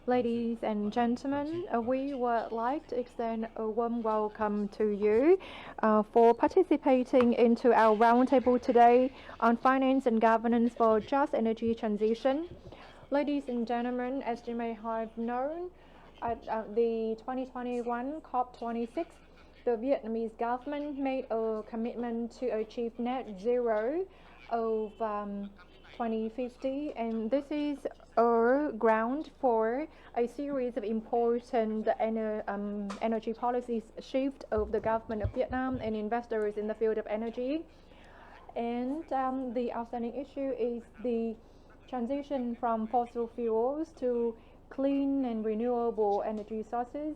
Ladies and gentlemen, we would like to extend a warm welcome to you for participating into our roundtable today on finance and governance for just energy transition. Ladies and gentlemen, as you may have known, at the 2021 COP26, the Vietnamese government made a commitment to achieve net zero of 2050, and this is a ground for a series of important energy policies shift of the government of Vietnam and investors in the field of energy. And the outstanding issue is the transition from fossil fuels to clean and renewable energy sources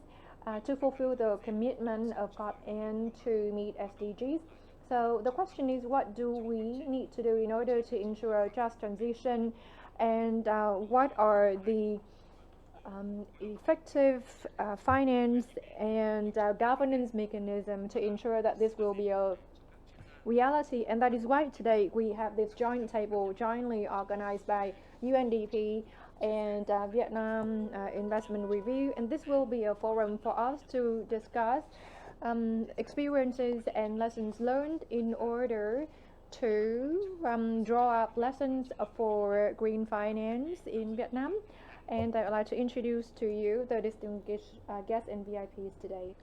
to fulfill the commitment of COP and to meet SDGs. So the question is, what do we need to do in order to ensure a just transition, and what are the effective finance and governance mechanism to ensure that this will be a reality? And that is why today we have this joint table jointly organized by UNDP and Vietnam Investment Review, and this will be a forum for us to discuss experiences and lessons learned in order to draw up lessons for green finance in Vietnam. And I would like to introduce to you the distinguished guests and VIPs today.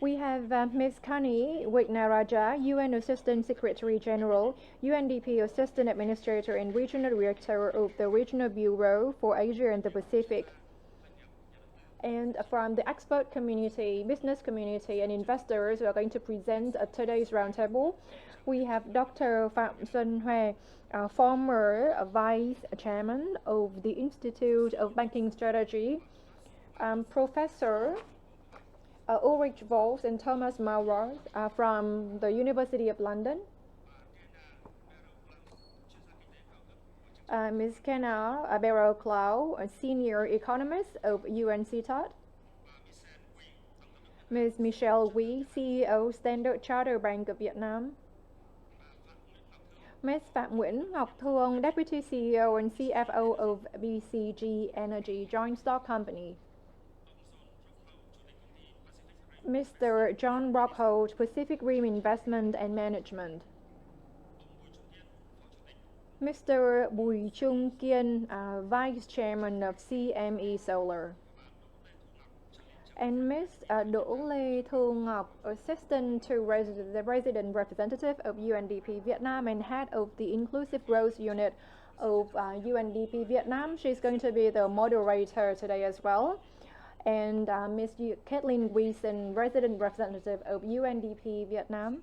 We have Ms. Kanni Wignaraja, UN Assistant Secretary General, UNDP Assistant Administrator and Regional Director of the Regional Bureau for Asia and the Pacific. And from the expert community, business community, and investors who are going to present at today's roundtable, we have Dr. Phạm Xuân Huê, former Vice Chairman of the Institute of Banking Strategy, Professor Ulrich Volz and Thomas Maurer from the University of London, Ms. Kanni Wignaraja, a senior economist of UNCTAD, Ms. Michelle Wee, CEO Standard Chartered Bank of Vietnam, Ms. Phạm Nguyễn Ngọc Thương, Deputy CEO and CFO of BCG Energy Joint Stock Company, Mr. John Rockhold, Pacific Rim Investment and Management, Mr. Bùi Trung Kiên, Vice Chairman of CME Solar, and Ms. Đỗ Lê Thu Ngọc, Assistant to the Resident Representative of UNDP Vietnam and Head of the Inclusive Growth Unit of UNDP Vietnam. She's going to be the moderator today as well. And Ms. Kathleen Wilson, Resident Representative of UNDP Vietnam.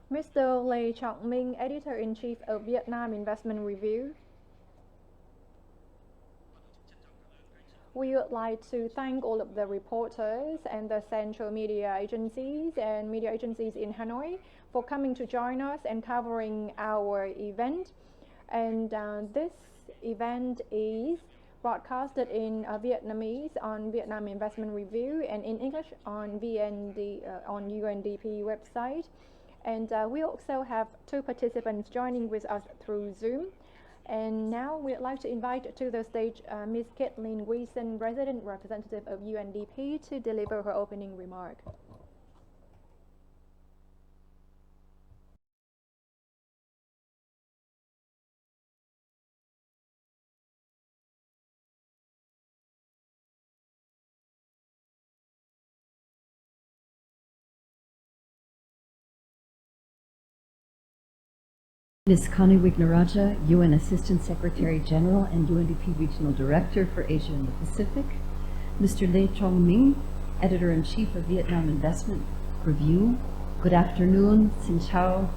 Mr. Lê Trọng Minh, Editor-in-Chief of Vietnam Investment Review. We would like to thank all of the reporters and the central media agencies and media agencies in Hanoi for coming to join us and covering our event. And this event is broadcasted in Vietnamese on Vietnam Investment Review and in English on UNDP website. And we also have two participants joining with us through Zoom. And now we'd like to invite to the stage Ms. Kathleen Wilson, Resident Representative of UNDP, to deliver her opening remark. Ms. Kanni Wignaraja, UN Assistant Secretary General and UNDP Regional Director for Asia and the Pacific, Mr. Lê Trọng Minh, Editor-in-Chief of Vietnam Investment Review. Good afternoon, Xin chào.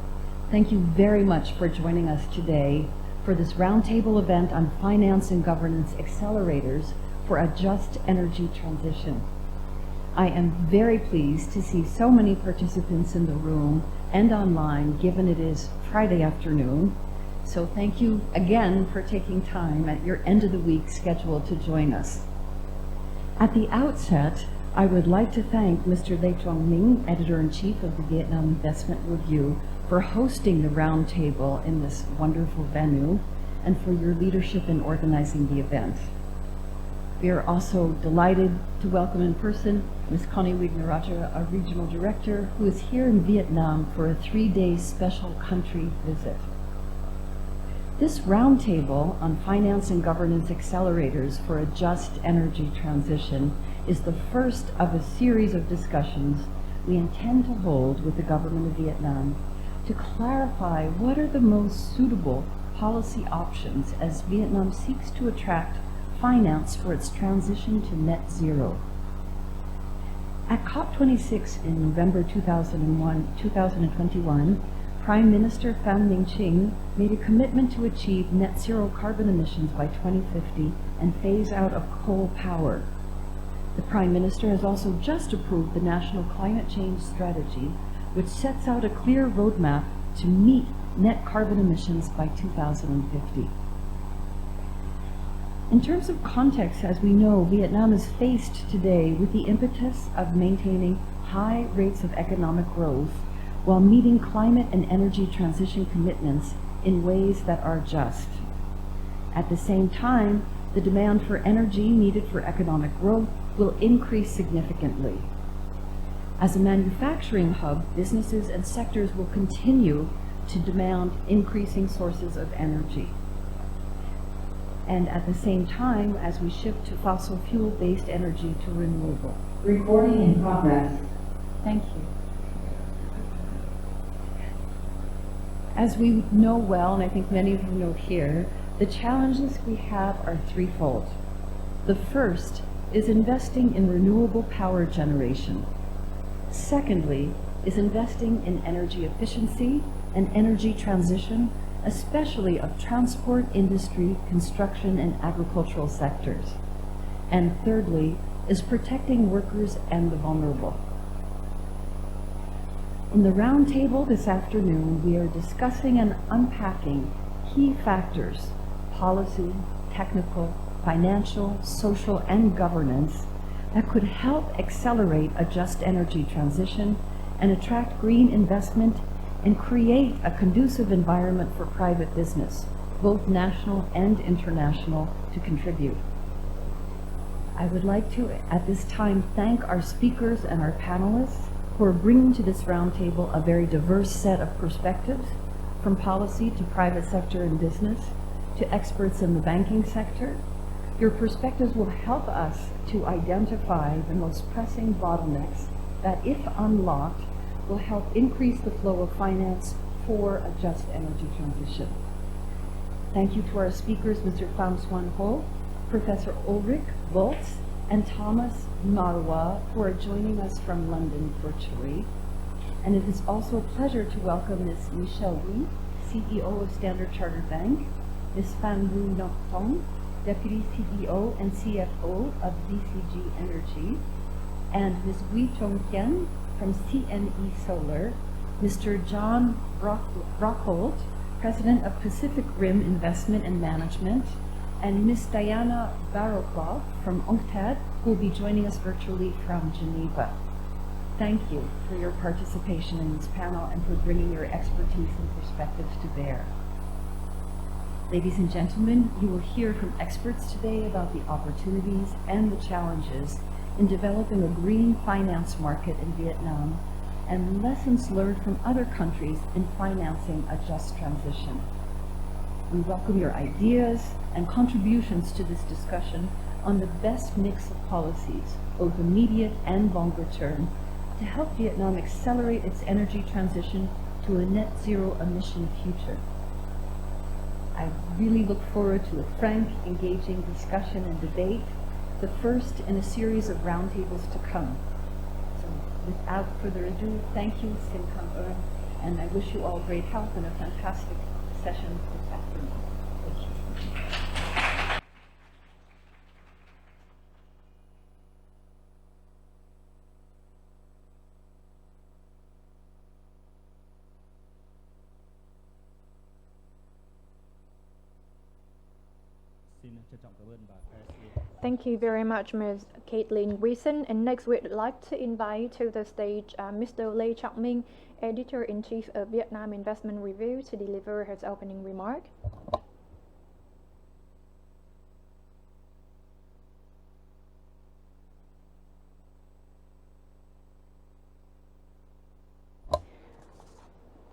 Thank you very much for joining us today for this roundtable event on finance and governance accelerators for a just energy transition. I am very pleased to see so many participants in the room and online, given it is Friday afternoon. So thank you again for taking time at your end of the week schedule to join us. At the outset, I would like to thank Mr. Lê Trọng Minh, Editor-in-Chief of the Vietnam Investment Review, for hosting the roundtable in this wonderful venue and for your leadership in organizing the event. We are also delighted to welcome in person Ms. Kanni Wignaraja, our Regional Director, who is here in Vietnam for a 3-day special country visit. This roundtable on finance and governance accelerators for a just energy transition is the first of a series of discussions we intend to hold with the government of Vietnam to clarify what are the most suitable policy options as Vietnam seeks to attract finance for its transition to net zero. At COP26 in November 2021, Prime Minister Pham Minh Chinh made a commitment to achieve net zero carbon emissions by 2050 and phase out of coal power. The Prime Minister has also just approved the National Climate Change Strategy, which sets out a clear roadmap to meet net carbon emissions by 2050. In terms of context, as we know, Vietnam is faced today with the impetus of maintaining high rates of economic growth while meeting climate and energy transition commitments in ways that are just. At the same time, the demand for energy needed for economic growth will increase significantly. As a manufacturing hub, businesses and sectors will continue to demand increasing sources of energy. And at the same time, as we shift to fossil fuel-based energy to renewable. Recording in progress. Thank you. As we know well, and I think many of you know here, the challenges we have are threefold. The first is investing in renewable power generation. Secondly, is investing in energy efficiency and energy transition, especially of transport, industry, construction, and agricultural sectors. And thirdly, is protecting workers and the vulnerable. In the roundtable this afternoon, we are discussing and unpacking key factors, policy, technical, financial, social, and governance that could help accelerate a just energy transition and attract green investment and create a conducive environment for private business, both national and international, to contribute. I would like to, at this time, thank our speakers and our panelists who are bringing to this roundtable a very diverse set of perspectives, from policy to private sector and business, to experts in the banking sector. Your perspectives will help us to identify the most pressing bottlenecks that, if unlocked, will help increase the flow of finance for a just energy transition. Thank you to our speakers, Mr. Pham Xuan Ho, Professor Ulrich Volz, and Thomas Marwa, who are joining us from London virtually. And it is also a pleasure to welcome Ms. Michelle Wu, CEO of Standard Chartered Bank, Ms. Phan Vu Ngoc Thong, Deputy CEO and CFO of BCG Energy, and Ms. Wee Chong Kien from CNE Solar, Mr. John Brockholt, President of Pacific Rim Investment and Management, and Ms. Diana Baroklov from UNCTAD, who will be joining us virtually from Geneva. Thank you for your participation in this panel and for bringing your expertise and perspectives to bear. Ladies and gentlemen, you will hear from experts today about the opportunities and the challenges in developing a green finance market in Vietnam and lessons learned from other countries in financing a just transition. We welcome your ideas and contributions to this discussion on the best mix of policies, both immediate and longer term, to help Vietnam accelerate its energy transition to a net zero emission future. I really look forward to a frank, engaging discussion and debate, the first in a series of roundtables to come. So without further ado, thank you, Sin Kam Eun, and I wish you all great health and a fantastic session this afternoon. Thank you. Thank you very much, Ms. Caitlin Wilson. And next, we'd like to invite to the stage Mr. Lê Trọng Minh, Editor-in-Chief of Vietnam Investment Review, to deliver his opening remark.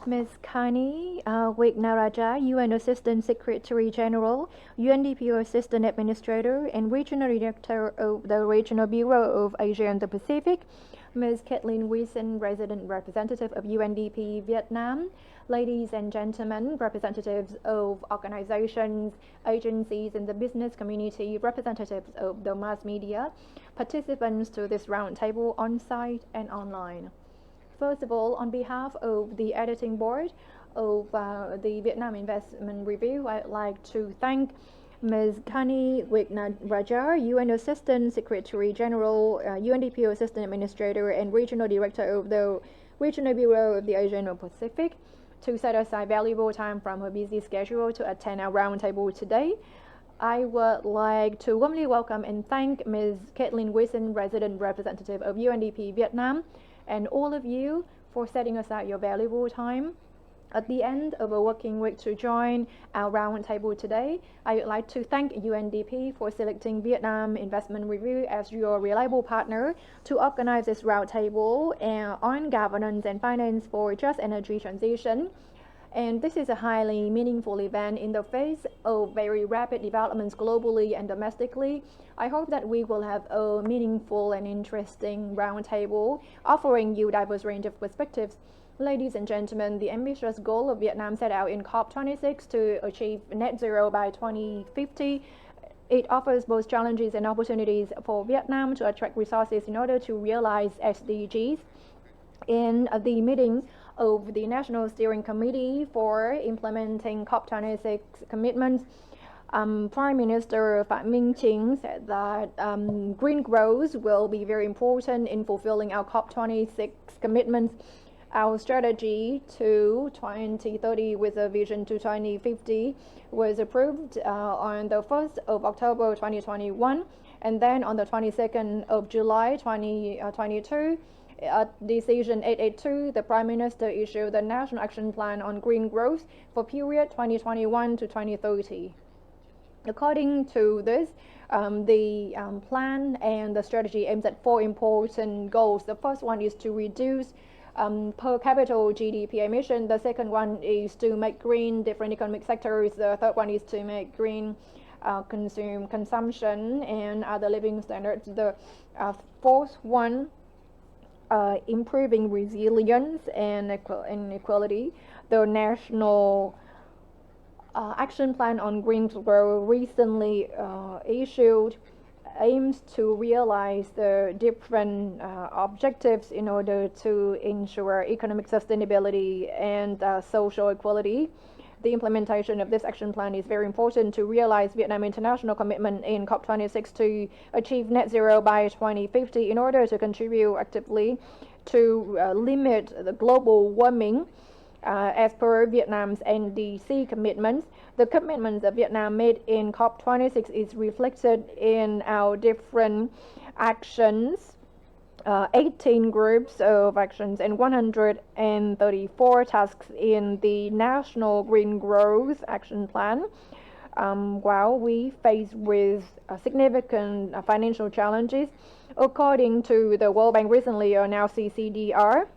Ms. Kanni Wignaraja, UN Assistant Secretary General, UNDP Assistant Administrator, and Regional Director of the Regional Bureau of Asia and the Pacific, Ms. Caitlin Wilson, Resident Representative of UNDP Vietnam, ladies and gentlemen, representatives of organizations, agencies in the business community, representatives of the mass media, participants to this roundtable on-site and online. First of all, on behalf of the editing board of the Vietnam Investment Review, I'd like to thank Ms. Kanni Wignaraja, UN Assistant Secretary General, UNDP Assistant Administrator, and Regional Director of the Regional Bureau of the Asia and Pacific, to set aside valuable time from her busy schedule to attend our roundtable today. I would like to warmly welcome and thank Ms. Caitlin Wilson, Resident Representative of UNDP Vietnam, and all of you for setting aside your valuable time at the end of a working week to join our roundtable today. I would like to thank UNDP for selecting Vietnam Investment Review as your reliable partner to organize this roundtable on governance and finance for just energy transition. And this is a highly meaningful event in the face of very rapid developments globally and domestically. I hope that we will have a meaningful and interesting roundtable offering you a diverse range of perspectives. Ladies and gentlemen, the ambitious goal of Vietnam set out in COP26 to achieve net zero by 2050, it offers both challenges and opportunities for Vietnam to attract resources in order to realize SDGs. In the meeting of the National Steering Committee for implementing COP26 commitments, Prime Minister Phạm Minh Chính said that green growth will be very important in fulfilling our COP26 commitments. Our strategy to 2030 with a vision to 2050 was approved on the 1st of October 2021, and then on the 22nd of July 2022, at Decision 882, the Prime Minister issued the National Action Plan on Green Growth for period 2021 to 2030. According to this, the plan and the strategy aims at four important goals. The first one is to reduce per capita GDP emission. The second one is to make green different economic sectors. The third one is to make green consumption and other living standards. The fourth one, improving resilience and equality. The National Action Plan on Green Growth recently issued aims to realize the different objectives in order to ensure economic sustainability and social equality. The implementation of this action plan is very important to realize Vietnam international commitment in COP26 to achieve net zero by 2050 in order to contribute actively to limit the global warming. As per Vietnam's NDC commitments, the commitments that Vietnam made in COP26 is reflected in our different actions, 18 groups of actions and 134 tasks in the National Green Growth Action Plan. While we face with significant financial challenges, according to the World Bank recently announced CCDR,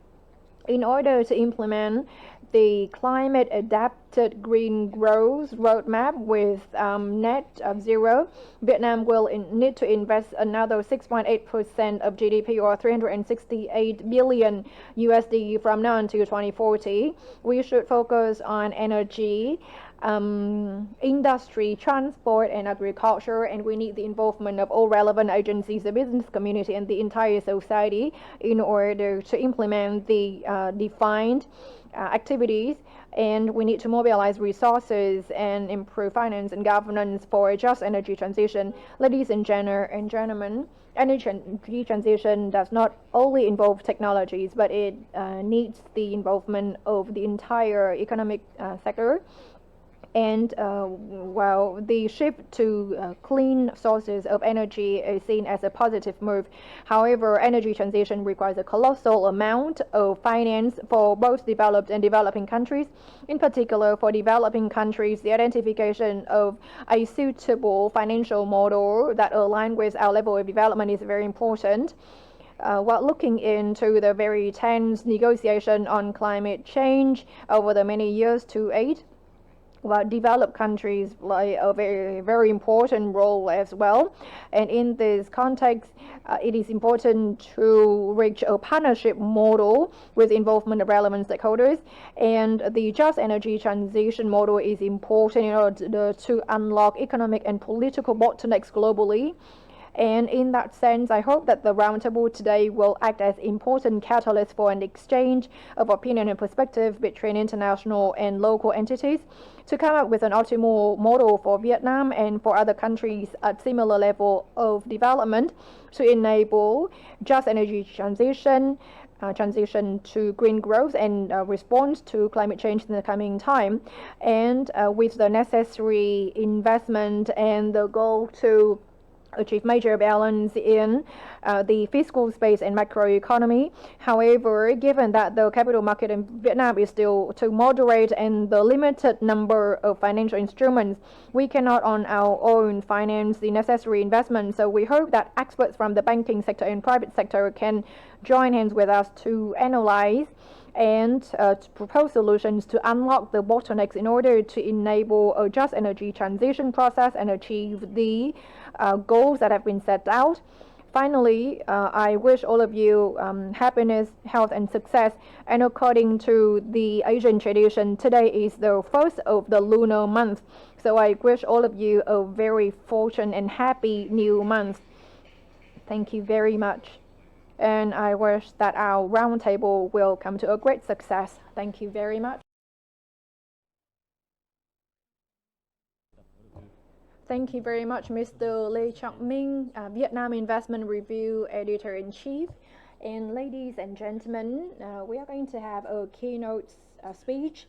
in order to implement the climate adapted green growth roadmap with net zero, Vietnam will need to invest another 6.8% of GDP or 368 billion USD from now until 2040. We should focus on energy, industry, transport, and agriculture, and we need the involvement of all relevant agencies, the business community, and the entire society in order to implement the defined activities. And we need to mobilize resources and improve finance and governance for a just energy transition. Ladies and gentlemen, energy transition does not only involve technologies, but it needs the involvement of the entire economic sector. And while the shift to clean sources of energy is seen as a positive move, however, energy transition requires a colossal amount of finance for both developed and developing countries. In particular, for developing countries, the identification of a suitable financial model that aligns with our level of development is very important. while looking into the very tense negotiation on climate change over the many years to aid, well, developed countries play a very important role as well. And in this context, it is important to reach a partnership model with involvement of relevant stakeholders. And the just energy transition model is important in order to unlock economic and political bottlenecks globally. And in that sense, I hope that the roundtable today will act as important catalyst for an exchange of opinion and perspective between international and local entities to come up with an optimal model for Vietnam and for other countries at similar level of development to enable just energy transition, transition to green growth and response to climate change in the coming time, and with the necessary investment and the goal to achieve major balance in the fiscal space and macroeconomy. However, given that the capital market in Vietnam is still too moderate and the limited number of financial instruments, we cannot on our own finance the necessary investment. So we hope that experts from the banking sector and private sector can join hands with us to analyze and to propose solutions to unlock the bottlenecks in order to enable a just energy transition process and achieve the goals that have been set out. Finally, I wish all of you happiness, health, and success. And according to the Asian tradition, today is the first of the lunar month. So I wish all of you a very fortunate and happy new month. Thank you very much. And I wish that our roundtable will come to a great success. Thank you very much. Thank you very much, Mr. Lê Trọng Minh, Vietnam Investment Review Editor-in-Chief. And ladies and gentlemen, we are going to have a keynote speech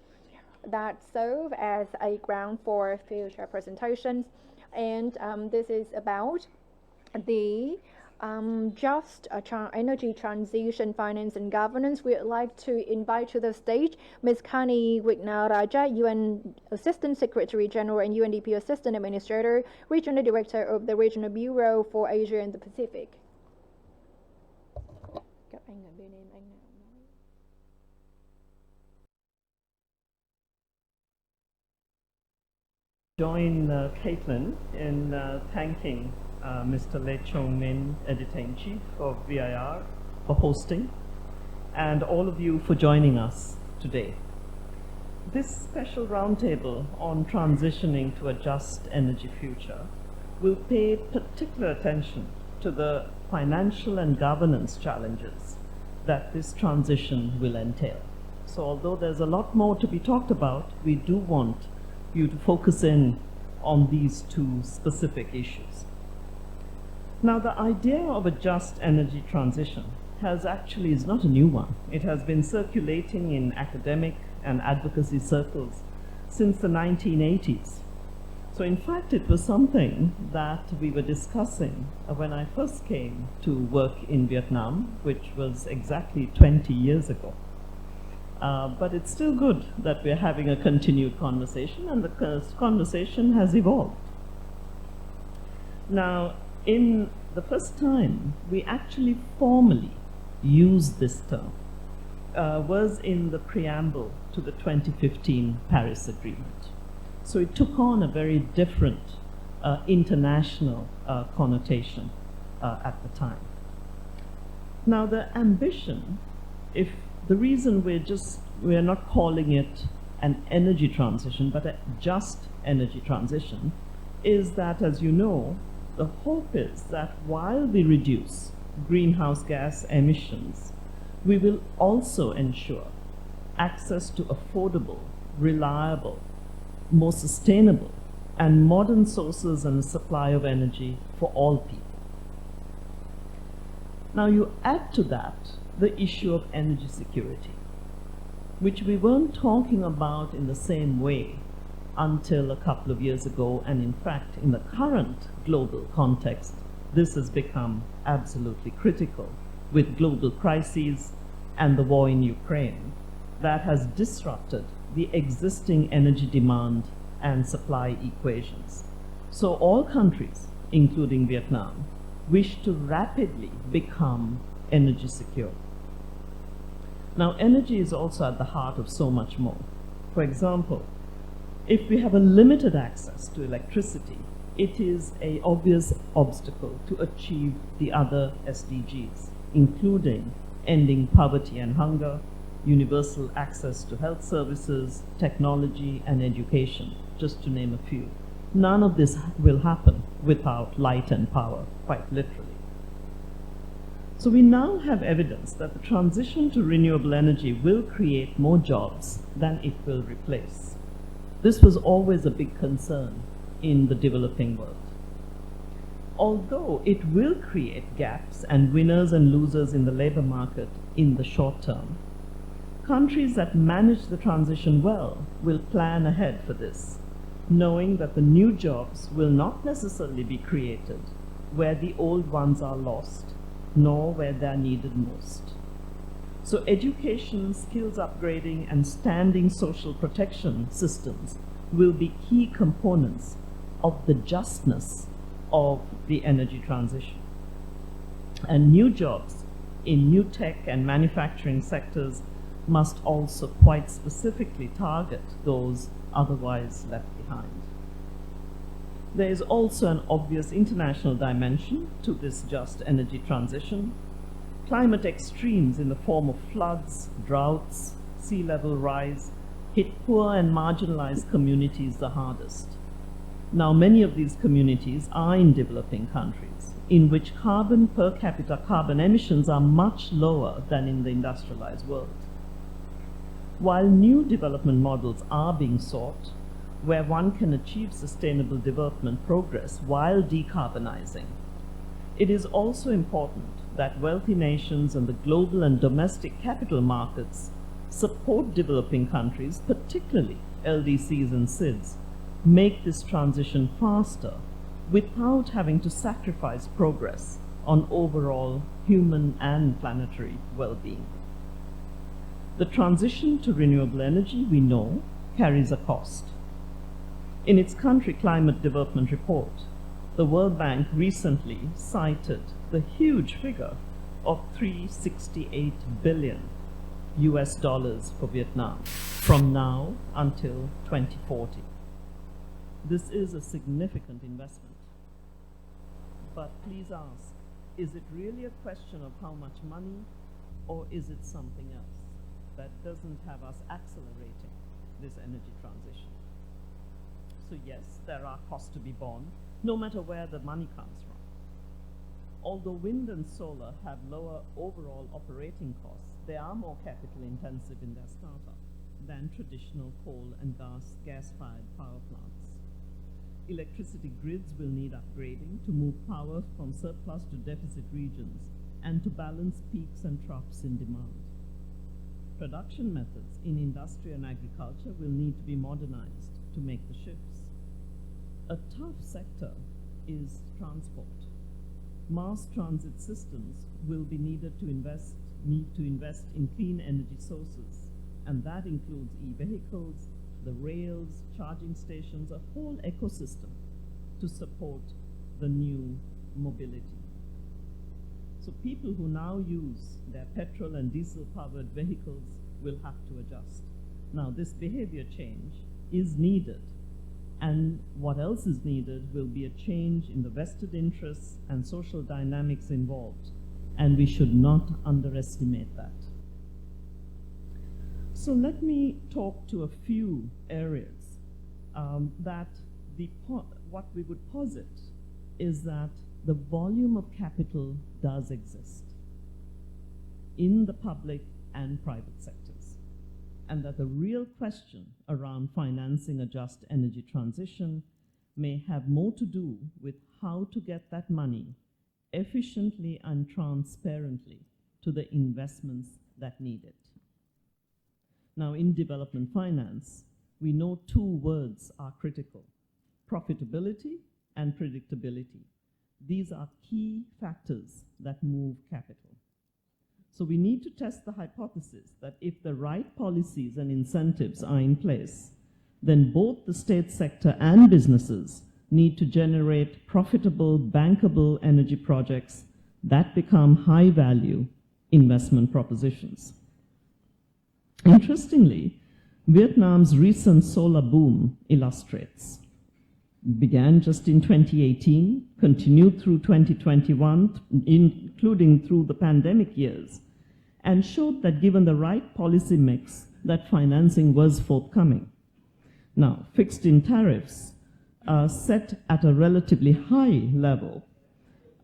that serves as a ground for future presentations. And this is about the just energy transition, finance and governance. We'd like to invite to the stage Ms. Kanni Wignaraja, UN Assistant Secretary General and UNDP Assistant Administrator, Regional Director of the Regional Bureau for Asia and the Pacific. Join Caitlin in thanking Mr. Lê Trọng Minh, Editor-in-Chief of VIR, for hosting, and all of you for joining us today. This special roundtable on transitioning to a just energy future will pay particular attention to the financial and governance challenges that this transition will entail. So although there's a lot more to be talked about, we do want you to focus in on these two specific issues. Now, the idea of a just energy transition is not a new one. It has been circulating in academic and advocacy circles since the 1980s. So in fact, it was something that we were discussing when I first came to work in Vietnam, which was exactly 20 years ago. But it's still good that we're having a continued conversation, and the conversation has evolved. Now, in the first time we actually formally used this term was in the preamble to the 2015 Paris Agreement. So it took on a very different international connotation at the time. Now, the ambition, if the reason we're not calling it an energy transition, but a just energy transition, is that, as you know, the hope is that while we reduce greenhouse gas emissions, we will also ensure access to affordable, reliable, more sustainable, and modern sources and supply of energy for all people. Now, you add to that the issue of energy security, which we weren't talking about in the same way until a couple of years ago, and in fact, in the current global context, this has become absolutely critical with global crises and the war in Ukraine that has disrupted the existing energy demand and supply equations. So all countries, including Vietnam, wish to rapidly become energy secure. Now, energy is also at the heart of so much more. For example, if we have a limited access to electricity, it is an obvious obstacle to achieve the other SDGs, including ending poverty and hunger, universal access to health services, technology, and education, just to name a few. None of this will happen without light and power, quite literally. So we now have evidence that the transition to renewable energy will create more jobs than it will replace. This was always a big concern in the developing world. Although it will create gaps and winners and losers in the labor market in the short term, countries that manage the transition well will plan ahead for this, knowing that the new jobs will not necessarily be created where the old ones are lost, nor where they are needed most. So education, skills upgrading, and standing social protection systems will be key components of the justness of the energy transition. And new jobs in new tech and manufacturing sectors must also quite specifically target those otherwise left behind. There is also an obvious international dimension to this just energy transition. Climate extremes in the form of floods, droughts, sea level rise hit poor and marginalized communities the hardest. Now, many of these communities are in developing countries, in which per capita carbon emissions are much lower than in the industrialized world. While new development models are being sought, where one can achieve sustainable development progress while decarbonizing, it is also important that wealthy nations and the global and domestic capital markets support developing countries, particularly LDCs and SIDS, make this transition faster without having to sacrifice progress on overall human and planetary well-being. The transition to renewable energy, we know, carries a cost. In its country climate development report, the World Bank recently cited the huge figure of $368 billion for Vietnam from now until 2040. This is a significant investment. But please ask, is it really a question of how much money, or is it something else that doesn't have us accelerating this energy transition? So yes, there are costs to be borne, no matter where the money comes from. Although wind and solar have lower overall operating costs, they are more capital intensive in their startup than traditional coal and gas-fired power plants. Electricity grids will need upgrading to move power from surplus to deficit regions and to balance peaks and troughs in demand. Production methods in industry and agriculture will need to be modernized to make the shifts. A tough sector is transport. Mass transit systems will be need to invest in clean energy sources, and that includes e-vehicles, the rails, charging stations, a whole ecosystem to support the new mobility. So people who now use their petrol and diesel-powered vehicles will have to adjust. Now, this behavior change is needed, and what else is needed will be a change in the vested interests and social dynamics involved, and we should not underestimate that. So let me talk to a few areas what we would posit is that the volume of capital does exist in the public and private sectors, and that the real question around financing a just energy transition may have more to do with how to get that money efficiently and transparently to the investments that need it. Now, in development finance, we know two words are critical: profitability and predictability. These are key factors that move capital. So we need to test the hypothesis that if the right policies and incentives are in place, then both the state sector and businesses need to generate profitable, bankable energy projects that become high value investment propositions. Interestingly, Vietnam's recent solar boom illustrates. Began just in 2018, continued through 2021, including through the pandemic years, and showed that given the right policy mix, that financing was forthcoming. Now, fixed-in tariffs set at a relatively high level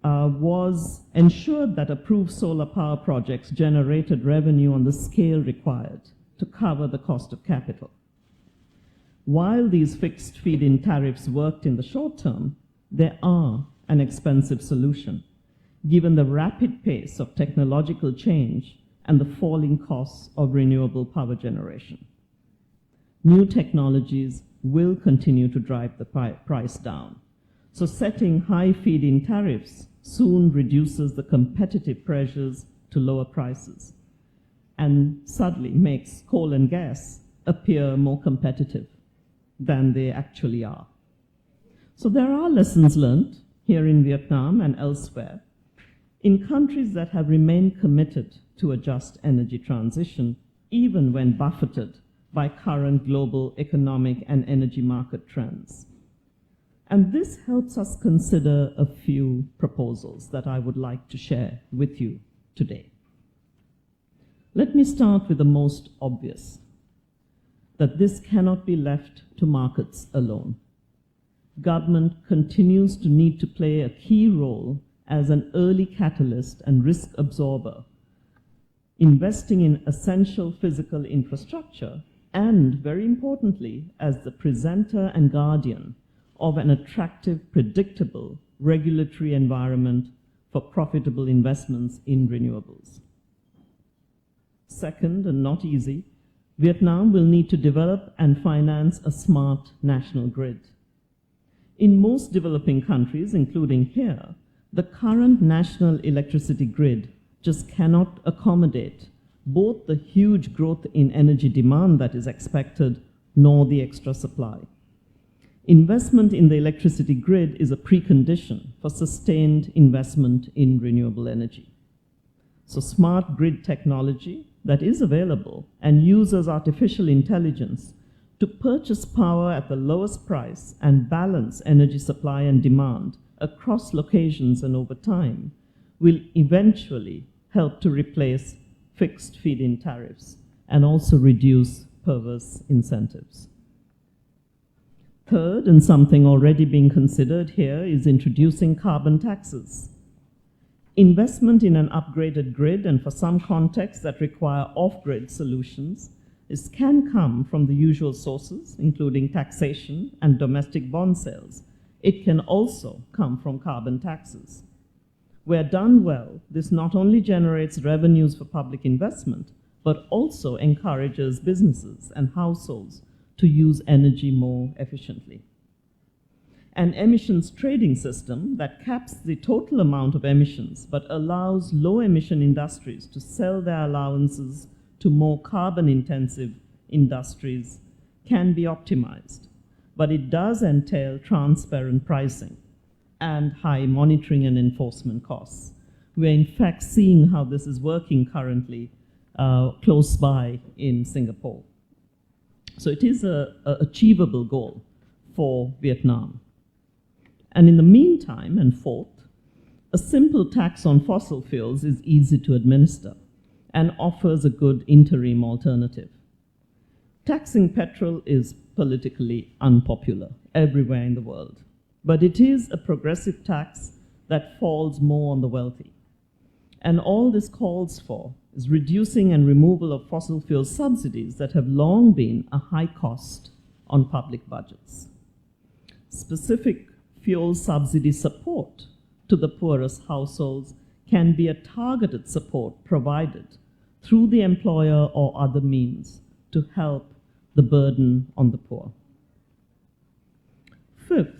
was ensured that approved solar power projects generated revenue on the scale required to cover the cost of capital. While these fixed feed-in tariffs worked in the short term, they are an expensive solution, given the rapid pace of technological change and the falling costs of renewable power generation. New technologies will continue to drive the price down. So setting high feed-in tariffs soon reduces the competitive pressures to lower prices and suddenly makes coal and gas appear more competitive than they actually are. So there are lessons learned here in Vietnam and elsewhere in countries that have remained committed to a just energy transition, even when buffeted by current global economic and energy market trends. And this helps us consider a few proposals that I would like to share with you today. Let me start with the most obvious, that this cannot be left to markets alone. Government continues to need to play a key role as an early catalyst and risk absorber, investing in essential physical infrastructure and, very importantly, as the presenter and guardian of an attractive, predictable regulatory environment for profitable investments in renewables. Second, and not easy, Vietnam will need to develop and finance a smart national grid. In most developing countries, including here, the current national electricity grid just cannot accommodate both the huge growth in energy demand that is expected, nor the extra supply. Investment in the electricity grid is a precondition for sustained investment in renewable energy. So smart grid technology that is available and uses artificial intelligence to purchase power at the lowest price and balance energy supply and demand across locations and over time will eventually help to replace fixed feed-in tariffs and also reduce perverse incentives. Third, and something already being considered here, is introducing carbon taxes. Investment in an upgraded grid, and for some contexts that require off-grid solutions, can come from the usual sources, including taxation and domestic bond sales. It can also come from carbon taxes. Where done well, this not only generates revenues for public investment, but also encourages businesses and households to use energy more efficiently. An emissions trading system that caps the total amount of emissions but allows low-emission industries to sell their allowances to more carbon-intensive industries can be optimized, but it does entail transparent pricing and high monitoring and enforcement costs. We're in fact seeing how this is working currently close by in Singapore. So it is an achievable goal for Vietnam. And in the meantime, and fourth, a simple tax on fossil fuels is easy to administer and offers a good interim alternative. Taxing petrol is politically unpopular everywhere in the world, but it is a progressive tax that falls more on the wealthy. And all this calls for is reducing and removal of fossil fuel subsidies that have long been a high cost on public budgets. Specific fuel subsidy support to the poorest households can be a targeted support provided through the employer or other means to help the burden on the poor. Fifth,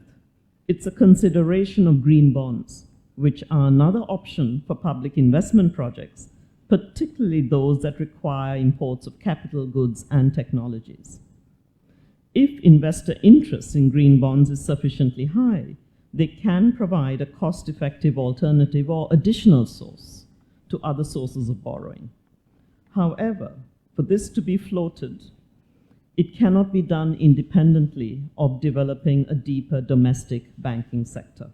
it's a consideration of green bonds, which are another option for public investment projects, particularly those that require imports of capital goods and technologies. If investor interest in green bonds is sufficiently high, they can provide a cost-effective alternative or additional source to other sources of borrowing. However, for this to be floated, it cannot be done independently of developing a deeper domestic banking sector.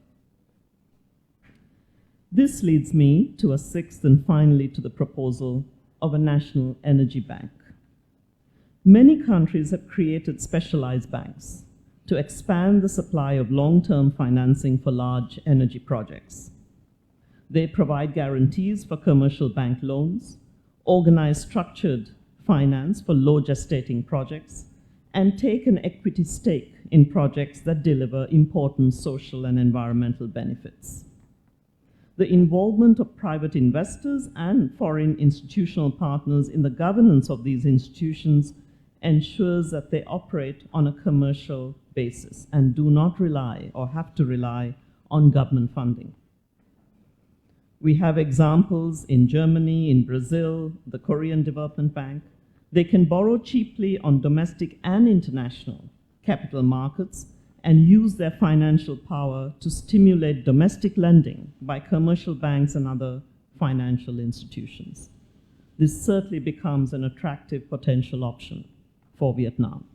This leads me to a sixth and finally to the proposal of a national energy bank. Many countries have created specialized banks to expand the supply of long-term financing for large energy projects. They provide guarantees for commercial bank loans, organize structured finance for low gestating projects, and take an equity stake in projects that deliver important social and environmental benefits. The involvement of private investors and foreign institutional partners in the governance of these institutions ensures that they operate on a commercial basis and do not rely or have to rely on government funding. We have examples in Germany, in Brazil, the Korean Development Bank. They can borrow cheaply on domestic and international capital markets and use their financial power to stimulate domestic lending by commercial banks and other financial institutions. This certainly becomes an attractive potential option for Vietnam.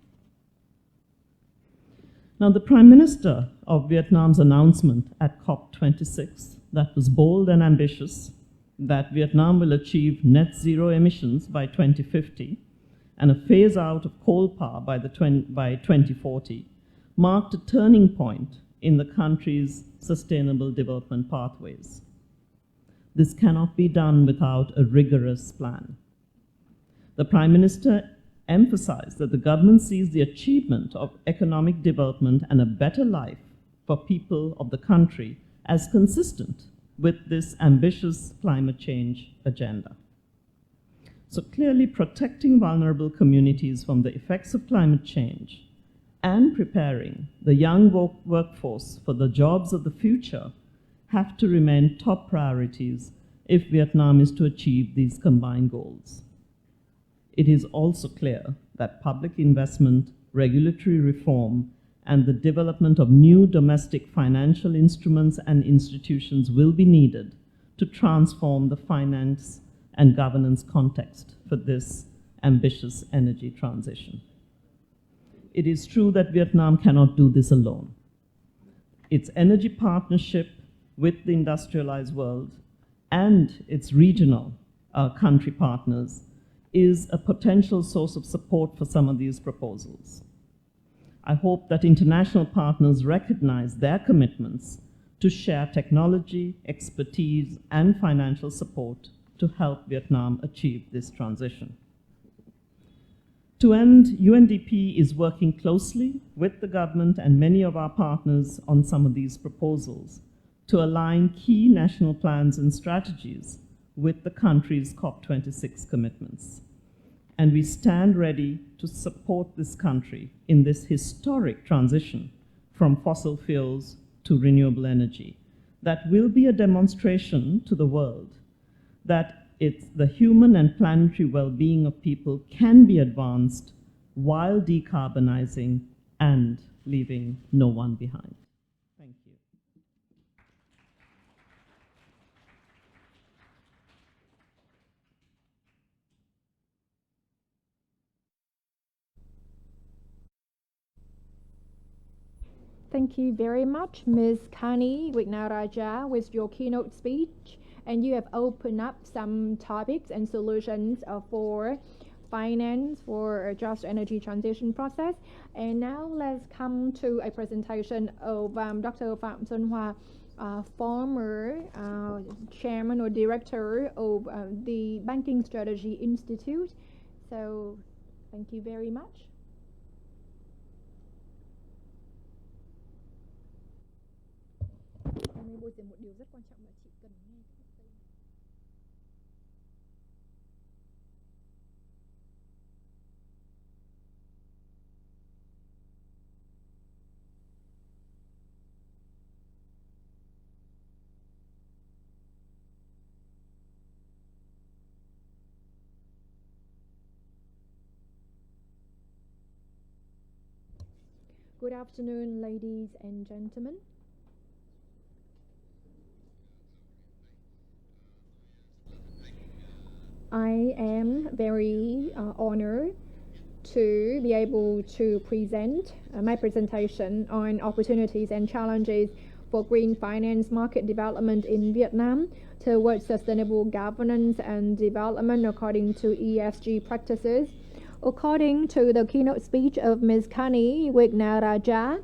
Now, the Prime Minister of Vietnam's announcement at COP26 that was bold and ambitious, that Vietnam will achieve net zero emissions by 2050 and a phase out of coal power by 2040, marked a turning point in the country's sustainable development pathways. This cannot be done without a rigorous plan. The Prime Minister emphasized that the government sees the achievement of economic development and a better life for people of the country as consistent with this ambitious climate change agenda. So clearly, protecting vulnerable communities from the effects of climate change and preparing the young workforce for the jobs of the future have to remain top priorities if Vietnam is to achieve these combined goals. It is also clear that public investment, regulatory reform, and the development of new domestic financial instruments and institutions will be needed to transform the finance and governance context for this ambitious energy transition. It is true that Vietnam cannot do this alone. Its energy partnership with the industrialized world and its regional country partners is a potential source of support for some of these proposals. I hope that international partners recognize their commitments to share technology, expertise, and financial support to help Vietnam achieve this transition. To end, UNDP is working closely with the government and many of our partners on some of these proposals to align key national plans and strategies with the country's COP26 commitments. And we stand ready to support this country in this historic transition from fossil fuels to renewable energy that will be a demonstration to the world that the human and planetary well-being of people can be advanced while decarbonizing and leaving no one behind. Thank you. Thank you very much, Ms. Kanni Wignaraja, with your keynote speech. And you have opened up some topics and solutions for finance for a just energy transition process. And now let's come to a presentation of Dr. Phạm Xuân Hoa, former chairman or director of the Banking Strategy Institute. So thank you very much. Good afternoon, ladies and gentlemen. I am very honored to be able to present my presentation on opportunities and challenges for green finance market development in Vietnam towards sustainable governance and development according to ESG practices. According to the keynote speech of Ms. Kanni Wignaraja,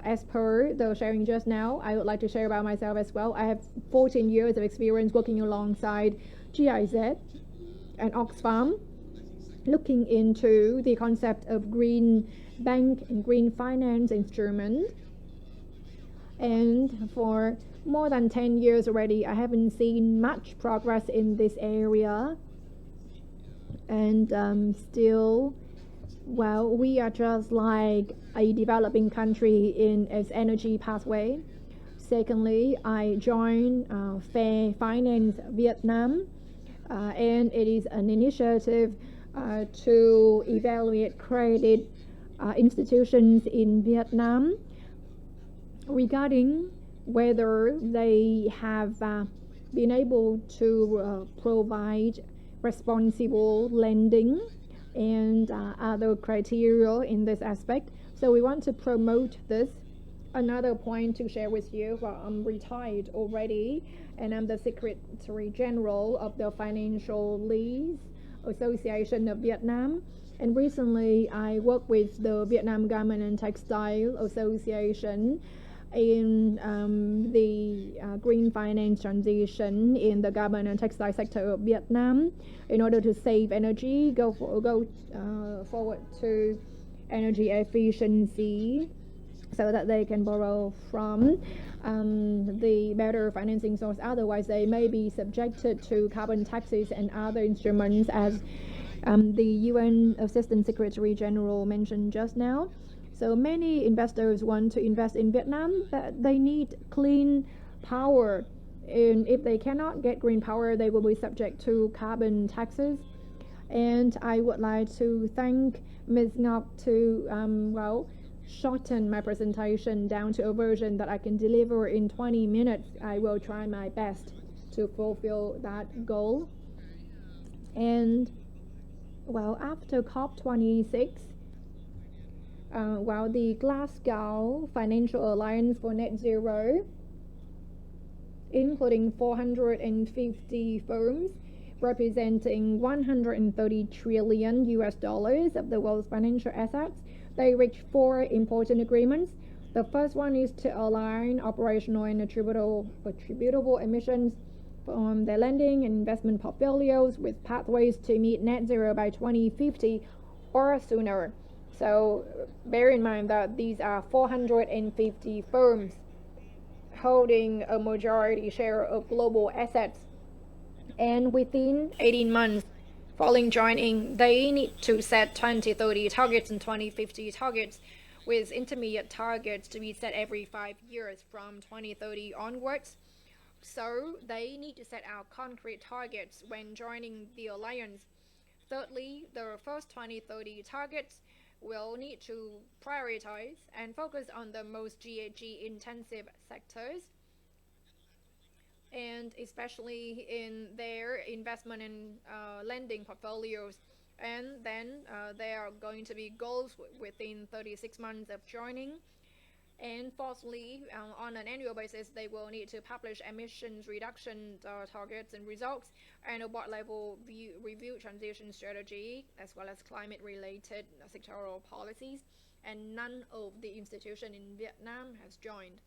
as per the sharing just now, I would like to share about myself as well. I have 14 years of experience working alongside GIZ and Oxfam, looking into the concept of green bank and green finance instrument. And for more than 10 years already, I haven't seen much progress in this area. And still, well, we are just like a developing country in its energy pathway. Secondly, I joined Fair Finance Vietnam, and it is an initiative to evaluate credit institutions in Vietnam regarding whether they have been able to provide responsible lending and other criteria in this aspect. So we want to promote this. Another point to share with you, well, I'm retired already, and I'm the Secretary General of the Financial Lease Association of Vietnam. And recently, I worked with the Vietnam Garment and Textile Association in the green finance transition in the garment and textile sector of Vietnam in order to save energy, go forward to energy efficiency so that they can borrow from the better financing source. Otherwise, they may be subjected to carbon taxes and other instruments as the UN Assistant Secretary General mentioned just now. So many investors want to invest in Vietnam, but they need clean power. And if they cannot get green power, they will be subject to carbon taxes. And I would like to thank Ms. Ngọc to, shorten my presentation down to a version that I can deliver in 20 minutes. I will try my best to fulfill that goal. And, after COP26, the Glasgow Financial Alliance for Net Zero, including 450 firms representing 130 trillion US dollars of the world's financial assets, they reached 4 important agreements. The first one is to align operational and attributable emissions from their lending and investment portfolios with pathways to meet net zero by 2050 or sooner. So bear in mind that these are 450 firms holding a majority share of global assets. And within 18 months following joining, they need to set 2030 targets and 2050 targets, with intermediate targets to be set every 5 years from 2030 onwards. So they need to set out concrete targets when joining the alliance. Thirdly, the first 2030 targets will need to prioritize and focus on the most GHG intensive sectors, and especially in their investment and lending portfolios. And then there are going to be goals within 36 months of joining. And fourthly, on an annual basis, they will need to publish emissions reduction targets and results, and a board level review transition strategy, as well as climate related sectoral policies. And none of the institutions in Vietnam has joined.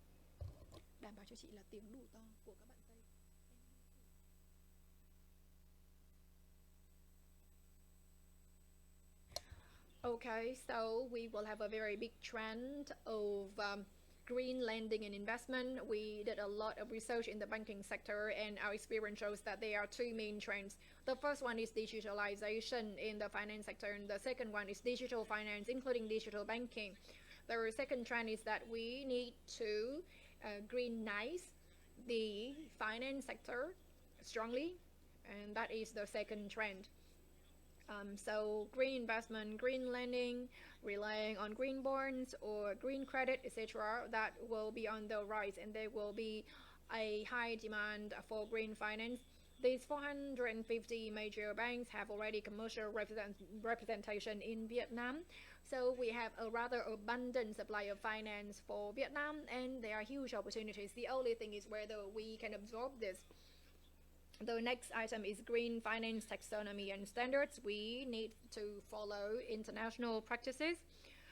Đảm bảo cho chị là tiếng đủ to của các bạn Tây. Okay, so we will have a very big trend of green lending and investment. We did a lot of research in the banking sector, and our experience shows that there are 2 main trends. The first one is digitalization in the finance sector, and the second one is digital finance, including digital banking. The second trend is that we need to greenize the finance sector strongly, and that is the second trend. So green investment, green lending, relying on green bonds or green credit, etc., that will be on the rise, and there will be a high demand for green finance. These 450 major banks have already commercial representation in Vietnam. So we have a rather abundant supply of finance for Vietnam, and there are huge opportunities. The only thing is whether we can absorb this. The next item is green finance taxonomy and standards. We need to follow international practices.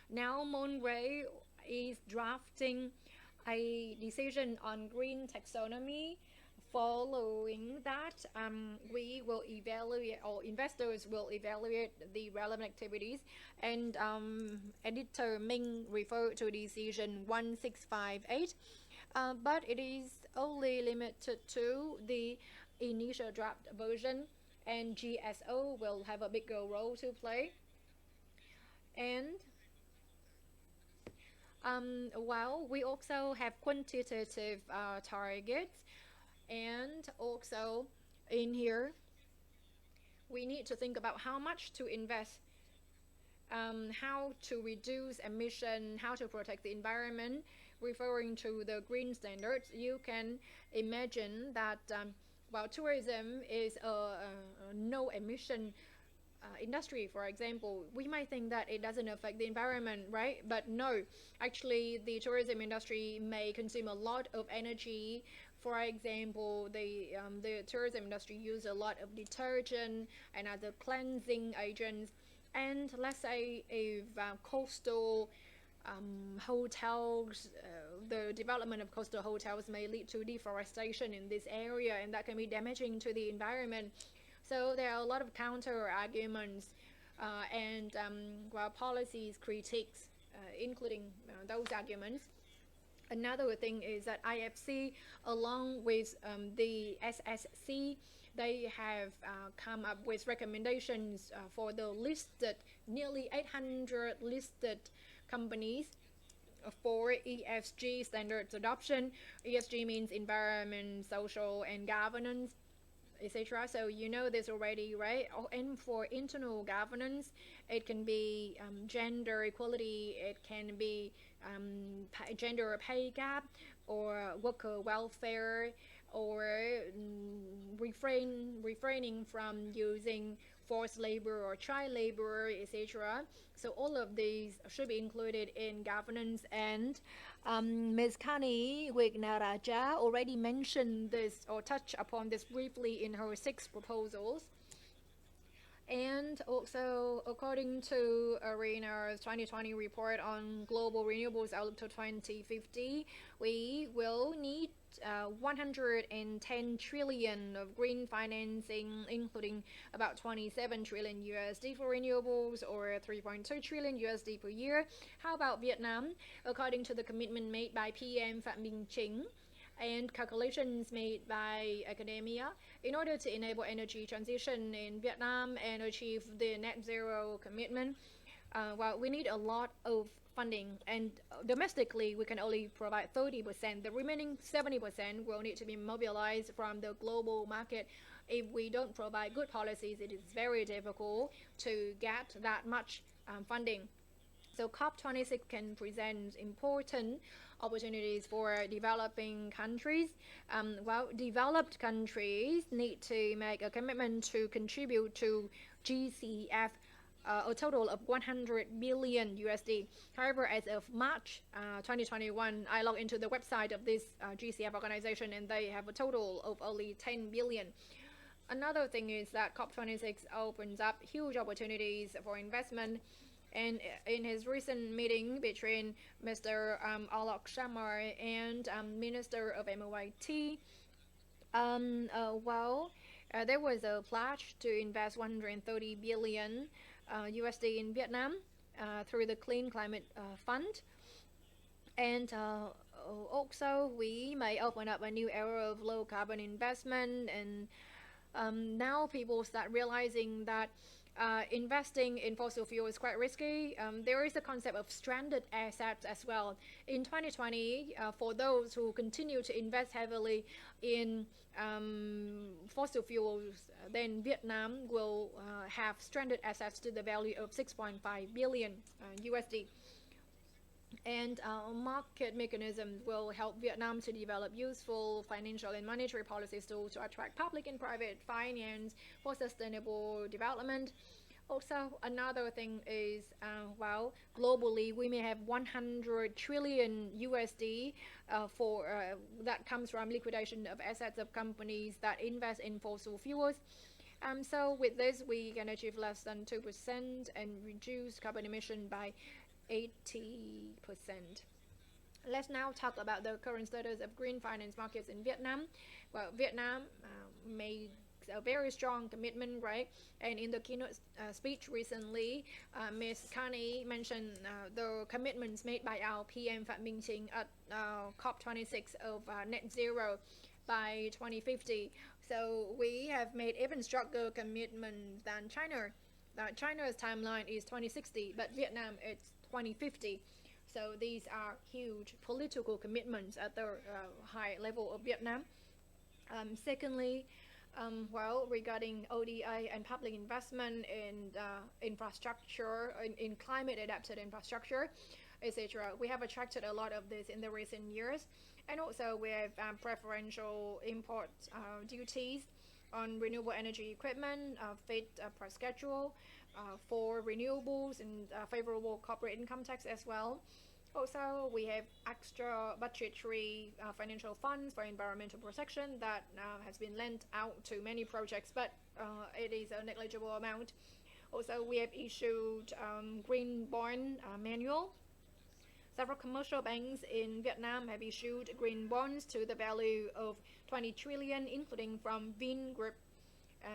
Now Monterey is drafting a decision on green taxonomy. Following that, we will evaluate, or investors will evaluate the relevant activities, and editor Ming referred to decision 1658, but it is only limited to the initial draft version, and GSO will have a bigger role to play. And while we also have quantitative targets, and also in here we need to think about how much to invest, how to reduce emission, how to protect the environment. Referring to the green standards, you can imagine that while tourism is a no emission industry, for example, we might think that it doesn't affect the environment, right? But no, actually the tourism industry may consume a lot of energy. For example, the tourism industry use a lot of detergent and other cleansing agents. And let's say if coastal hotels, the development of coastal hotels may lead to deforestation in this area, and that can be damaging to the environment. So there are a lot of counter arguments and while policies critiques, including those arguments. Another thing is that IFC, along with the SSC, they have come up with recommendations for the listed, nearly 800 listed companies for ESG standards adoption. ESG means environment, social, and governance, etc. So you know this already, right? And for internal governance, it can be gender equality, it can be gender pay gap, or worker welfare, or refraining from using forced labor or child labor, etc. So all of these should be included in governance. And Ms. Kanni Wignaraja already mentioned this or touched upon this briefly in her 6 proposals. And also, according to ARENA's 2020 report on global renewables outlook to 2050, we will need 110 trillion of green financing, including about 27 trillion USD for renewables, or 3.2 trillion USD per year. How about Vietnam? According to the commitment made by PM Phạm Minh Chính and calculations made by academia, in order to enable energy transition in Vietnam and achieve the net zero commitment, well, we need a lot of funding, and domestically we can only provide 30%. The remaining 70% will need to be mobilized from the global market. If we don't provide good policies, it is very difficult to get that much funding. So COP26 can present important opportunities for developing countries. Well, developed countries need to make a commitment to contribute to GCF, a total of 100 billion USD. However, as of March 2021, I logged into the website of this GCF organization, and they have a total of only 10 billion. Another thing is that COP26 opens up huge opportunities for investment. And in his recent meeting between Mr. Alok Sharma and Minister of MOIT, there was a pledge to invest 130 billion USD in Vietnam through the Clean Climate Fund. And also, we may open up a new era of low carbon investment. And now people start realizing that investing in fossil fuel is quite risky. There is the concept of stranded assets as well. In 2020, for those who continue to invest heavily in fossil fuels, then Vietnam will have stranded assets to the value of 6.5 billion USD. And market mechanism will help Vietnam to develop useful financial and monetary policies to attract public and private finance for sustainable development. Also, another thing is, globally, we may have 100 trillion USD for that comes from liquidation of assets of companies that invest in fossil fuels. So with this, we can achieve less than 2% and reduce carbon emission by 80%. Let's now talk about the current status of green finance markets in Vietnam. Well, Vietnam made a very strong commitment, right? And in the keynote speech recently, Ms. Kanni mentioned the commitments made by our PM Phạm Minh Chính at COP26 of net zero by 2050. So we have made even stronger commitment than China. China's timeline is 2060, but Vietnam it's 2050. So these are huge political commitments at the high level of Vietnam. Secondly, regarding ODA and public investment in infrastructure, in climate adapted infrastructure, etc., we have attracted a lot of this in the recent years. And also we have preferential import duties on renewable energy equipment, fit per schedule for renewables, and favorable corporate income tax as well. Also, we have extra budgetary financial funds for environmental protection that has been lent out to many projects, but it is a negligible amount. Also, we have issued green bond manual. Several commercial banks in Vietnam have issued green bonds to the value of 20 trillion, including from Vingroup.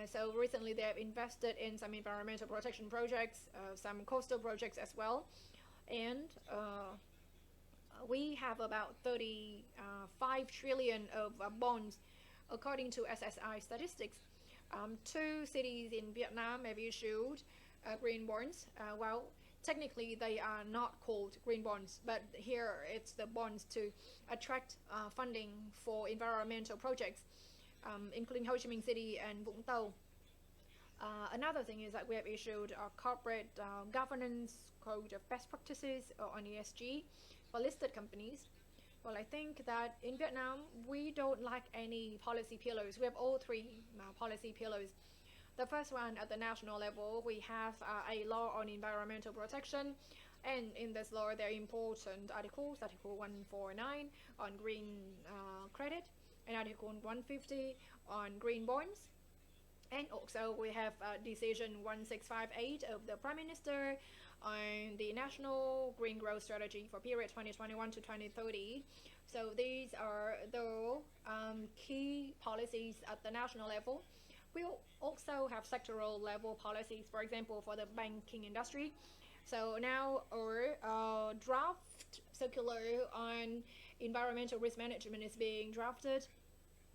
So recently they have invested in some environmental protection projects, some coastal projects as well. And we have about 35 trillion of bonds according to SSI statistics. 2 cities in Vietnam have issued green bonds. Technically they are not called green bonds, but here it's the bonds to attract funding for environmental projects, including Ho Chi Minh City and Vũng Tàu. Another thing is that we have issued a corporate governance code of best practices on ESG for listed companies. Well, I think that in Vietnam, we don't lack any policy pillars. We have all 3 policy pillars. The first one, at the national level, we have a law on environmental protection. And in this law, there are important articles, Article 149 on green credit, and Article 150 on green bonds. And also we have Decision 1658 of the Prime Minister on the National Green Growth Strategy for period 2021 to 2030. So these are the key policies at the national level. We also have sectoral level policies, for example, for the banking industry. So now our draft circular on environmental risk management is being drafted.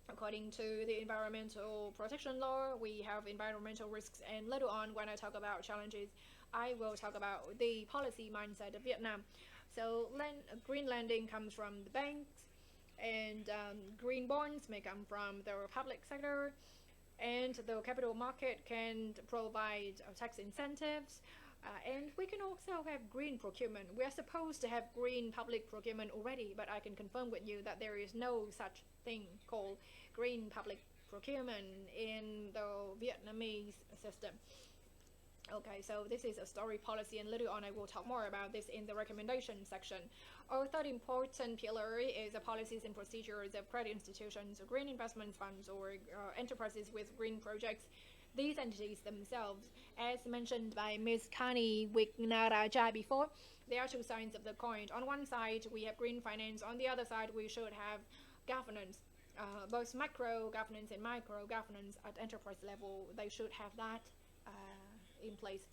According to the environmental protection law, we have environmental risks, and later on when I talk about challenges, I will talk about the policy mindset of Vietnam. So green lending comes from the banks, and green bonds may come from the public sector, and the capital market can provide tax incentives. And we can also have green procurement. We are supposed to have green public procurement already, but I can confirm with you that there is no such thing called green public procurement in the Vietnamese system. Okay, so this is a story policy, and later on I will talk more about this in the recommendation section. Our third important pillar is the policies and procedures of credit institutions, or green investment funds, or enterprises with green projects. These entities themselves, as mentioned by Ms. Kanni Wignaraja before, they are 2 sides of the coin. On one side, we have green finance. On the other side, we should have governance, both macro governance and micro governance at enterprise level. They should have that in place.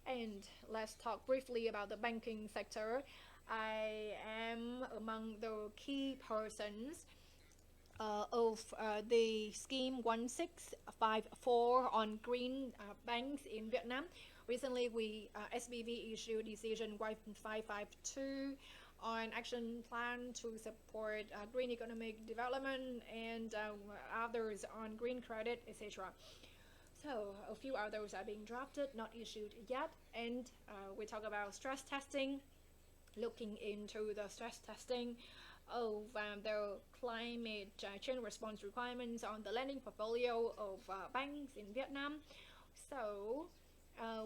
And let's talk briefly about the banking sector. I am among the key persons of the scheme 1654 on green banks in Vietnam. Recently, SBV issued decision 1552 on action plan to support green economic development, and others on green credit, etc. So a few others are being drafted, not issued yet. And we talk about stress testing. looking into the stress testing of the climate change response requirements on the lending portfolio of banks in Vietnam. So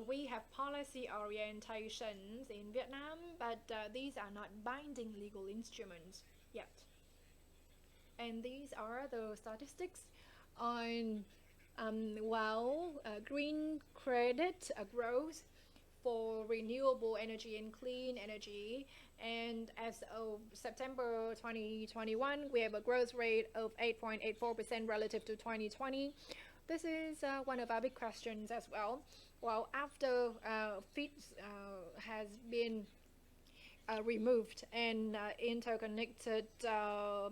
we have policy orientations in Vietnam, but these are not binding legal instruments yet. And these are the statistics on green credit growth for renewable energy and clean energy. And as of September 2021, we have a growth rate of 8.84% relative to 2020. This is one of our big questions as well. Well, after FITs has been removed and interconnected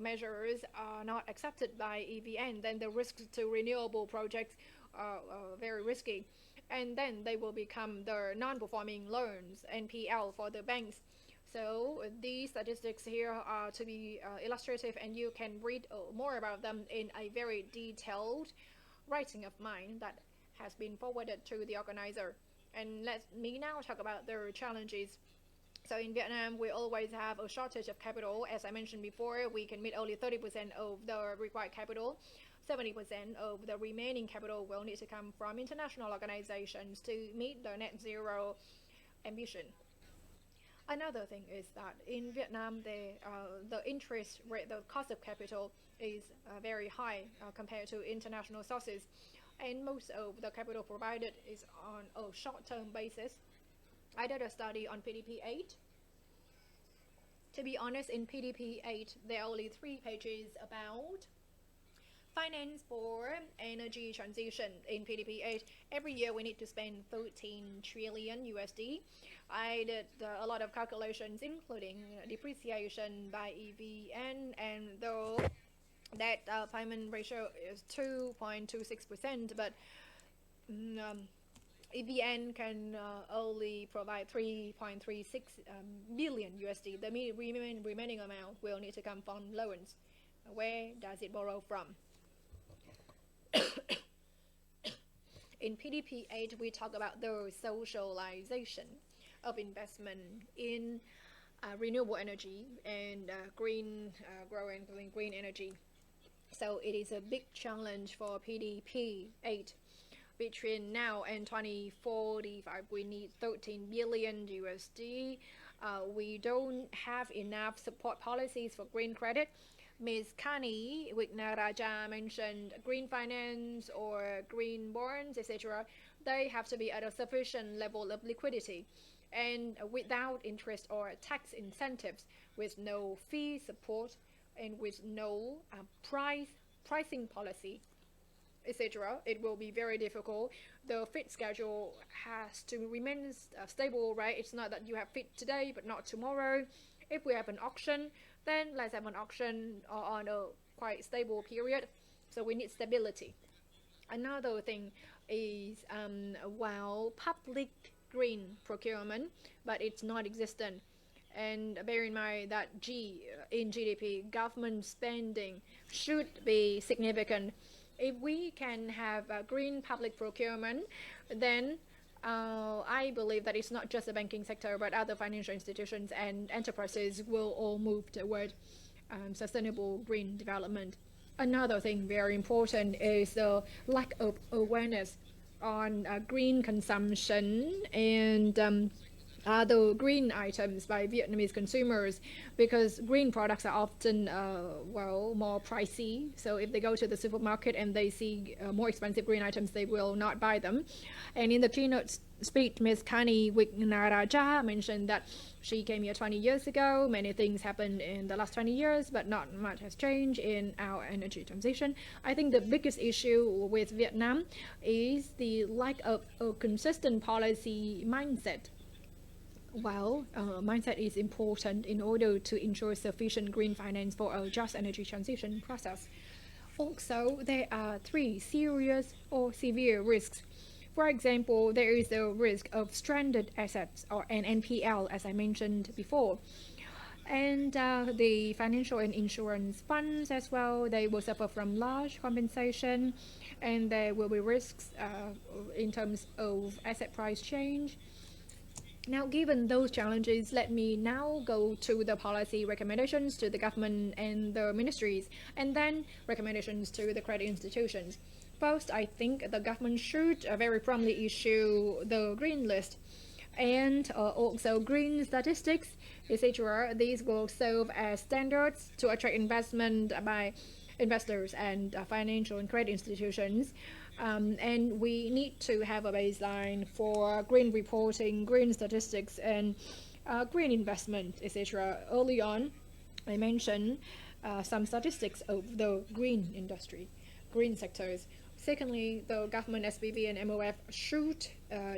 measures are not accepted by EVN, then the risks to renewable projects are very risky. And then they will become the non-performing loans, NPL, for the banks. So these statistics here are to be illustrative, and you can read more about them in a very detailed writing of mine that has been forwarded to the organizer. And let me now talk about the challenges. So in Vietnam, we always have a shortage of capital. As I mentioned before, we can meet only 30% of the required capital. 70% of the remaining capital will need to come from international organizations to meet the net zero ambition. Another thing is that in Vietnam, the interest rate, the cost of capital is very high compared to international sources. And most of the capital provided is on a short-term basis. I did a study on PDP-8. To be honest, in PDP-8, there are only 3 pages about finance for energy transition in PDP-8. Every year we need to spend 13 trillion USD. I did a lot of calculations, including depreciation by EVN, and though that payment ratio is 2.26%, but EVN can only provide 3.36 billion USD. The remaining amount will need to come from loans. Where does it borrow from? In PDP-8, we talk about the socialization of investment in renewable energy and green energy. So it is a big challenge for PDP-8. Between now and 2045, we need 13 billion USD. We don't have enough support policies for green credit. Ms. Kanni Wignaraja mentioned green finance or green bonds, etc. They have to be at a sufficient level of liquidity and without interest or tax incentives, with no fee support and with no pricing policy, etc. It will be very difficult. The FIT schedule has to remain stable, right? It's not that you have FIT today but not tomorrow. If we have an auction, then let's have an auction on a quite stable period. So we need stability. Another thing is public green procurement, but it's not existent. And bear in mind that in GDP, government spending should be significant. If we can have green public procurement, then I believe that it's not just the banking sector, but other financial institutions and enterprises will all move toward sustainable green development. Another thing very important is the lack of awareness on green consumption and other green items by Vietnamese consumers, because green products are often more pricey. So if they go to the supermarket and they see more expensive green items, they will not buy them. And in the keynote speech, Ms. Kanni Wignaraja mentioned that she came here 20 years ago. Many things happened in the last 20 years, but not much has changed in our energy transition. I think the biggest issue with Vietnam is the lack of a consistent policy mindset. Mindset is important in order to ensure sufficient green finance for a just energy transition process. Also, there are 3 serious or severe risks. For example, there is the risk of stranded assets or an NPL, as I mentioned before. And the financial and insurance funds as well, they will suffer from large compensation, and there will be risks in terms of asset price change. Now, given those challenges, let me now go to the policy recommendations to the government and the ministries, and then recommendations to the credit institutions. First, I think the government should very promptly issue the green list and also green statistics, etc. These will serve as standards to attract investment by investors and financial and credit institutions. And we need to have a baseline for green reporting, green statistics, and green investment, etc. Early on, I mentioned some statistics of the green industry, green sectors. Secondly, the government, SPV, and MOF should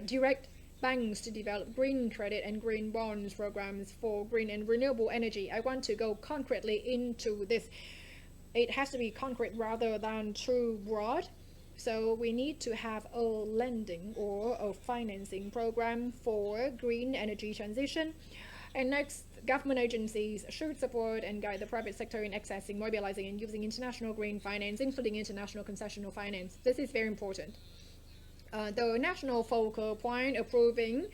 direct banks to develop green credit and green bonds programs for green and renewable energy. I want to go concretely into this. It has to be concrete rather than too broad. So we need to have a lending or a financing program for green energy transition. And next, government agencies should support and guide the private sector in accessing, mobilizing, and using international green finance, including international concessional finance. This is very important. The national focal point approving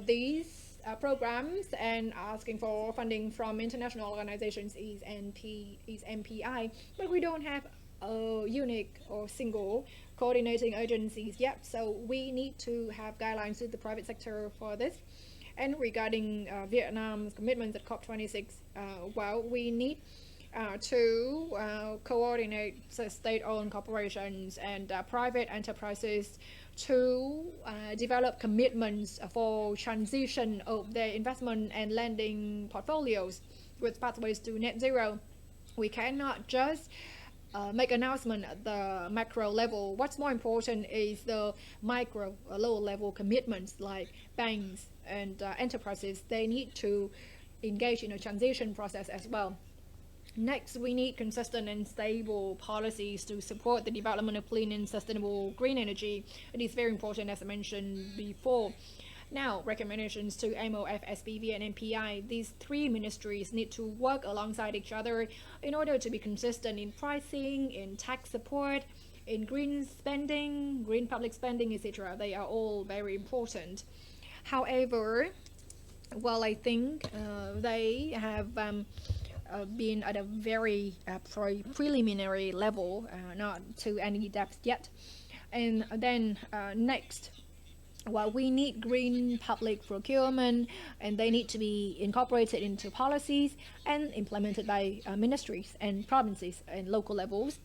these programs and asking for funding from international organizations is MPI, but we don't have a unique or single coordinating agencies yet, so we need to have guidelines with the private sector for this. And regarding Vietnam's commitments at COP26, well, we need to coordinate state-owned corporations and private enterprises to develop commitments for transition of their investment and lending portfolios with pathways to net zero. We cannot just make announcement at the macro level. What's more important is the micro, low level commitments, like banks and enterprises. They need to engage in a transition process as well. Next, we need consistent and stable policies to support the development of clean and sustainable green energy. It is very important, as I mentioned before. Now, recommendations to MOF, SPV, and MPI. These three ministries need to work alongside each other in order to be consistent in pricing, in tax support, in green spending, green public spending, etc. They are all very important. However, well, I think they have been at a very preliminary level, not to any depth yet. And then next, well, we need green public procurement, and they need to be incorporated into policies and implemented by ministries and provinces and local levels.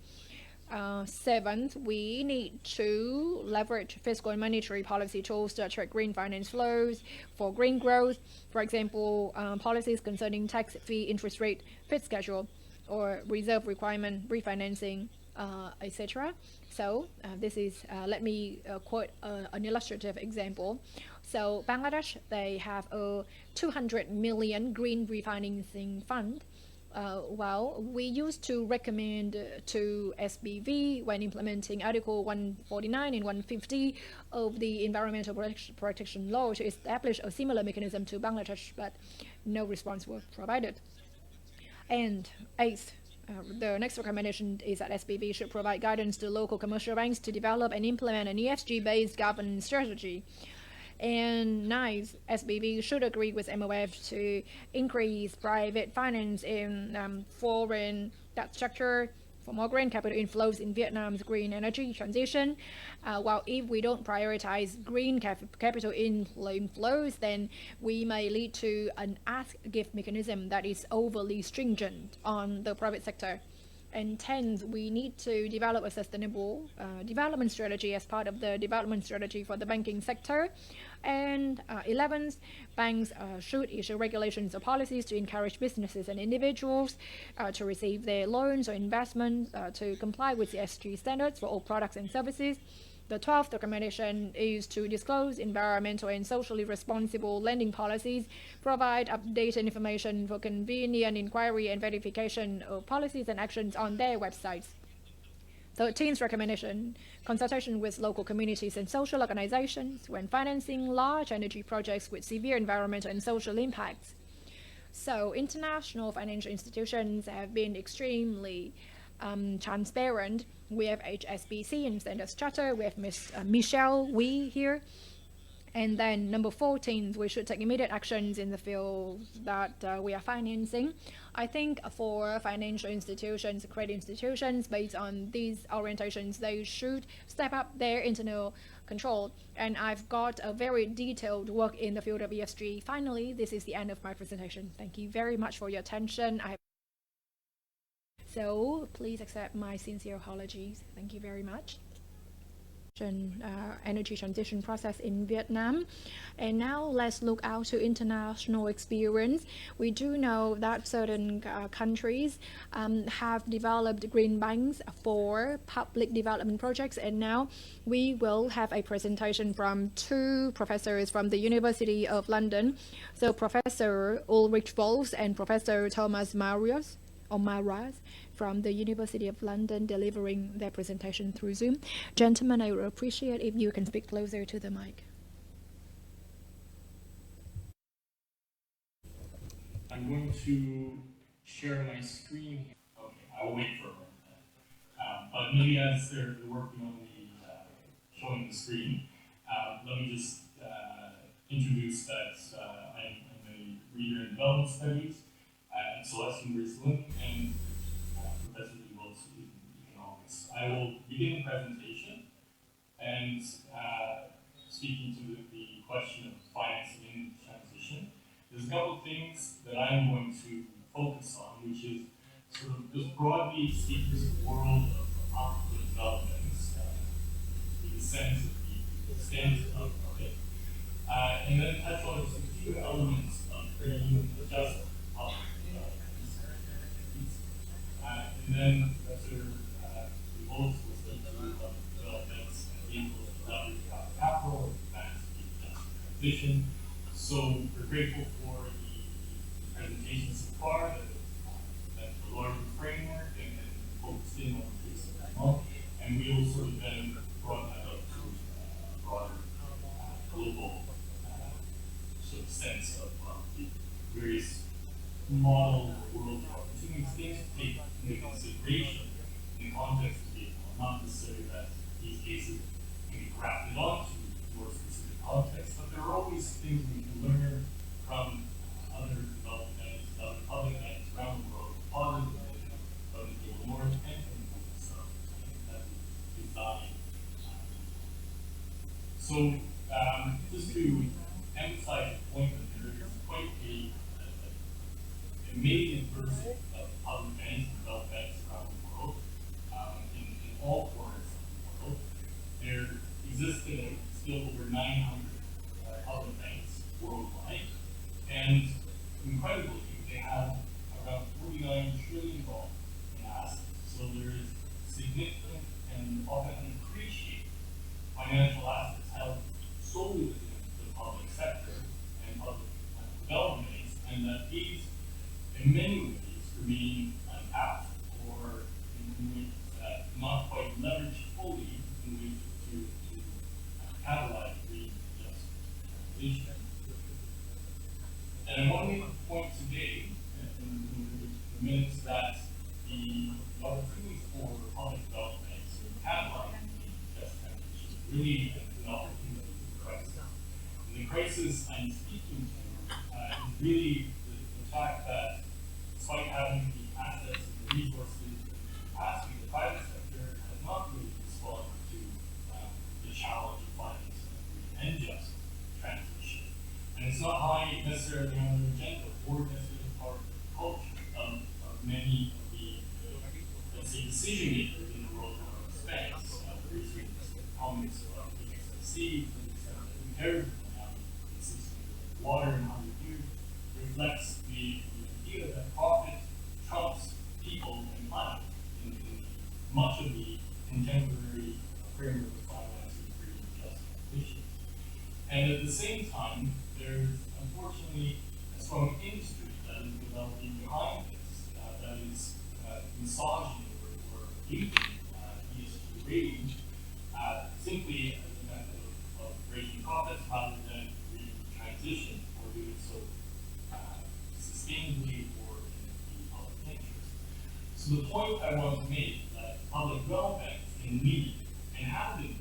Seventh, we need to leverage fiscal and monetary policy tools to attract green finance flows for green growth. For example, policies concerning tax fee, interest rate, fee schedule, or reserve requirement, refinancing, etc. So this is, let me quote an illustrative example. So Bangladesh, they have a 200 million green refinancing fund. Well, we used to recommend to SBV when implementing Article 149 and 150 of the Environmental Protection Law to establish a similar mechanism to Bangladesh, but no response was provided. And eighth, the next recommendation is that SBV should provide guidance to local commercial banks to develop and implement an ESG-based governance strategy. And ninth, SBV should agree with MOF to increase private finance in foreign debt structure for more green capital inflows in Vietnam's green energy transition. While if we don't prioritize green capital inflows, then we may lead to an ask-give mechanism that is overly stringent on the private sector. And 10th, we need to develop a sustainable development strategy as part of the development strategy for the banking sector. And 11th, banks should issue regulations or policies to encourage businesses and individuals to receive their loans or investments to comply with the ESG standards for all products and services. The 12th recommendation is to disclose environmental and socially responsible lending policies, provide updated information for convenient inquiry and verification of policies and actions on their websites. 13th recommendation, consultation with local communities and social organizations when financing large energy projects with severe environmental and social impacts. So international financial institutions have been extremely transparent. We have HSBC and Standard Chartered. We have Miss Michelle Wee here. And then number 14, we should take immediate actions in the fields that we are financing. I think for financial institutions, credit institutions, based on these orientations, they should step up their internal control. And I've got a very detailed work in the field of ESG. Finally, this is the end of my presentation. Thank you very much for your attention. So please accept my sincere apologies. Thank you very much. Energy transition process in Vietnam. And now let's look out to international experience. We do know that certain countries have developed green banks for public development projects, and now we will have a presentation from two professors from the University of London. So Professor Ulrich Wolfs and Professor Thomas Marius from the University of London delivering their presentation through Zoom. Gentlemen, I would appreciate if you can speak closer to the mic. I'm going to share my screen here. Okay, I'll wait for a moment. But maybe as they're working on the showing the screen, let me just introduce that I'm a reader in development studies at Celeste Brisbane and Professor Lee in economics. I will begin the presentation and speaking to the question of financing in transition. There's a couple of things that I'm going to focus on, which is sort of just broadly speaking the world of African developments, the sense of the extent of it, and then touch on some few elements of green just public developments. And then Professor Wolfs will speak to developments and vehicles to leverage capital, advance the transition. So we're grateful for the presentation so far, the larger framework, and focused in on the case of the month. And we will sort of then broaden that up to a broader global sort of sense of the various model world opportunities, things to take into consideration in the context of Vietnam, not necessarily that these cases can be grafted onto more specific context, but there are always things we can learn from other development entities, other public entities around the world, positive from the global north and from the global south, that is valued. So just to emphasize the point that there is quite a amazing version of public banks and developed banks around the world, in all corners of the world. There exist today still over 900 public banks worldwide, and incredibly, they have around $49 trillion in assets. So there is significant and often unappreciated financial assets held solely within the public sector and public development banks, and that these in many ways remain untapped or not quite leveraged fully in ways to catalyze green just transition. And I want to make a point today, in the minutes, that the opportunities for public development to catalyze green just transition is really an opportunity for crisis. And the crisis I'm speaking to is really the fact that despite having the assets and the resources and the capacity, the private sector has not really responded to the challenge of financing and just transition. And it's not high necessarily on the agenda or necessarily part of the culture of many of the, let's say, decision makers in the world of banks. The recent comments about HSBC, imperative now the system of water and 100 years reflects the idea that profit trumps people and planet in much of the contemporary framework of financing green just transition. And at the same time, there's unfortunately a strong industry that is developing behind this, that is massaging or using ESG ratings simply as a method of raising profits rather than green transition or doing so sustainably or in the public interest. So the point I want to make is that public development can lead and have been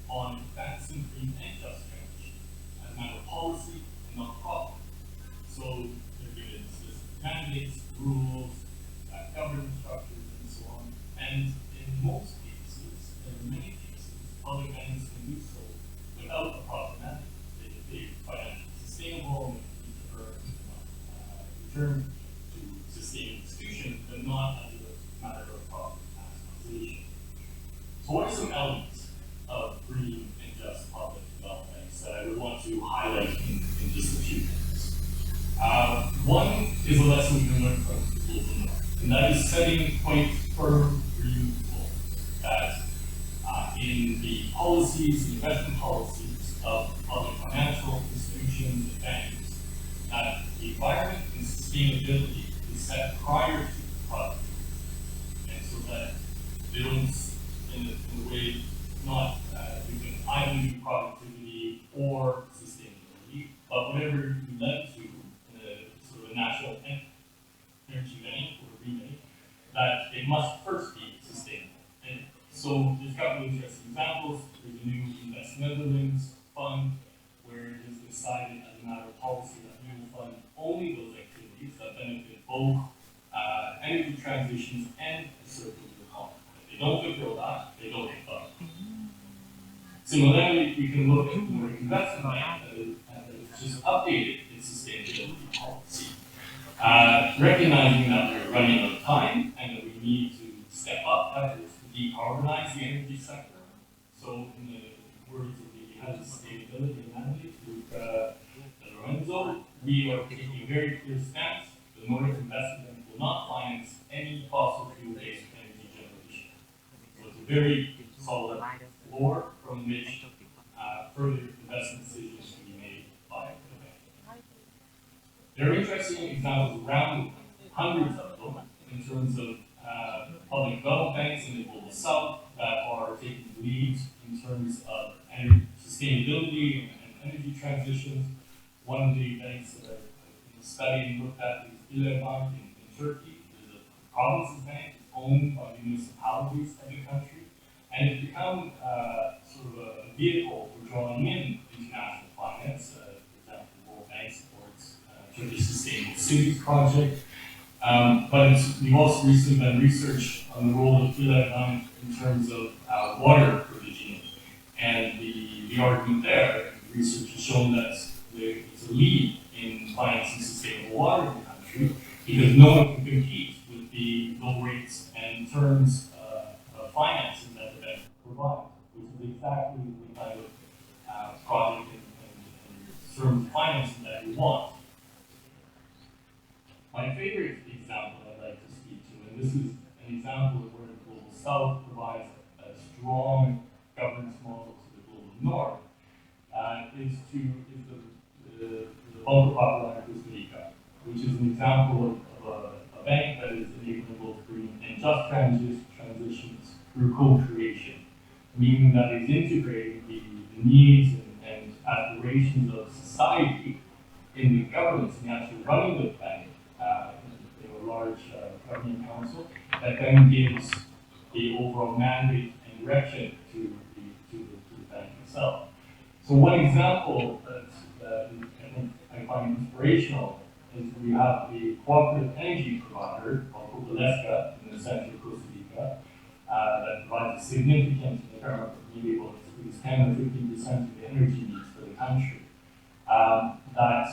on advancing green in most cases, in many cases, public banks can do so without a profit mandate. They're financially sustainable and need to earn return to sustain institutions, but not as a matter of profit maximization. So what are some elements of green and just public development that I would want to highlight in just a few minutes? One is a lesson we can learn from the global north, and that is setting quite firm green goals that in the policies, the investment policies of public financial institutions and banks, that the environment and sustainability is set prior to the product, and so that they don't, in a way, not you can either do productivity or sustainability, but whatever you led to in a sort of a national energy bank or remake, that it must first be sustainable. And so there's a couple of interesting examples. There's a new Invest Netherlands fund where it is decided as a matter of policy that we will fund only those activities that benefit both energy transitions and the circular economy. If they don't fulfill that, they don't get funded. Similarly, we can look at the investment bank that has just updated its sustainability policy, recognizing that we're running out of time and that we need to step up efforts to decarbonize the energy sector. So, in the words of the head of sustainability mandate, Lorenzo, we are taking a very clear stance. The Nordic Investment Bank will not finance any fossil fuel-based energy generation. So it's a very solid floor from which further investment decisions can be made by the bank. There are interesting examples around, hundreds of them, in terms of public development banks in the global south that are taking the lead in terms of sustainability and energy transitions. One of the banks that I've studied and looked at is Bank in Turkey. There's a provinces bank owned by municipalities of the country, and it's become sort of a vehicle for drawing in international finance. For example, the World Bank supports Turkish Sustainable Cities project. But we've also recently done research on the role of Bank in terms of water provisioning, and the argument there, research has shown that it's a lead in financing sustainable water in the country because no one can compete with the low rates and terms of financing that the bank provides, which is exactly the kind of project and terms of financing that we want. My favorite example I'd like to speak to, and this is an example of where the Global South provides a strong governance model to the Global North, is the Banco Popular Costa Rica, which is an example of a bank that is enabling both green and just transitions through co-creation, meaning that it's integrating the needs and aspirations of society in the governance and actually running the bank. A large governing council that then gives the overall mandate and direction to the bank itself. So one example that I think I find inspirational is we have a cooperative energy provider called Coopalesca in the center of Costa Rica that provides a significant amount of being able to produce 10 or 15% of the energy needs for the country. That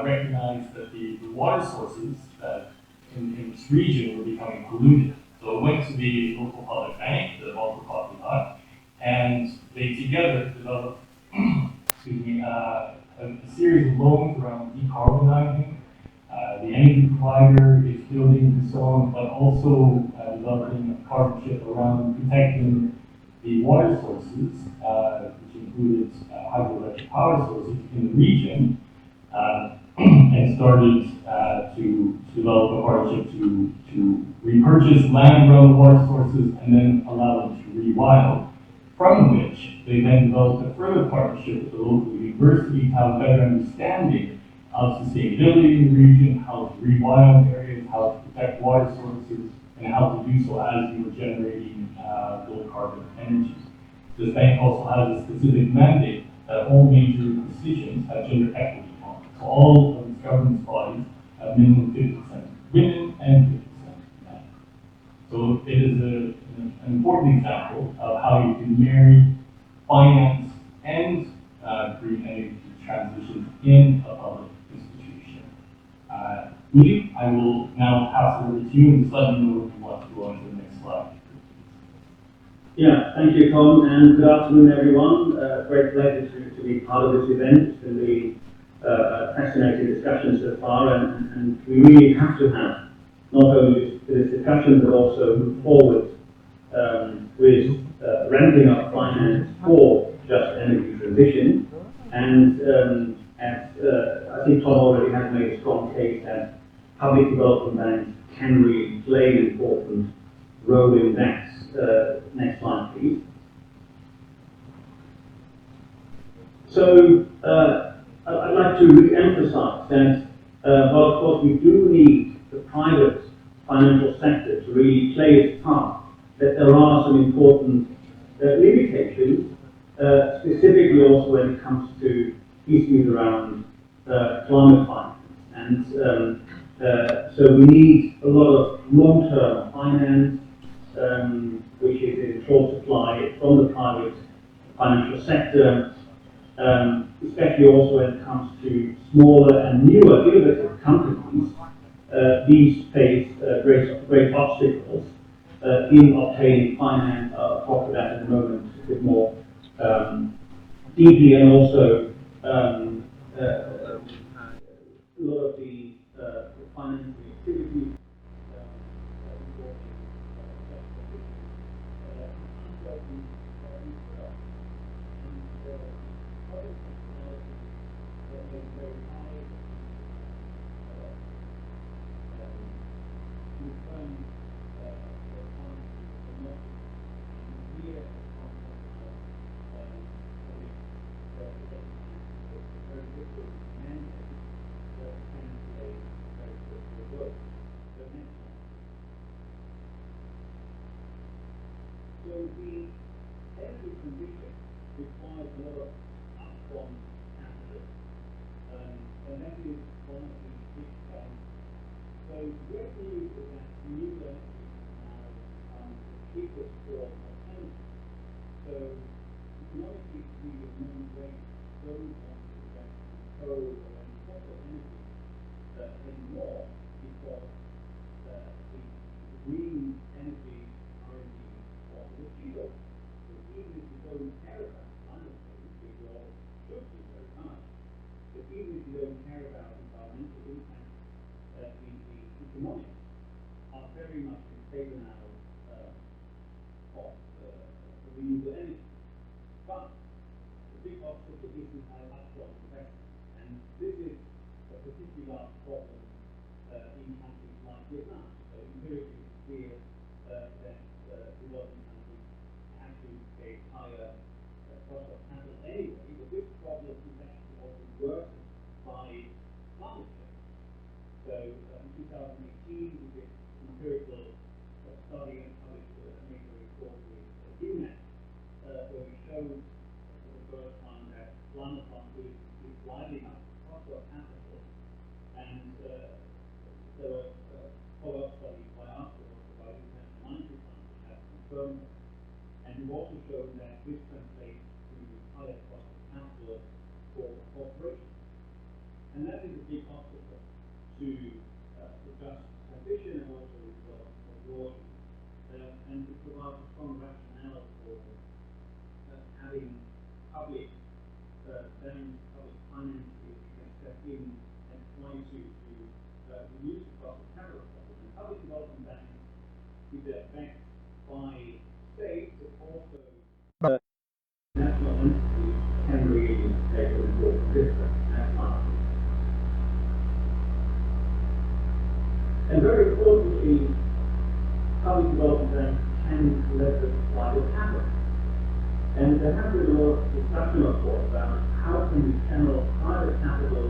recognize that the water sources that in this region were becoming polluted. So it went to the local public bank, the Banco Popular, and they together developed a series of loans around decarbonizing. The energy provider is building and so on, but also developing a partnership around protecting the water sources, which included hydroelectric power sources in the region. And started to develop a partnership to repurchase land around the water sources and then allow them to rewild, from which they then developed a further partnership with the local university to have a better understanding of sustainability in the region, how to rewild areas, how to protect water sources, and how to do so as you were generating low carbon energy. This bank also has a specific mandate that all major decisions have gender equity. So all of its governance bodies have minimum 50% women and 50% men. So it is an important example of how you can marry finance and green energy transition in a public institution. Lee, I will now pass it over to you and just let me know if you want to go on to the next slide. Yeah, thank you, Tom, and good afternoon, everyone. Great pleasure to be part of this event. It's been really fascinating discussion so far, and we really have to have not only this discussion but also move forward with ramping up finance for just energy transition. And as I think Tom already has made a strong case that public development banks can really play an important role in that. Next slide, please. So I'd like to re-emphasize that while of course we do need the private financial sector to really play its part, that there are some important limitations, specifically also when it comes to issues around climate finance. And so we need a lot of long-term finance, which is in short supply from the private financial sector, especially also when it comes to smaller and newer innovative companies. These face great obstacles in obtaining finance. I'll talk about that in a moment a bit more deeply, and also a lot of the financing activities. So the energy transition requires a lot of upfront capital, and that is one of the big challenges. So great news is that renewable energy is now the cheapest form of energy. So economically, we have no way don't want to invest in coal or any fossil energy anymore, because the green energy R&D was cheaper. So even if you don't care about climate change, which we all should do very much, but even if you don't care about environmental impact, the economics are very much in favor now of renewable energy. But the big obstacle is to have upfront investment, and this is a particular problem in countries like Vietnam. So empirically it's clear that developing countries have to pay higher cost of capital anyway, but this problem is actually also worsened by climate change. So in 2018 we did an empirical study and published a major report with UNDP, where we showed for the first time that climate change is driving up the cost of capital, and there were follow-up studies by us, but also by international monetary funds, which have confirmed that. And we've also shown that this translates to higher cost of capital for corporations. And that is a big obstacle to just transition and also development more broadly. And it provides a strong rationale for having public banks, public finance which can step in and try to reduce the cost of capital problem. And public development banks, if they're backed by states, but also national entities, can really take an important difference as well. And very importantly, public development banks can leverage private capital. And there has been a lot of discussion, of course, about how can we channel private capital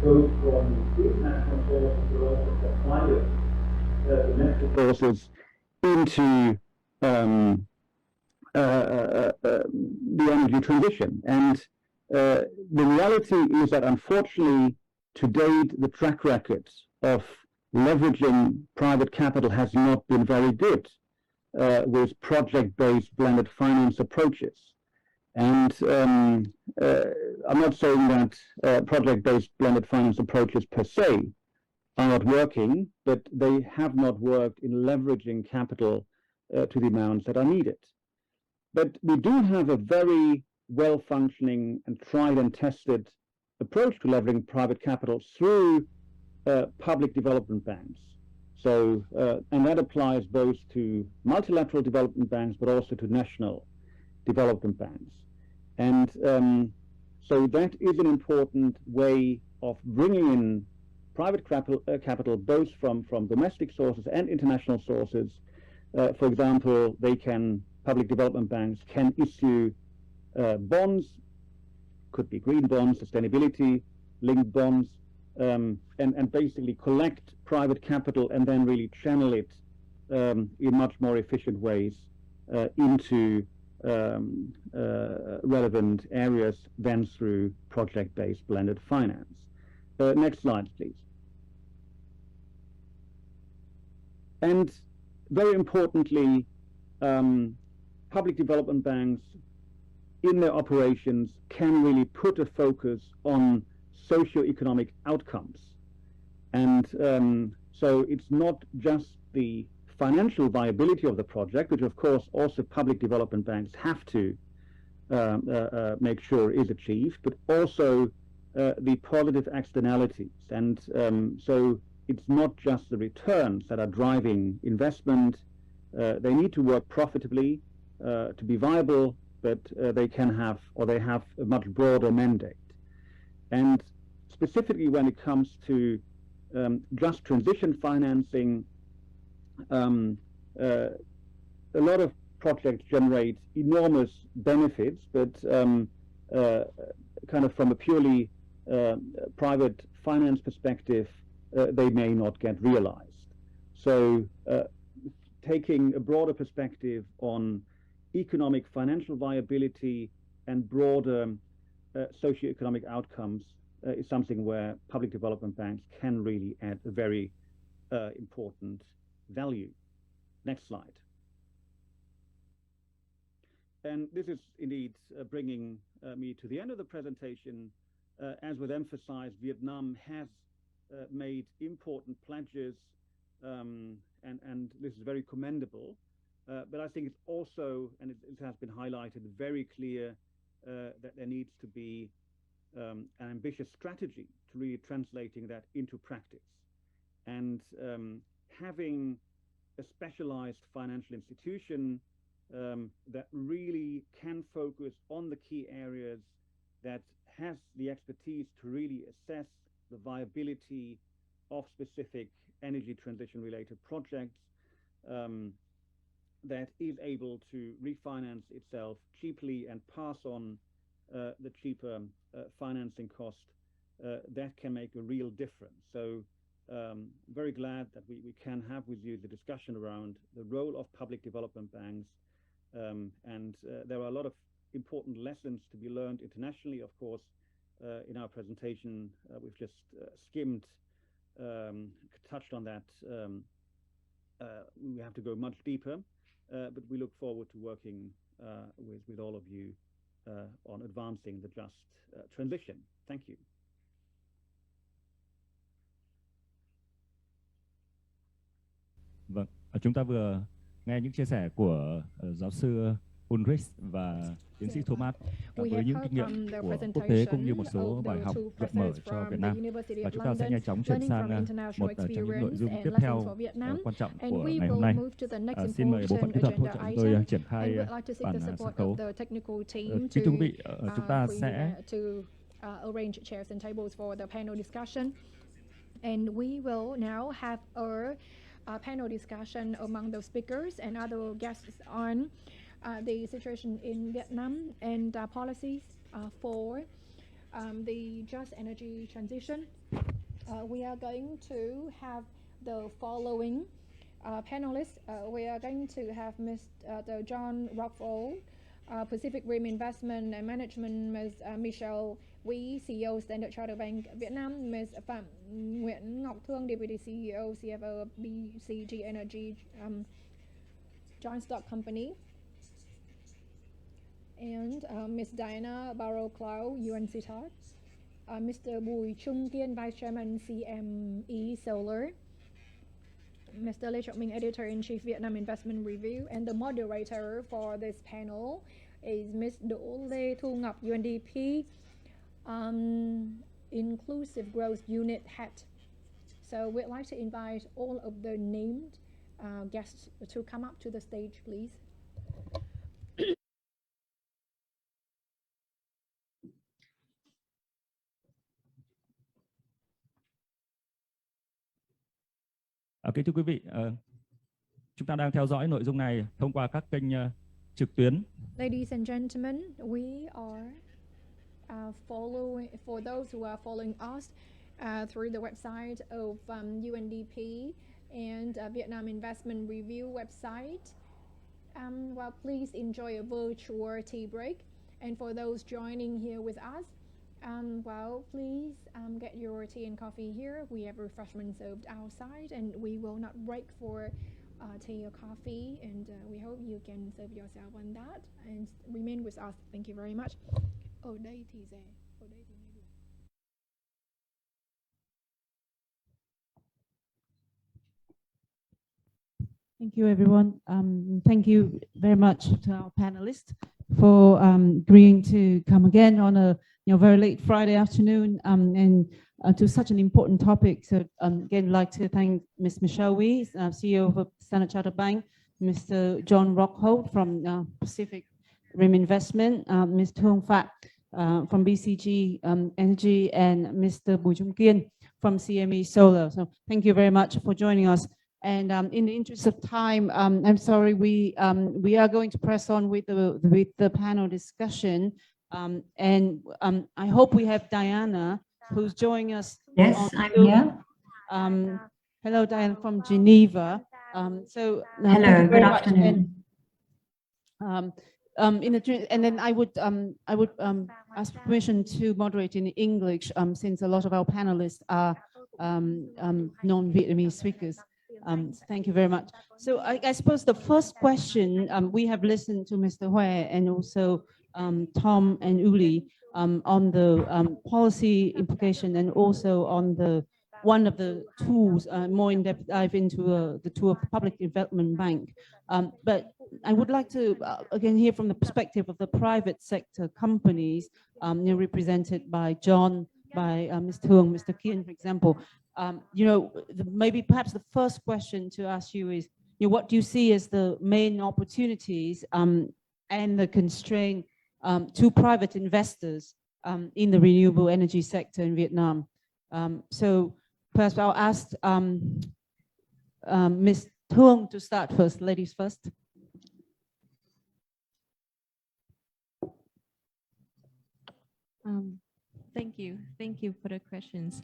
both from international sources but also from private domestic sources into the energy transition. And the reality is that unfortunately, to date, the track record of leveraging private capital has not been very good. with project-based blended finance approaches. And I'm not saying that project-based blended finance approaches per se are not working, but they have not worked in leveraging capital to the amounts that are needed. But we do have a very well-functioning and tried and tested approach to leveraging private capital through public development banks. So, and that applies both to multilateral development banks, but also to national development banks. And so that is an important way of bringing in private capital, both from domestic sources and international sources. For example, public development banks can issue bonds, could be green bonds, sustainability-linked bonds, and basically collect private capital and then really channel it in much more efficient ways into relevant areas than through project-based blended finance. Next slide, please. And very importantly, public development banks in their operations can really put a focus on socioeconomic outcomes. And so it's not just the financial viability of the project, which of course also public development banks have to make sure is achieved, but also the positive externalities. And so it's not just the returns that are driving investment. They need to work profitably to be viable, but they have a much broader mandate. And specifically when it comes to just transition financing, a lot of projects generate enormous benefits, but kind of from a purely private finance perspective, they may not get realized. So taking a broader perspective on economic financial viability and broader socioeconomic outcomes is something where public development banks can really add a very important value. Next slide. And this is indeed bringing me to the end of the presentation. As was emphasized, Vietnam has made important pledges, and this is very commendable. But I think it's also, and it has been highlighted, very clear that there needs to be an ambitious strategy to really translating that into practice. And having a specialized financial institution that really can focus on the key areas, that has the expertise to really assess the viability of specific energy transition related projects, that is able to refinance itself cheaply and pass on the cheaper financing cost, that can make a real difference. So very glad that we can have with you the discussion around the role of public development banks, and there are a lot of important lessons to be learned internationally. Of course, in our presentation, we've just skimmed, touched on that. We have to go much deeper, but we look forward to working with all of you on advancing the just transition. Thank you. Vâng, chúng ta vừa nghe những chia sẻ của giáo sư Ulrich và tiến sĩ Thomas với những kinh nghiệm của quốc tế cũng như một số bài học gợi mở cho Việt Nam. Và chúng ta sẽ nhanh chóng chuyển sang một trong những nội dung tiếp theo quan trọng của ngày hôm nay. Xin mời bộ phận kỹ thuật hỗ trợ chúng tôi triển khai bản sân khấu. Kính thưa quý vị, chúng ta sẽ arrange chairs and tables for the panel discussion, and we will now have a panel discussion among the speakers and other guests on the situation in Vietnam and policies for the just energy transition. We are going to have the following panelists. We are going to have Mr. John Rockfall, Pacific Rim Investment and Management, Ms. Michelle Wee, CEO Standard Chartered Bank Vietnam, Ms. Phạm Nguyễn Ngọc Thương, Deputy CEO, CFO BCG Energy joint stock company, and Ms. Diana Barrow-Clow, UNCTAD, Mr. Bùi Trung Kiên, Vice Chairman, CME Solar, Mr. Lê Trọng Minh, Editor-in-Chief, Vietnam Investment Review, and the moderator for this panel is Ms. Đỗ Lê Thu Ngọc, UNDP, Inclusive Growth Unit Head. So we'd like to invite all of the named guests to come up to the stage, please. Kính thưa quý vị, chúng ta đang theo dõi nội dung này thông qua các kênh trực tuyến. Ladies and gentlemen, we are following, for those who are following us through the website of UNDP and Vietnam Investment Review website. Well, please enjoy a virtual tea break. And for those joining here with us, well, please get your tea and coffee here. We have refreshments served outside, and we will not break for tea or coffee. And we hope you can serve yourself on that and remain with us. Thank you very much. Ở đây thì rẻ, ở đây thì nghe được. Thank you, everyone. Thank you very much to our panelists for agreeing to come again on a very late Friday afternoon and to such an important topic. So again, I'd like to thank Ms. Michelle Wee, CEO of Standard Chartered Bank, Mr. John Rockhold from Pacific Rim Investment, Ms. Thuong Phat from BCG Energy, and Mr. Bùi Trung Kiên from CME Solar. So thank you very much for joining us. And in the interest of time, I'm sorry, we are going to press on with the panel discussion. And I hope we have Diana, who's joining us. Yes, I'm here. Hello, Diana from Geneva. Hello, good afternoon. And then I would ask permission to moderate in English, since a lot of our panelists are non-Vietnamese speakers. Thank you very much. So I suppose the first question, we have listened to Mr. Hue and also Tom and Uli on the policy implication, and also on one of the tools, more in-depth dive into the tool of the Public Development Bank. But I would like to again hear from the perspective of the private sector companies, represented by John, by Ms. Thuong, Mr. Kiên, for example. Maybe perhaps the first question to ask you is, what do you see as the main opportunities and the constraint to private investors in the renewable energy sector in Vietnam? So perhaps I'll ask Ms. Thuong to start first. Ladies first. Thank you for the questions.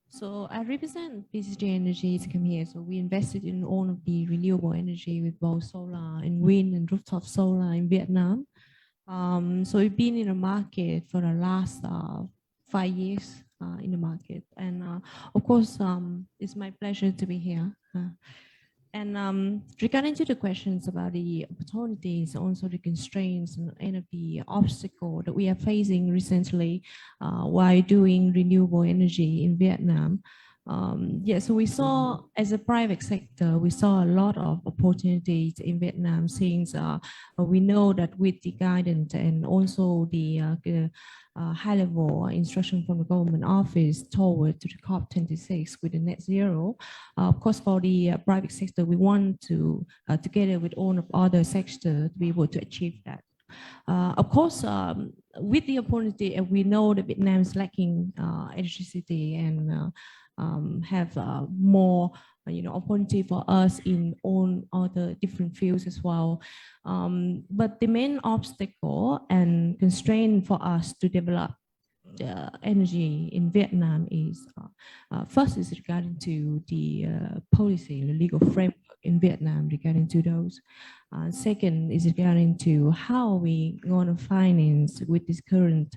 So I represent BCG Energy to come here. So we invested in all of the renewable energy with both solar and wind and rooftop solar in Vietnam. So we've been in the market for the last 5 years in the market. And of course, it's my pleasure to be here. And regarding to the questions about the opportunities, also the constraints and the obstacle that we are facing recently while doing renewable energy in Vietnam. So we saw, as a private sector, we saw a lot of opportunities in Vietnam, since we know that with the guidance and also the high-level instruction from the government office toward to the COP26 with the net zero. Of course, for the private sector, we want to, together with all of other sectors, to be able to achieve that. Of course, with the opportunity, we know that Vietnam is lacking electricity and have more opportunity for us in all other different fields as well. But the main obstacle and constraint for us to develop the energy in Vietnam is first is regarding to the policy, the legal framework in Vietnam regarding to those. Second is regarding to how we going to finance with this current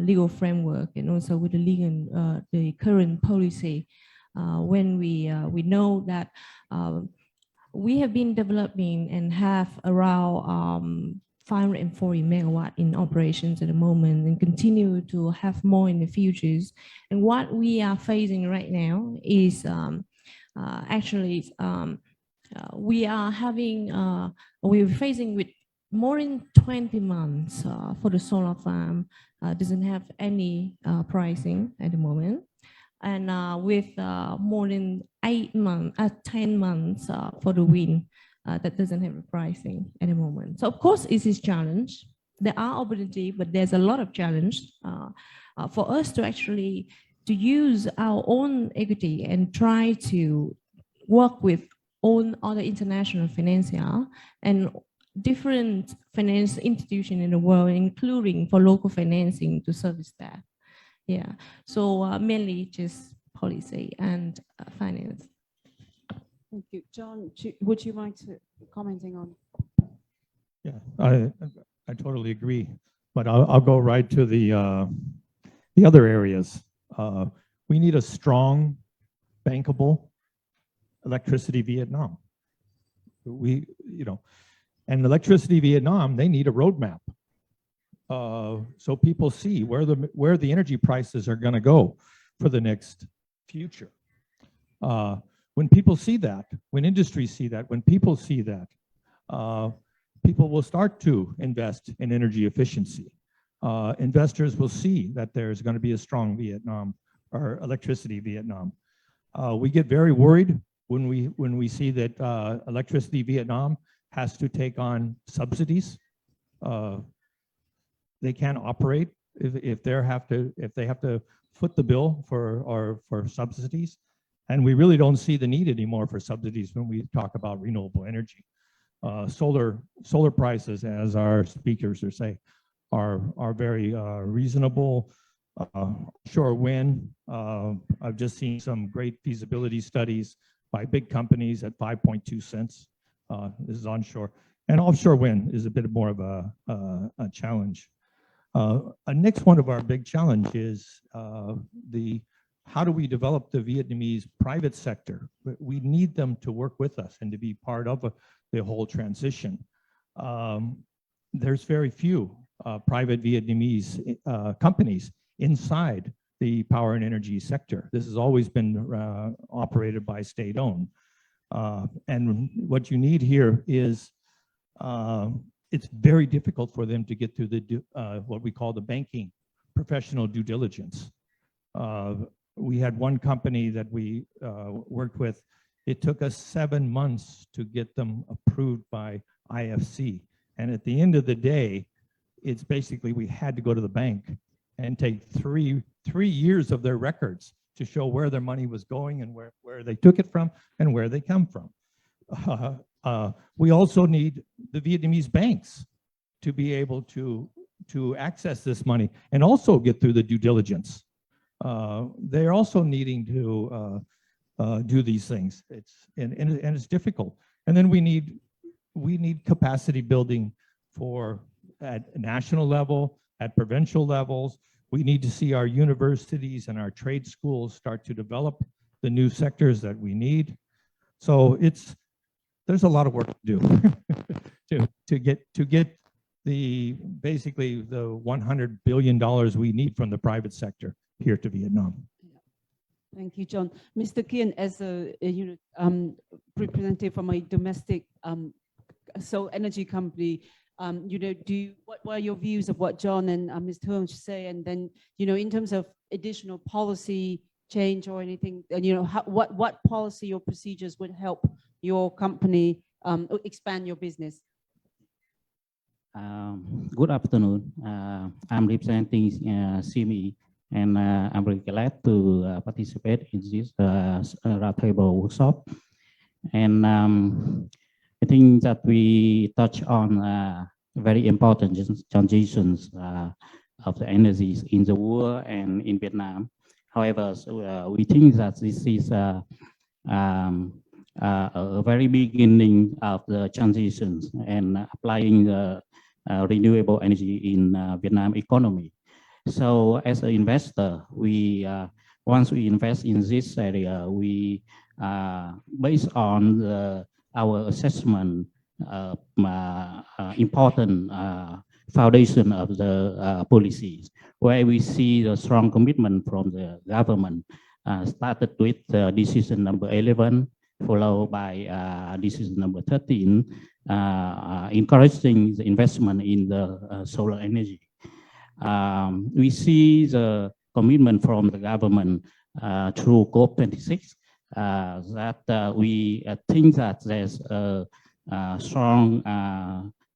legal framework, and also with the current policy. When we know that we have been developing and have around 540 megawatt in operations at the moment and continue to have more in the futures. And what we are facing right now is we're facing with more than 20 months for the solar farm doesn't have any pricing at the moment. And with more than 10 months for the wind that doesn't have a pricing at the moment. So of course it's a challenge. There are opportunities, but there's a lot of challenge for us to actually to use our own equity and try to work with all other international financier and different finance institutions in the world, including for local financing to service that. Yeah, so mainly just policy and finance. Thank you. John, would you mind commenting on? Yeah, I totally agree, but I'll go right to the other areas. We need a strong, bankable electricity Vietnam. And electricity Vietnam, they need a roadmap. So people see where the energy prices are going to go for the next future. When people see that, when industries see that, when people see that, people will start to invest in energy efficiency. Investors will see that there's going to be a strong Vietnam or electricity Vietnam. We get very worried when we see that electricity Vietnam has to take on subsidies. They can't operate if they have to foot the bill for subsidies, and we really don't see the need anymore for subsidies when we talk about renewable energy. Solar prices, as our speakers are saying, are very reasonable. Offshore wind, I've just seen some great feasibility studies by big companies at 5.2 cents. This is onshore, and offshore wind is a bit more of a challenge. Next one of our big challenge is how do we develop the Vietnamese private sector? We need them to work with us and to be part of the whole transition. There's very few private Vietnamese companies inside the power and energy sector. This has always been operated by state-owned. And what you need here is it's very difficult for them to get through the what we call the banking professional due diligence. We had one company that we worked with. It took us 7 months to get them approved by IFC. And at the end of the day, it's basically we had to go to the bank and take three years of their records to show where their money was going and where they took it from and where they come from. We also need the Vietnamese banks to be able to access this money and also get through the due diligence. They're also needing to do these things. And it's difficult. And then we need capacity building at national level, at provincial levels. We need to see our universities and our trade schools start to develop the new sectors that we need. So there's a lot of work to do to get basically the $100 billion we need from the private sector here to Vietnam. Thank you, John. Mr. Kien, as a representative from a domestic energy company, what are your views of what John and Mr. Hung say? And then, in terms of additional policy change or anything, what policy or procedures would help your company expand your business? Good afternoon. I'm representing CME, and I'm very glad to participate in this Roundtable workshop. And I think that we touch on very important transitions of the energies in the world and in Vietnam. However, we think that this is a very beginning of the transitions and applying the renewable energy in Vietnam economy. So as an investor, once we invest in this area, we based on the our assessment important foundation of the policies, where we see the strong commitment from the government, started with decision number 11, followed by decision number 13, encouraging the investment in the solar energy. We see the commitment from the government through COP26 that we think that there's a strong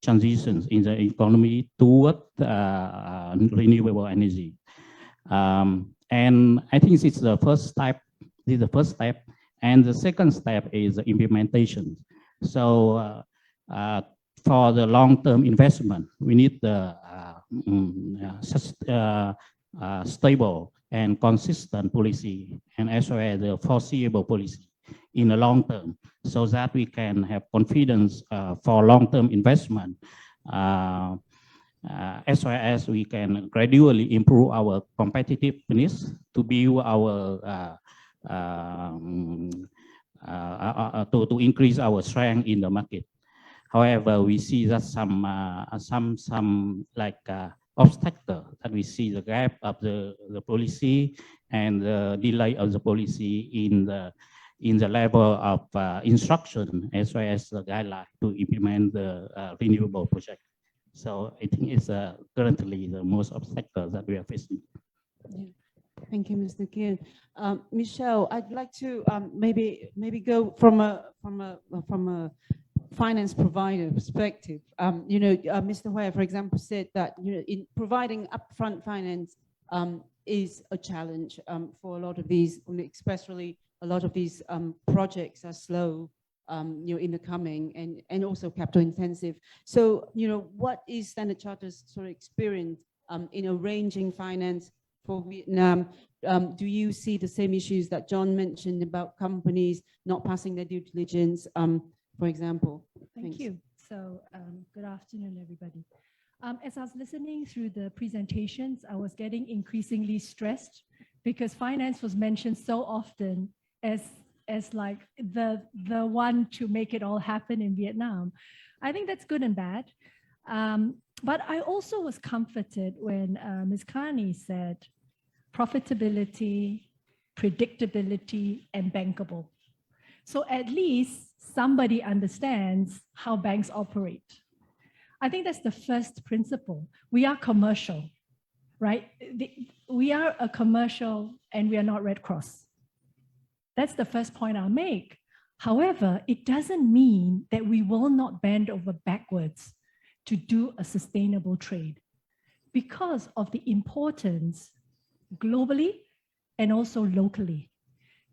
transitions in the economy toward renewable energy. And I think it's the first step. This is the first step. And the second step is the implementation. So for the long-term investment, we need the stable and consistent policy, and as well as the foreseeable policy in the long term, so that we can have confidence for long-term investment, as well as we can gradually improve our competitiveness to build our to increase our strength in the market. However, we see that some like obstacle that we see the gap of the policy and the delay of the policy in the level of instruction as well as the guideline to implement the renewable project. So I think it's currently the most obstacle that we are facing. Yeah. Thank you, Mr. Kian. Michelle, I'd like to maybe go from a finance provider perspective. Mr. Hwee, for example, said that in providing upfront finance is a challenge for a lot of these, especially a lot of these projects are slow, in the coming and also capital intensive. So, what is Standard Chartered's sort of experience in arranging finance for Vietnam? Do you see the same issues that John mentioned about companies not passing their due diligence, for example? Thank you. So good afternoon, everybody. As I was listening through the presentations, I was getting increasingly stressed because finance was mentioned so often as like the one to make it all happen in Vietnam. I think that's good and bad. But I also was comforted when Ms. Kanni said profitability, predictability, and bankable. So at least somebody understands how banks operate. I think that's the first principle. We are commercial, right? We are a commercial and we are not Red Cross. That's the first point I'll make. However, it doesn't mean that we will not bend over backwards to do a sustainable trade because of the importance globally and also locally.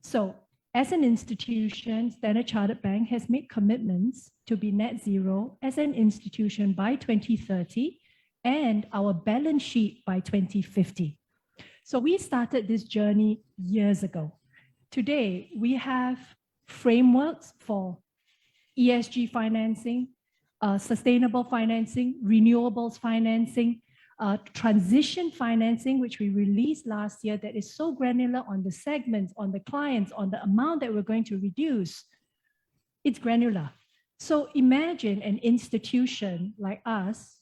So as an institution, Standard Chartered Bank has made commitments to be net zero as an institution by 2030 and our balance sheet by 2050. So we started this journey years ago. Today, we have frameworks for ESG financing, sustainable financing, renewables financing, transition financing, which we released last year, that is so granular on the segments, on the clients, on the amount that we're going to reduce. It's granular. So imagine an institution like us.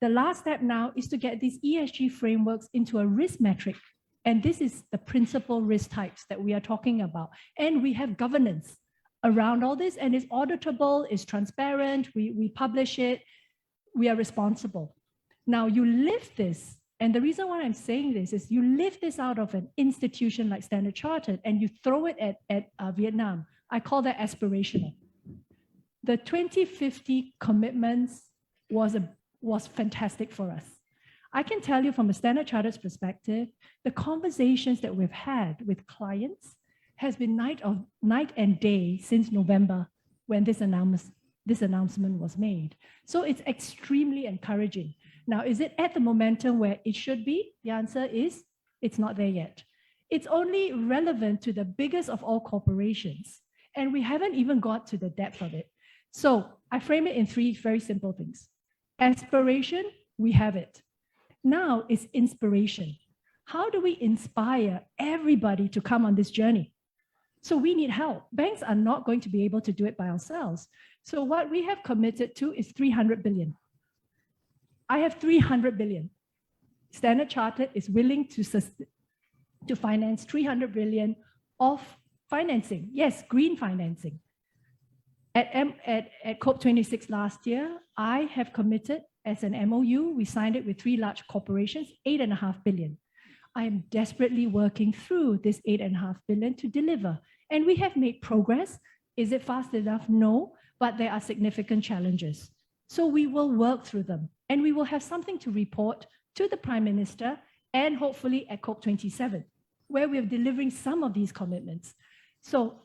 The last step now is to get these ESG frameworks into a risk metric. And this is the principal risk types that we are talking about. And we have governance around all this, and it's auditable, it's transparent, we publish it, we are responsible. Now you lift this, and the reason why I'm saying this is you lift this out of an institution like Standard Chartered and you throw it at Vietnam. I call that aspirational. The 2050 commitments was fantastic for us. I can tell you from a Standard Chartered's perspective, the conversations that we've had with clients has been night and day since November when this announcement was made. So it's extremely encouraging. Now, is it at the momentum where it should be? The answer is it's not there yet. It's only relevant to the biggest of all corporations, and we haven't even got to the depth of it. So I frame it in three very simple things. Aspiration, we have it. Now it's inspiration. How do we inspire everybody to come on this journey? So we need help. Banks are not going to be able to do it by ourselves. So what we have committed to is 300 billion. I have 300 billion. Standard Chartered is willing to finance 300 billion of financing. Yes, green financing. At COP26 last year, I have committed as an MOU, we signed it with 3 large corporations, 8.5 billion. I am desperately working through this 8.5 billion to deliver. And we have made progress. Is it fast enough? No, but there are significant challenges. So we will work through them, and we will have something to report to the Prime Minister and hopefully at COP27, where we're delivering some of these commitments. So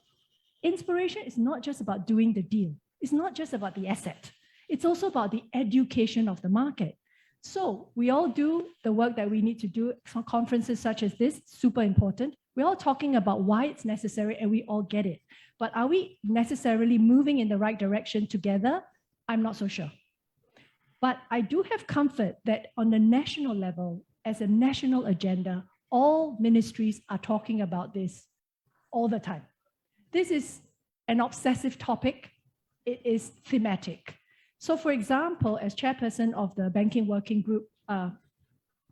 inspiration is not just about doing the deal. It's not just about the asset. It's also about the education of the market. So we all do the work that we need to do. Conferences such as this, super important. We're all talking about why it's necessary and we all get it. But are we necessarily moving in the right direction together? I'm not so sure. But I do have comfort that on the national level, as a national agenda, all ministries are talking about this all the time. This is an obsessive topic. It is thematic. So for example, as chairperson of the Banking Working Group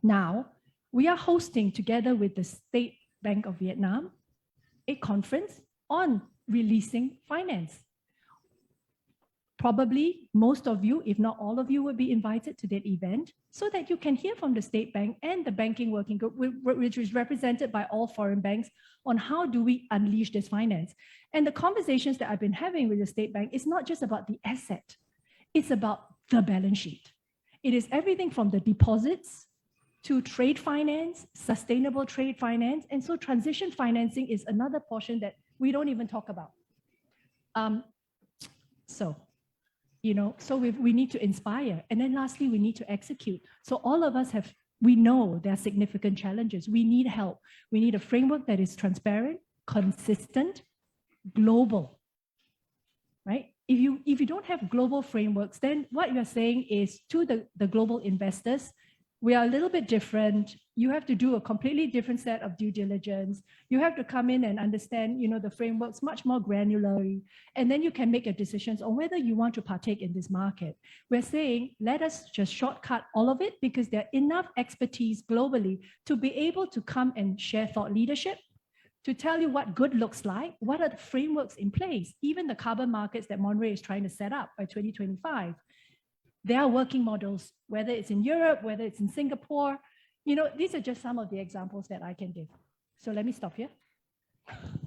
now, we are hosting together with the State Bank of Vietnam a conference on releasing finance. Probably most of you, if not all of you, will be invited to that event so that you can hear from the State Bank and the Banking Working Group, which is represented by all foreign banks, on how do we unleash this finance. And the conversations that I've been having with the State Bank is not just about the asset, it's about the balance sheet. It is everything from the deposits to trade finance, sustainable trade finance. And so transition financing is another portion that we don't even talk about. So we need to inspire. And then lastly, we need to execute. So all of us we know there are significant challenges. We need help. We need a framework that is transparent, consistent, global, right? If you don't have global frameworks, then what you're saying is to the global investors, we are a little bit different. You have to do a completely different set of due diligence. You have to come in and understand, the frameworks much more granularly, and then you can make your decisions on whether you want to partake in this market. We're saying, let us just shortcut all of it because there are enough expertise globally to be able to come and share thought leadership, to tell you what good looks like, what are the frameworks in place, even the carbon markets that Monterey is trying to set up by 2025. There are working models, whether it's in Europe, whether it's in Singapore. These are just some of the examples that I can give. So let me stop here.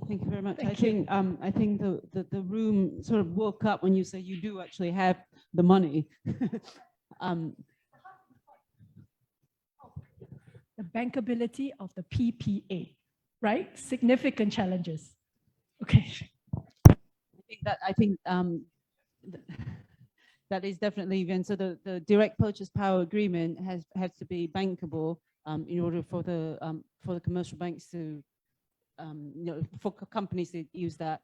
Thank you very much. I think the room sort of woke up when you say you do actually have the money. The bankability of the PPA, right? Significant challenges. Okay. I think that is definitely even so. The direct purchase power agreement has to be bankable in order for the commercial banks to for companies to use that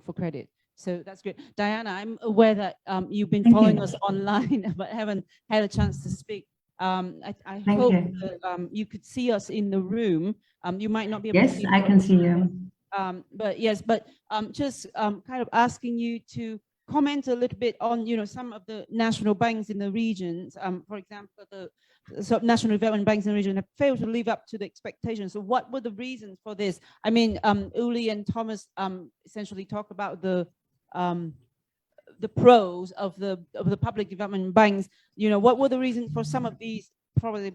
for credit. So that's great. Diana, I'm aware that you've been following us online but haven't had a chance to speak. I hope that, you could see us in the room. You might not be able to see. Yes, I can see you. But just kind of asking you to comment a little bit on, some of the national banks in the regions. For example, the national development banks in the region have failed to live up to the expectations. So what were the reasons for this? I mean, Uli and Thomas essentially talk about the pros of the public development banks. What were the reasons for some of these probably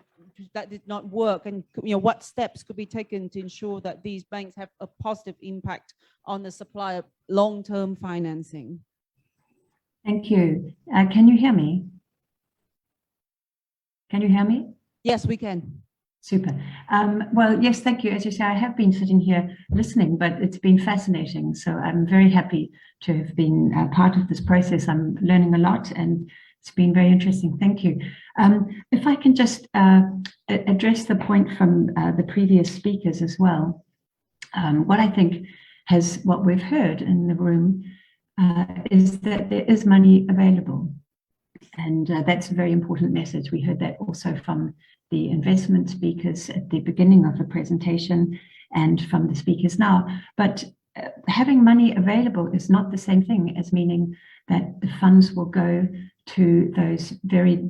that did not work, and what steps could be taken to ensure that these banks have a positive impact on the supply of long-term financing? Thank you. Can you hear me? Can you hear me? Yes, we can. Super. Well, yes, thank you. As you say, I have been sitting here listening, but it's been fascinating. So I'm very happy to have been part of this process. I'm learning a lot and it's been very interesting. Thank you. If I can just address the point from the previous speakers as well. What I think what we've heard in the room is that there is money available. And that's a very important message. We heard that also from the investment speakers at the beginning of the presentation and from the speakers now. But having money available is not the same thing as meaning that the funds will go to those very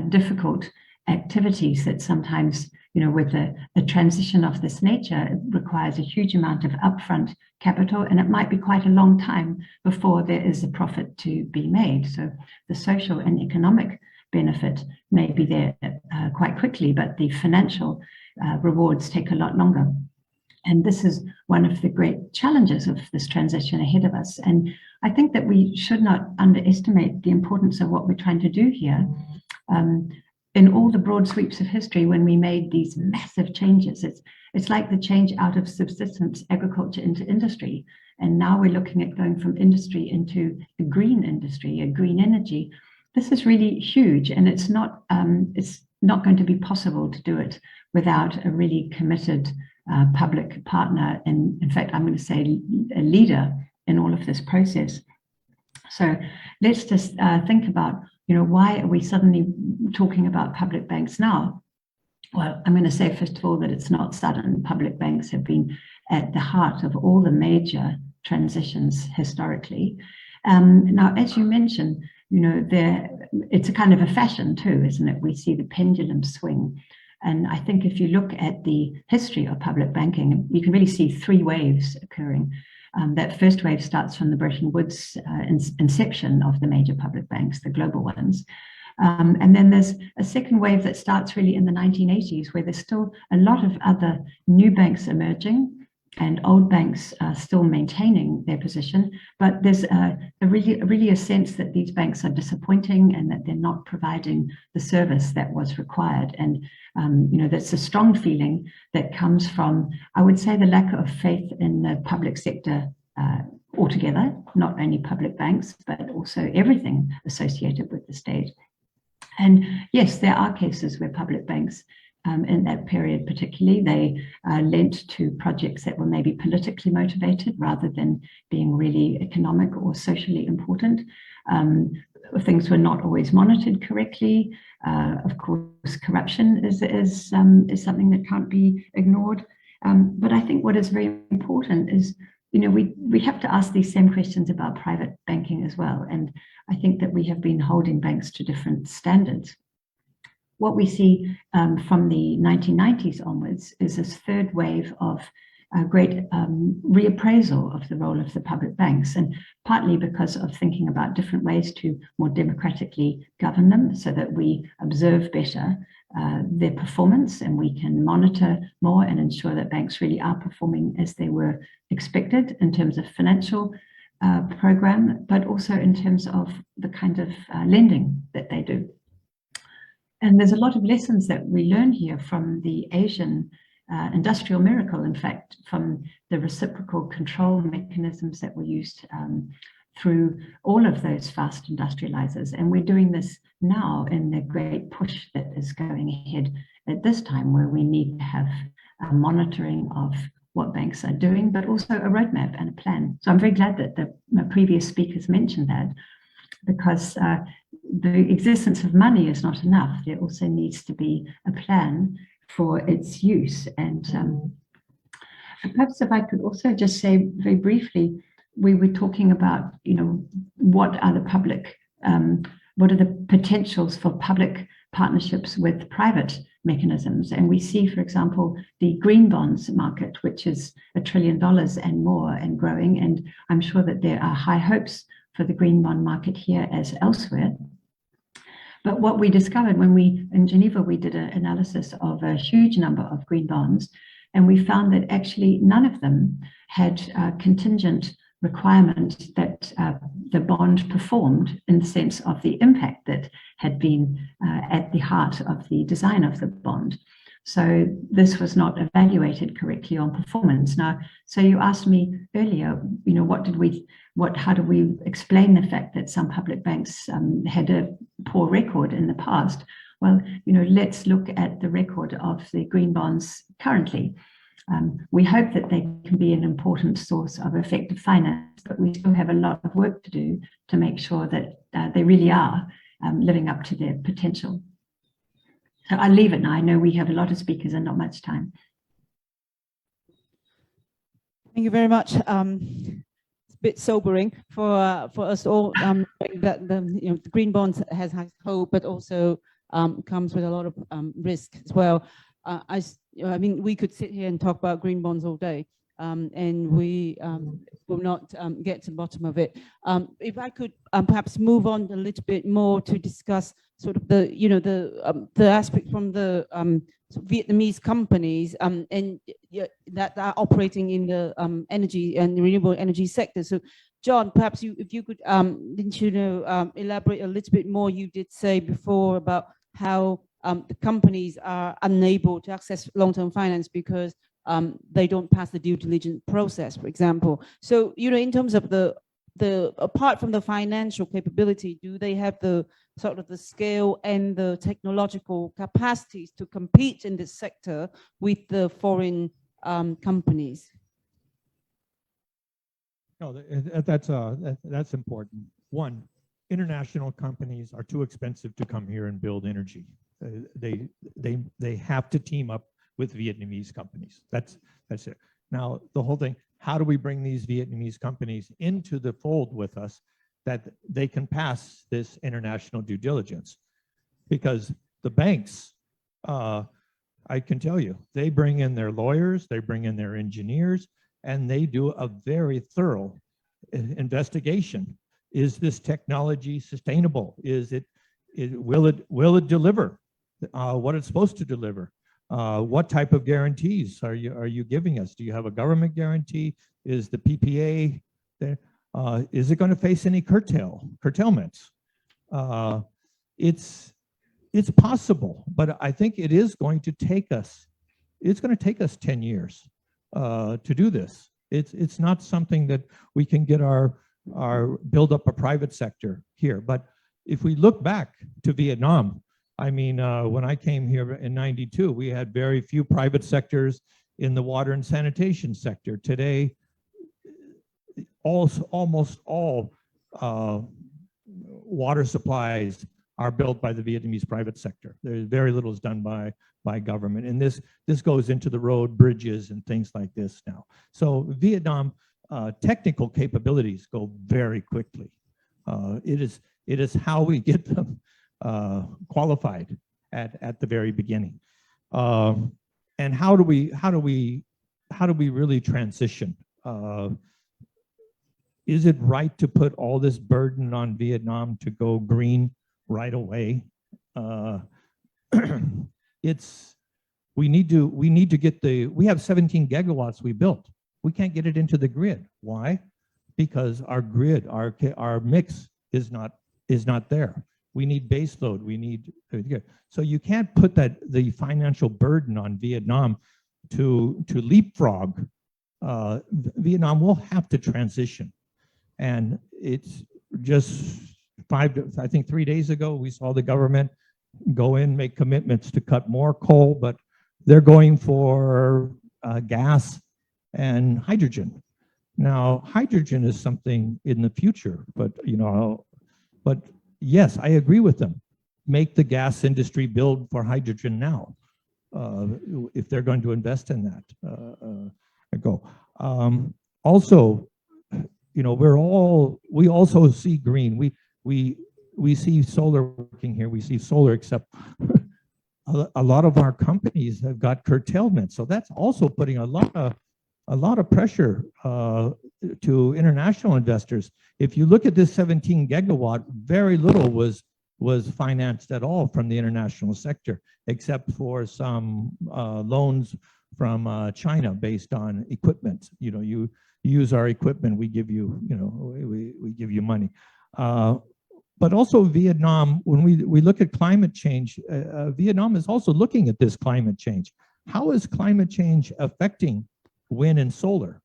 difficult activities that sometimes, with a transition of this nature, it requires a huge amount of upfront capital, and it might be quite a long time before there is a profit to be made. So the social and economic benefit may be there quite quickly, but the financial rewards take a lot longer. And this is one of the great challenges of this transition ahead of us. And I think that we should not underestimate the importance of what we're trying to do here. In all the broad sweeps of history, when we made these massive changes, it's like the change out of subsistence agriculture into industry. And now we're looking at going from industry into a green industry, a green energy. This is really huge, and it's not going to be possible to do it without a really committed public partner, and in fact, I'm going to say a leader in all of this process. So let's just think about, why are we suddenly talking about public banks now? Well, I'm going to say, first of all, that it's not sudden. Public banks have been at the heart of all the major transitions historically. Now, as you mentioned, it's a kind of a fashion too, isn't it? We see the pendulum swing. And I think if you look at the history of public banking, you can really see three waves occurring. That first wave starts from the Bretton Woods inception of the major public banks, the global ones. And then there's a second wave that starts really in the 1980s, where there's still a lot of other new banks emerging and old banks are still maintaining their position. But there's really a sense that these banks are disappointing and that they're not providing the service that was required. And that's a strong feeling that comes from, I would say, the lack of faith in the public sector altogether, not only public banks, but also everything associated with the state. And yes, there are cases where public banks in that period particularly, they lent to projects that were maybe politically motivated rather than being really economic or socially important. Things were not always monitored correctly. Of course, corruption is something that can't be ignored. But I think what is very important is, we have to ask these same questions about private banking as well. And I think that we have been holding banks to different standards. What we see from the 1990s onwards is this third wave of a great reappraisal of the role of the public banks, and partly because of thinking about different ways to more democratically govern them so that we observe better their performance and we can monitor more and ensure that banks really are performing as they were expected in terms of financial program, but also in terms of the kind of lending that they do. And there's a lot of lessons that we learn here from the Asian industrial miracle, in fact, from the reciprocal control mechanisms that were used through all of those fast industrializers. And we're doing this now in the great push that is going ahead at this time, where we need to have a monitoring of what banks are doing, but also a roadmap and a plan. So I'm very glad that the previous speakers mentioned that, because the existence of money is not enough. There also needs to be a plan for its use. And perhaps if I could also just say very briefly, we were talking about, what are the potentials for public partnerships with private mechanisms. And we see, for example, the green bonds market, which is $1 trillion and more and growing. And I'm sure that there are high hopes for the green bond market here as elsewhere. But what we discovered in Geneva, we did an analysis of a huge number of green bonds, and we found that actually none of them had contingent requirement that the bond performed in the sense of the impact that had been at the heart of the design of the bond. So this was not evaluated correctly on performance. Now, so you asked me earlier, how do we explain the fact that some public banks had a poor record in the past? Well, let's look at the record of the green bonds currently. We hope that they can be an important source of effective finance, but we still have a lot of work to do to make sure that they really are living up to their potential. So I'll leave it now. I know we have a lot of speakers and not much time. Thank you very much. It's a bit sobering for us all that the green bonds has hope, but also comes with a lot of risk as well. I mean, we could sit here and talk about green bonds all day, and we will not get to the bottom of it. If I could perhaps move on a little bit more to discuss sort of the aspect from the Vietnamese companies that are operating in the energy and renewable energy sector. So, John, perhaps if you could, elaborate a little bit more. You did say before about how the companies are unable to access long-term finance because they don't pass the due diligence process, for example. So, in terms of apart from the financial capability, do they have the sort of the scale and the technological capacities to compete in this sector with the foreign companies? No, that's important. One, international companies are too expensive to come here and build energy. They have to team up with Vietnamese companies. That's it. Now, the whole thing, how do we bring these Vietnamese companies into the fold with us that they can pass this international due diligence? Because the banks, I can tell you, they bring in their lawyers, they bring in their engineers, and they do a very thorough investigation. Is this technology sustainable? Will it deliver what it's supposed to deliver? What type of guarantees are you giving us? Do you have a government guarantee? Is the PPA there? Is it going to face any curtailments? It's possible, but I think it is going to take us. It's going to take us 10 years to do this. It's not something that we can get build up a private sector here. But if we look back to Vietnam, I mean, when I came here in '92, we had very few private sectors in the water and sanitation sector. Today, almost all water supplies are built by the Vietnamese private sector. There's very little is done by government. And this goes into the road, bridges, and things like this now. So Vietnam technical capabilities go very quickly. It is how we get them qualified at the very beginning. And how do we really transition? Is it right to put all this burden on Vietnam to go green right away? We need to get we have 17 gigawatts we built. We can't get it into the grid. Why? Because our grid, our mix is not there. We need base load. We need, so you can't put the financial burden on Vietnam to leapfrog. Vietnam will have to transition. And it's just 3 days ago, we saw the government go in, make commitments to cut more coal, but they're going for gas and hydrogen. Now, hydrogen is something in the future, but yes, I agree with them. Make the gas industry build for hydrogen now, if they're going to invest in that. Also, we also see green. We see solar working here. We see solar, except a lot of our companies have got curtailment. So that's also putting a lot of pressure to international investors. If you look at this 17 gigawatt, very little was financed at all from the international sector, except for some loans from China based on equipment. You use our equipment, we give you, we give you money. But also Vietnam, when we look at climate change, Vietnam is also looking at this climate change. How is climate change affecting wind and solar?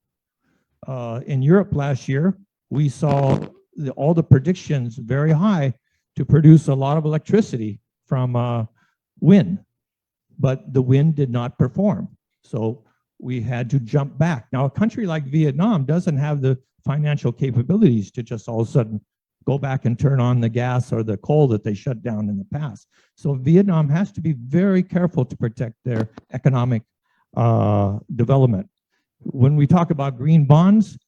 In Europe last year, we saw all the predictions very high to produce a lot of electricity from wind, but the wind did not perform. So we had to jump back. Now, a country like Vietnam doesn't have the financial capabilities to just all of a sudden go back and turn on the gas or the coal that they shut down in the past. So Vietnam has to be very careful to protect their economic development. when we talk about green bonds,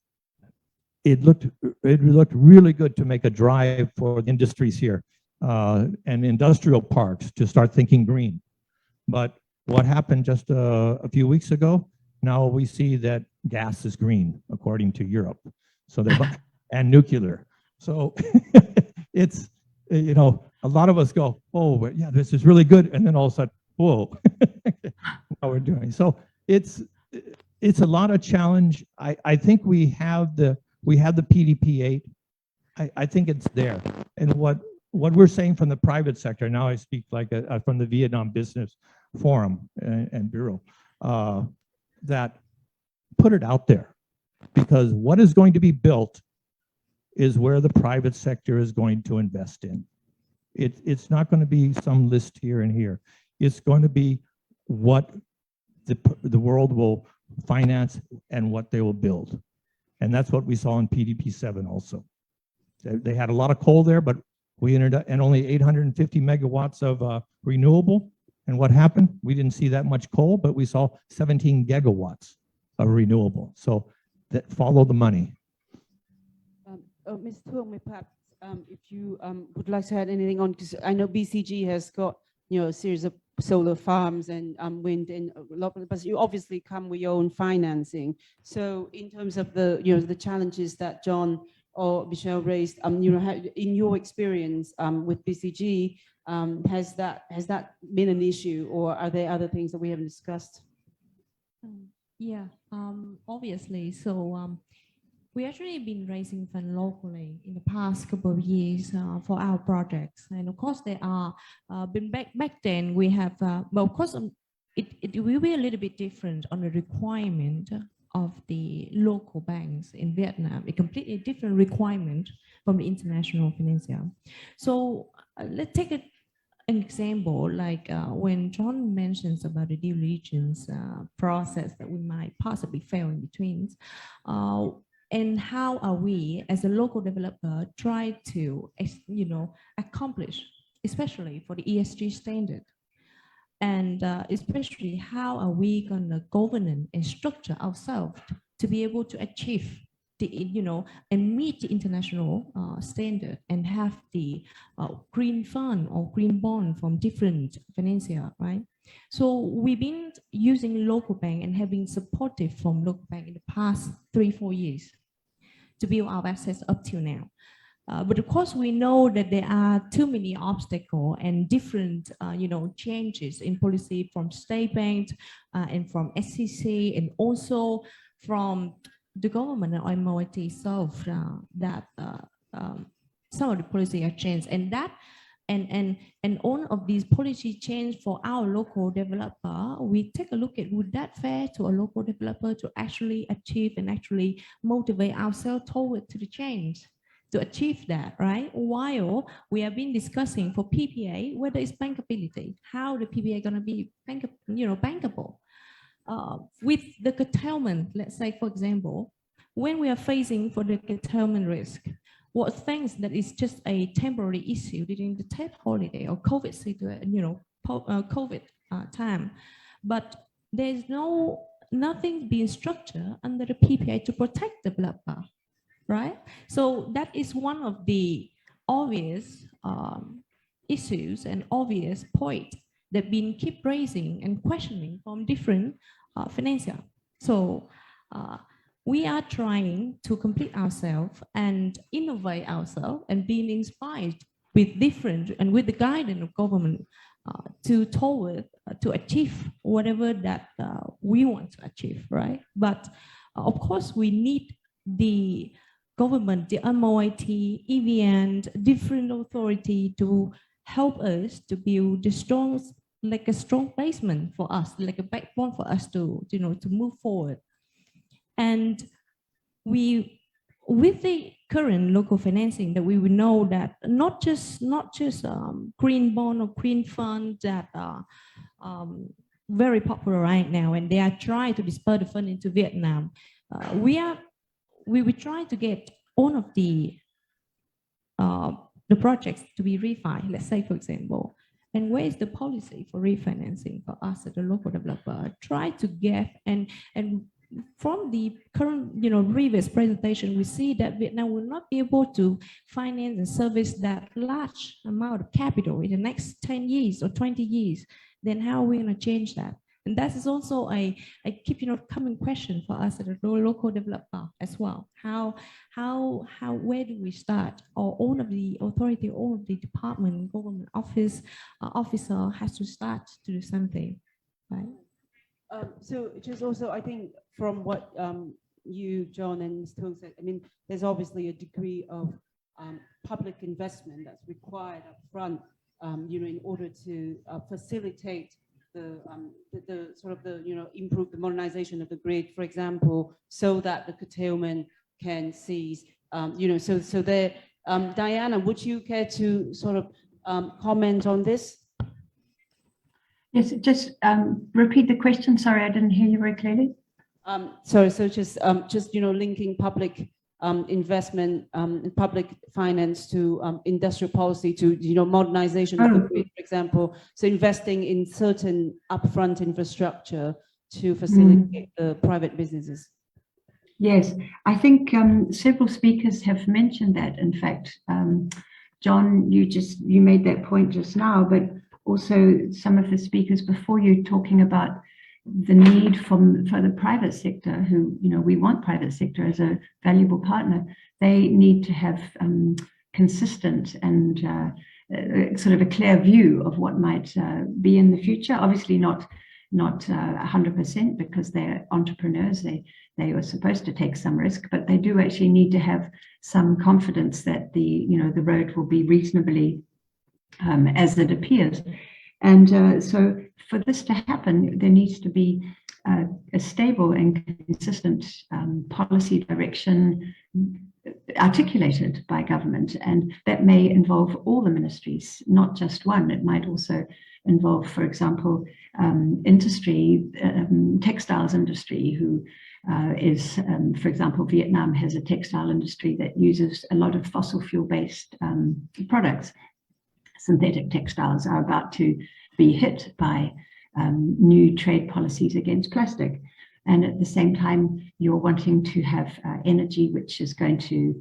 it looked really good to make a drive for the industries here and industrial parks to start thinking green. But what happened just a few weeks ago? Now we see that gas is green, according to Europe. So and nuclear. So it's, you know, a lot of us go, oh, yeah, this is really good. And then all of a sudden, whoa, how we're doing. So it's a lot of challenge. I think we have the PDP-8. I think it's there. And what we're saying from the private sector, now I speak like from the Vietnam Business Forum and Bureau, that put it out there, because what is going to be built is where the private sector is going to invest in. It's not going to be some list here and here. It's going to be what the world will finance and what they will build. And that's what we saw in PDP-7 also. They had a lot of coal there, but we ended up, and only 850 megawatts of renewable. And what happened? We didn't see that much coal, but we saw 17 gigawatts of renewable. So that follow the money. Ms. Thuong, perhaps if you would like to add anything on, because I know BCG has got, you know, a series of solar farms and wind and a lot, but you obviously come with your own financing. So in terms of the, you know, the challenges that John or Michelle raised, you know, in your experience with BCG, has that been an issue, or are there other things that we haven't discussed? Yeah, obviously. So we actually been raising funds locally in the past couple of years for our projects, and of course there are been back then we have, well, of course it will be a little bit different on the requirement of the local banks in Vietnam, a completely different requirement from the international financier. So let's take an example, like when John mentions about the due diligence process that we might possibly fail in between, and how are we as a local developer try to, you know, accomplish, especially for the ESG standard, and especially how are we going to govern and structure ourselves to be able to achieve the, you know, and meet the international standard and have the green fund or green bond from different financier, right? So we've been using local bank and have been supportive from local bank in the past 3-4 years to build our assets up till now. But of course, we know that there are too many obstacles and different, you know, changes in policy from state banks and from SEC, and also from the government or MOIT itself, that some of the policy are changed, and that and all of these policy change for our local developer, we take a look at, would that fair to a local developer to actually achieve and actually motivate ourselves toward to the change to achieve that, right? While we have been discussing for PPA, whether it's bankability, how the PPA going to be bankable. With the curtailment, let's say, for example, when we are facing for the curtailment risk, what things that is just a temporary issue during the Tet holiday or COVID situation, you know, COVID time, but there's nothing being structured under the PPA to protect the developer, right? So that is one of the obvious issues and obvious points that been keep raising and questioning from different financiers. So we are trying to complete ourselves and innovate ourselves and being inspired with different and with the guidance of government to achieve whatever that we want to achieve, right? But of course, we need the government, the MOIT, EVN, different authority to help us to build the strong, like a strong basement for us, like a backbone for us to, you know, to move forward. And we, with the current local financing, that we will know that not just green bond or green fund that are very popular right now, and they are trying to disperse the fund into Vietnam. We will try to get all of the projects to be refined. Let's say, for example, and where is the policy for refinancing for us as a local developer? Try to get and from the current, previous presentation, we see that Vietnam will not be able to finance and service that large amount of capital in the next 10 years or 20 years. Then how are we going to change that? And that is also a keep, common question for us at a local developer as well. Where do we start? Or all of the authority, all of the department, government officer has to start to do something, right? So just also, I think from what you, John, and Ms. Tung said, I mean, there's obviously a degree of public investment that's required up front, in order to facilitate the sort of improve the modernization of the grid, for example, so that the curtailment can cease. So there, Diana, would you care to sort of comment on this? Yes, just repeat the question. Sorry, I didn't hear you very clearly. Sorry, so just linking public investment and public finance to industrial policy, to modernization of the grid, for example. So investing in certain upfront infrastructure to facilitate the private businesses. Yes, I think several speakers have mentioned that. In fact, John, you made that point just now, but also some of the speakers before you talking about the need for the private sector, who, we want private sector as a valuable partner. They need to have consistent and sort of a clear view of what might be in the future. Obviously not 100%, because they're entrepreneurs. They are supposed to take some risk, but they do actually need to have some confidence that the road will be reasonably as it appears. And so for this to happen, there needs to be a stable and consistent policy direction articulated by government. And that may involve all the ministries, not just one. It might also involve, for example, industry, textiles industry, who is, for example, Vietnam has a textile industry that uses a lot of fossil fuel-based products. Synthetic textiles are about to be hit by new trade policies against plastic. And at the same time, you're wanting to have energy which is going to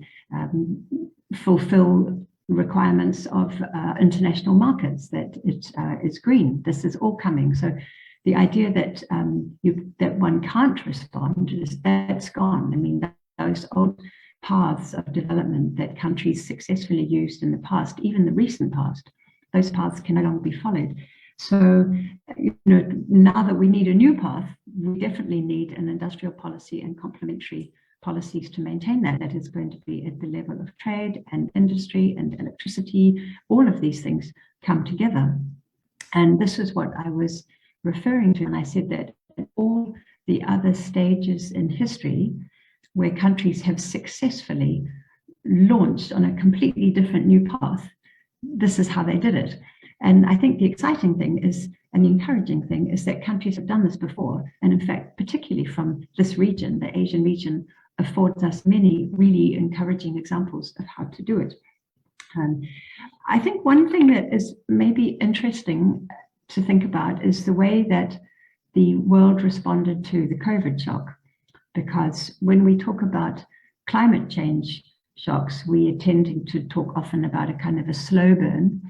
fulfill requirements of international markets, that it's green. This is all coming. So the idea that that one can't respond, that's gone. I mean, those old paths of development that countries successfully used in the past, even the recent past, those paths can no longer be followed. So, now that we need a new path, we definitely need an industrial policy and complementary policies to maintain that. That is going to be at the level of trade and industry and electricity. All of these things come together. And this is what I was referring to when I said that at all the other stages in history where countries have successfully launched on a completely different new path, this is how they did it. And I think the exciting thing is, and the encouraging thing, is that countries have done this before. And in fact, particularly from this region, the Asian region affords us many really encouraging examples of how to do it. I think one thing that is maybe interesting to think about is the way that the world responded to the COVID shock. Because when we talk about climate change shocks, we are tending to talk often about a kind of a slow burn.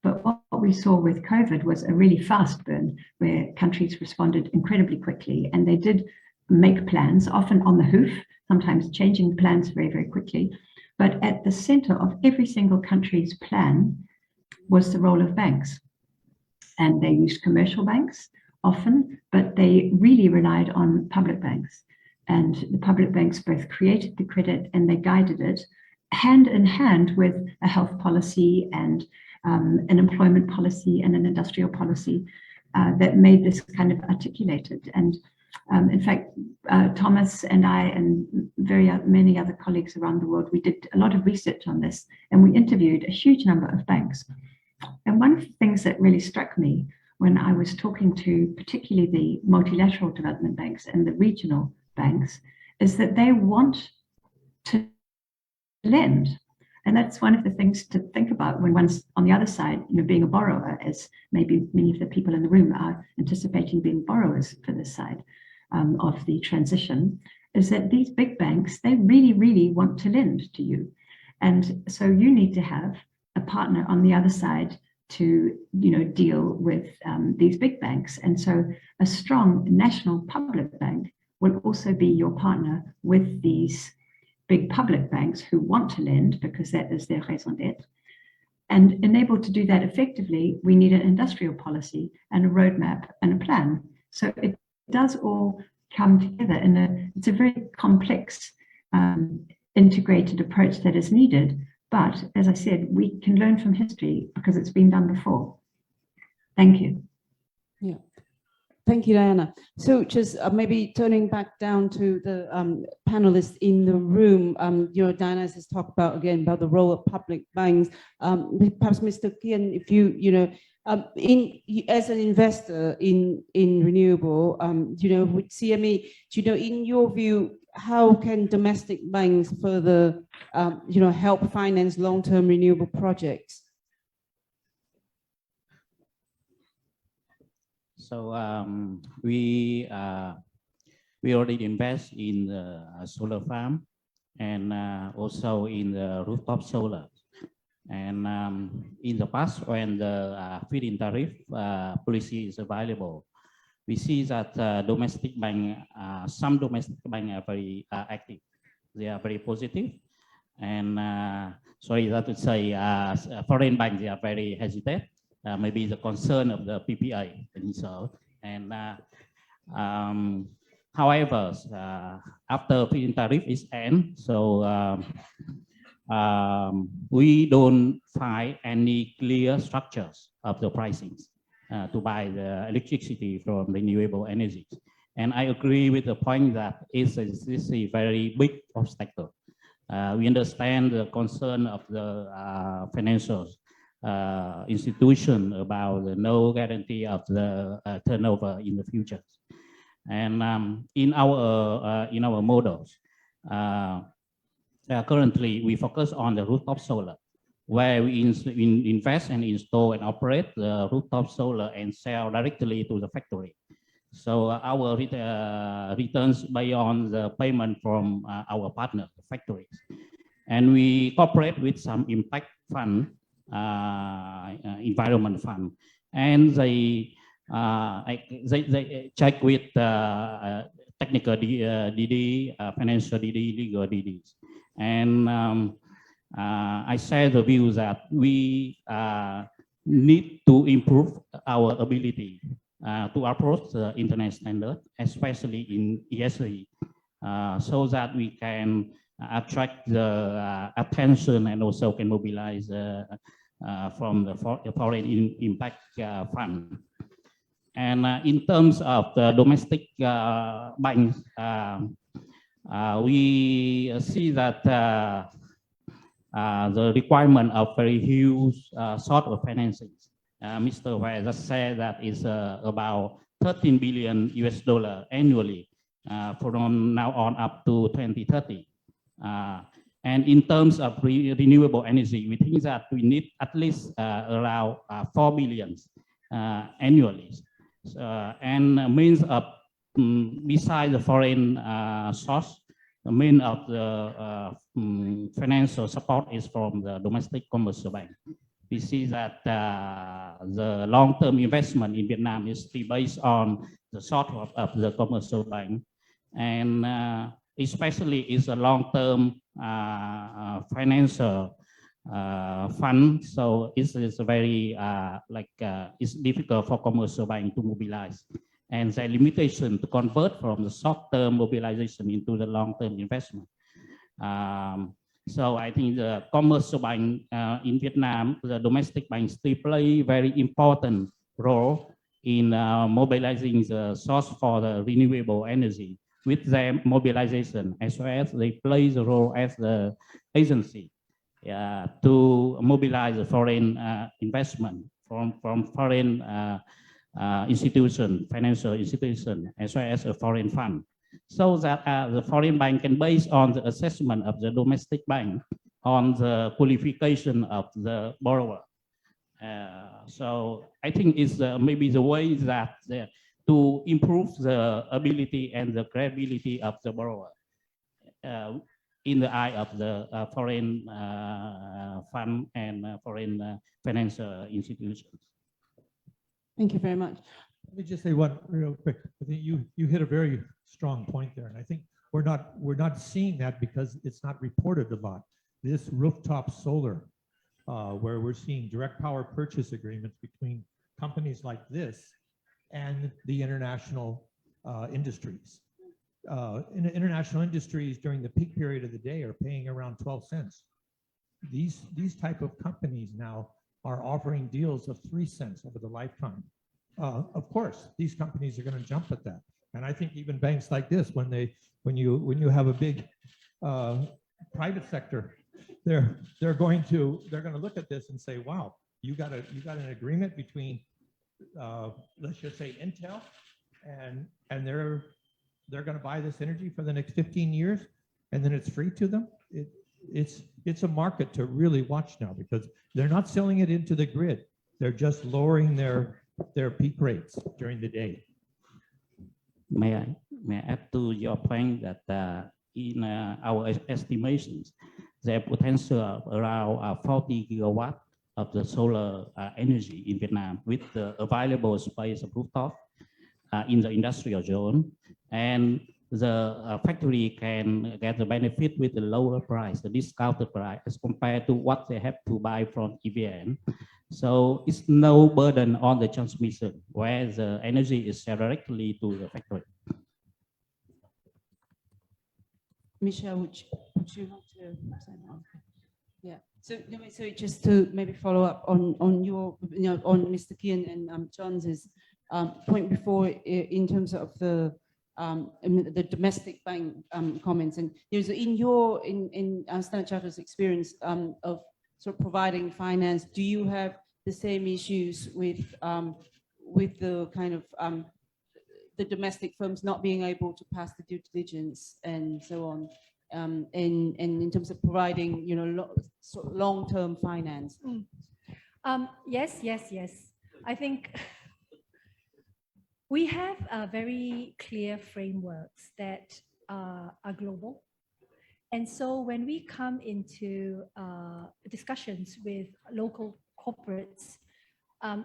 But what we saw with COVID was a really fast burn, where countries responded incredibly quickly, and they did make plans, often on the hoof, sometimes changing plans very, very quickly. But at the center of every single country's plan was the role of banks. And they used commercial banks often, but they really relied on public banks. And the public banks both created the credit and they guided it hand in hand with a health policy and an employment policy and an industrial policy that made this kind of articulated. And in fact, Thomas and I and many other colleagues around the world, we did a lot of research on this, and we interviewed a huge number of banks. And one of the things that really struck me when I was talking to particularly the multilateral development banks and the regional banks is that they want to lend. And that's one of the things to think about when one's on the other side, being a borrower, as maybe many of the people in the room are anticipating being borrowers for this side. of the transition is that these big banks, they really, really want to lend to you. And so you need to have a partner on the other side to, deal with these big banks. And so a strong national public bank will also be your partner with these big public banks who want to lend because that is their raison d'etre. And enabled to do that effectively, we need an industrial policy and a roadmap and a plan. So it does all come together it's a very complex, integrated approach that is needed. But as I said, we can learn from history because it's been done before. Thank you. Yeah. Thank you, Diana. So just maybe turning back down to the panelists in the room, Diana has talked about the role of public banks. Perhaps Mr. Kian, if as an investor in renewable, with CME, in your view, how can domestic banks further, help finance long-term renewable projects? So we already invest in the solar farm and also in the rooftop solar. And in the past, when the feed-in tariff policy is available, we see that domestic bank, some domestic banks are very active. They are very positive. And sorry that to say, foreign banks, they are very hesitant. Maybe the concern of the PPI and so. And however, after feed-in tariff is end, so we don't find any clear structures of the pricings to buy the electricity from renewable energy. And I agree with the point that this is a very big obstacle. We understand the concern of the financial institution about the no guarantee of the turnover in the future. And in our models, currently we focus on the rooftop solar, where we invest and install and operate the rooftop solar and sell directly to the factory. So our returns based on the payment from our partner, the factories. And we cooperate with some impact fund, environment fund, and they check with technical DD, financial DD, legal DDs. And I share the view that we need to improve our ability to approach the internet standard, especially in ESG, so that we can attract the attention and also can mobilize from the foreign impact fund. And in terms of the domestic banks, we see that the requirement of very huge sort of financing. Mr. Hue just said that is about 13 billion US dollar annually from now on up to 2030. And in terms of renewable energy, we think that we need at least around 4 billion annually. And means of, besides the foreign source, the main of the financial support is from the domestic commercial bank. We see that the long-term investment in Vietnam is still based on the sort of the commercial bank, and especially is a long-term financial fund. So it's very it's difficult for commercial bank to mobilize, and the limitation to convert from the short-term mobilization into the long-term investment. So I think the commercial bank in Vietnam, the domestic banks still play very important role in mobilizing the source for the renewable energy with their mobilization, as well as they play the role as the agency to mobilize the foreign investment from foreign institution, financial institution, as well as a foreign fund, so that the foreign bank can base on the assessment of the domestic bank on the qualification of the borrower. So I think it's maybe the way that to improve the ability and the credibility of the borrower in the eye of the foreign fund and foreign financial institutions. Thank you very much. Let me just say one real quick. I think you hit a very strong point there, and I think we're not seeing that because it's not reported a lot. This rooftop solar, where we're seeing direct power purchase agreements between companies like this and the international industries. International industries during the peak period of the day are paying around 12 cents. These type of companies now are offering deals of 3 cents over the lifetime. Of course, these companies are going to jump at that, and I think even banks like this, when you have a big private sector, they're going to look at this and say, wow, you got an agreement between let's just say Intel, and they're going to buy this energy for the next 15 years, and then it's free to them. It's a market to really watch now, because they're not selling it into the grid. They're just lowering their peak rates during the day. May I add to your point that in our estimations, the potential of around 40 gigawatt of the solar energy in Vietnam with the available space of rooftop in the industrial zone, and the factory can get the benefit with the lower price, the discounted price, as compared to what they have to buy from EVN. So it's no burden on the transmission, where the energy is directly to the factory. Michelle, would you want to say that? Yeah. So just to maybe follow up on your, on Mr. Kian and John's point before in terms of the domestic bank comments, and so in Standard Chartered's experience of sort of providing finance, do you have the same issues with the kind of the domestic firms not being able to pass the due diligence and so on, and in terms of providing sort of long-term finance? Yes. I think we have very clear frameworks that are global. And so when we come into discussions with local corporates,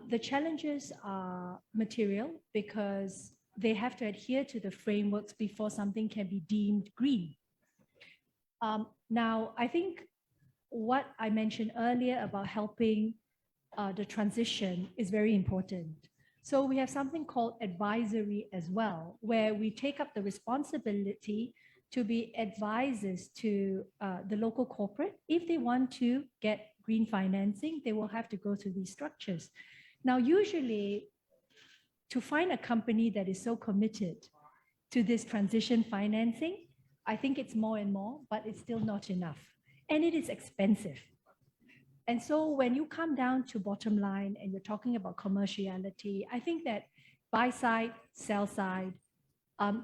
the challenges are material because they have to adhere to the frameworks before something can be deemed green. Now, I think what I mentioned earlier about helping the transition is very important. So we have something called advisory as well, where we take up the responsibility to be advisors to the local corporate. If they want to get green financing, they will have to go through these structures. Now, usually, to find a company that is so committed to this transition financing, I think it's more and more, but it's still not enough. And it is expensive. And so when you come down to bottom line and you're talking about commerciality, I think that buy side, sell side,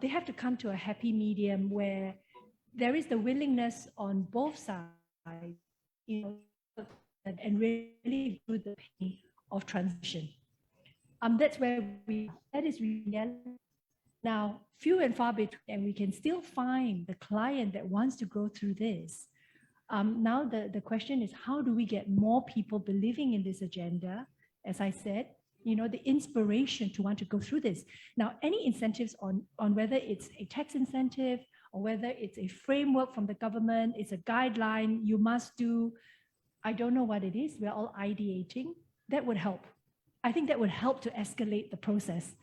they have to come to a happy medium where there is the willingness on both sides, and really do the pain of transition. That's where that is reality. Now, few and far between, and we can still find the client that wants to go through this. Now, the question is, how do we get more people believing in this agenda? As I said, the inspiration to want to go through this. Now, any incentives on whether it's a tax incentive or whether it's a framework from the government, it's a guideline you must do, I don't know what it is, we're all ideating, that would help. I think that would help to escalate the process.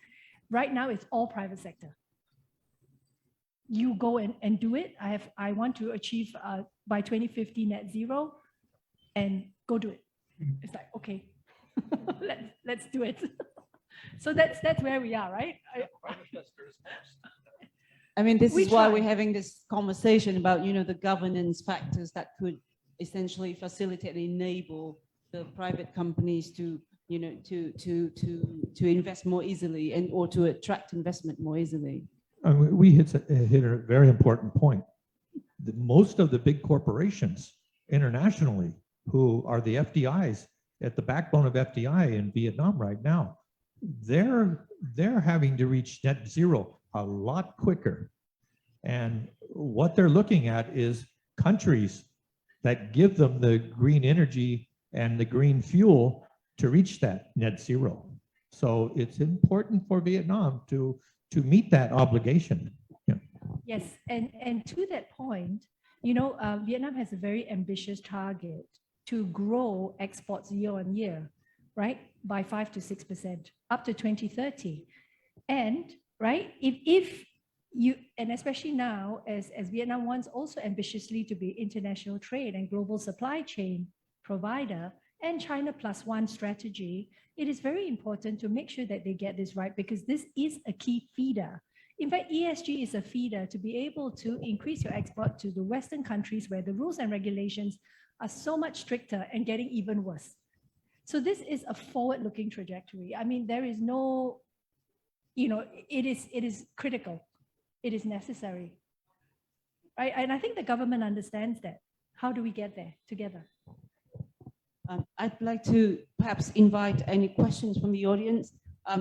Right now, it's all private sector. You go and do it. I want to achieve by 2050 net zero, and go do it. It's like, okay, let's do it. So that's where we are, right? I mean, this is why we're having this conversation about the governance factors that could essentially facilitate and enable the private companies to invest more easily or to attract investment more easily. We hit a very important point. Most of the big corporations internationally, who are the FDIs at the backbone of FDI in Vietnam right now, they're they're having to reach net zero a lot quicker. And what they're looking at is countries that give them the green energy and the green fuel to reach that net zero. So it's important for Vietnam to meet that obligation. Yeah. Yes, and to that point, you know, Vietnam has a very ambitious target to grow exports year on year, right, by 5 to 6% up to 2030. And right, if you, and especially now, as Vietnam wants also ambitiously to be international trade and global supply chain provider and China plus one strategy, it is very important to make sure that they get this right, because this is a key feeder. In fact, ESG is a feeder to be able to increase your export to the Western countries where the rules and regulations are so much stricter and getting even worse. So this is a forward-looking trajectory. I mean, there is no, you know, it is critical. It is necessary, right? And I think the government understands that. How do we get there together? I'd like to perhaps invite any questions from the audience.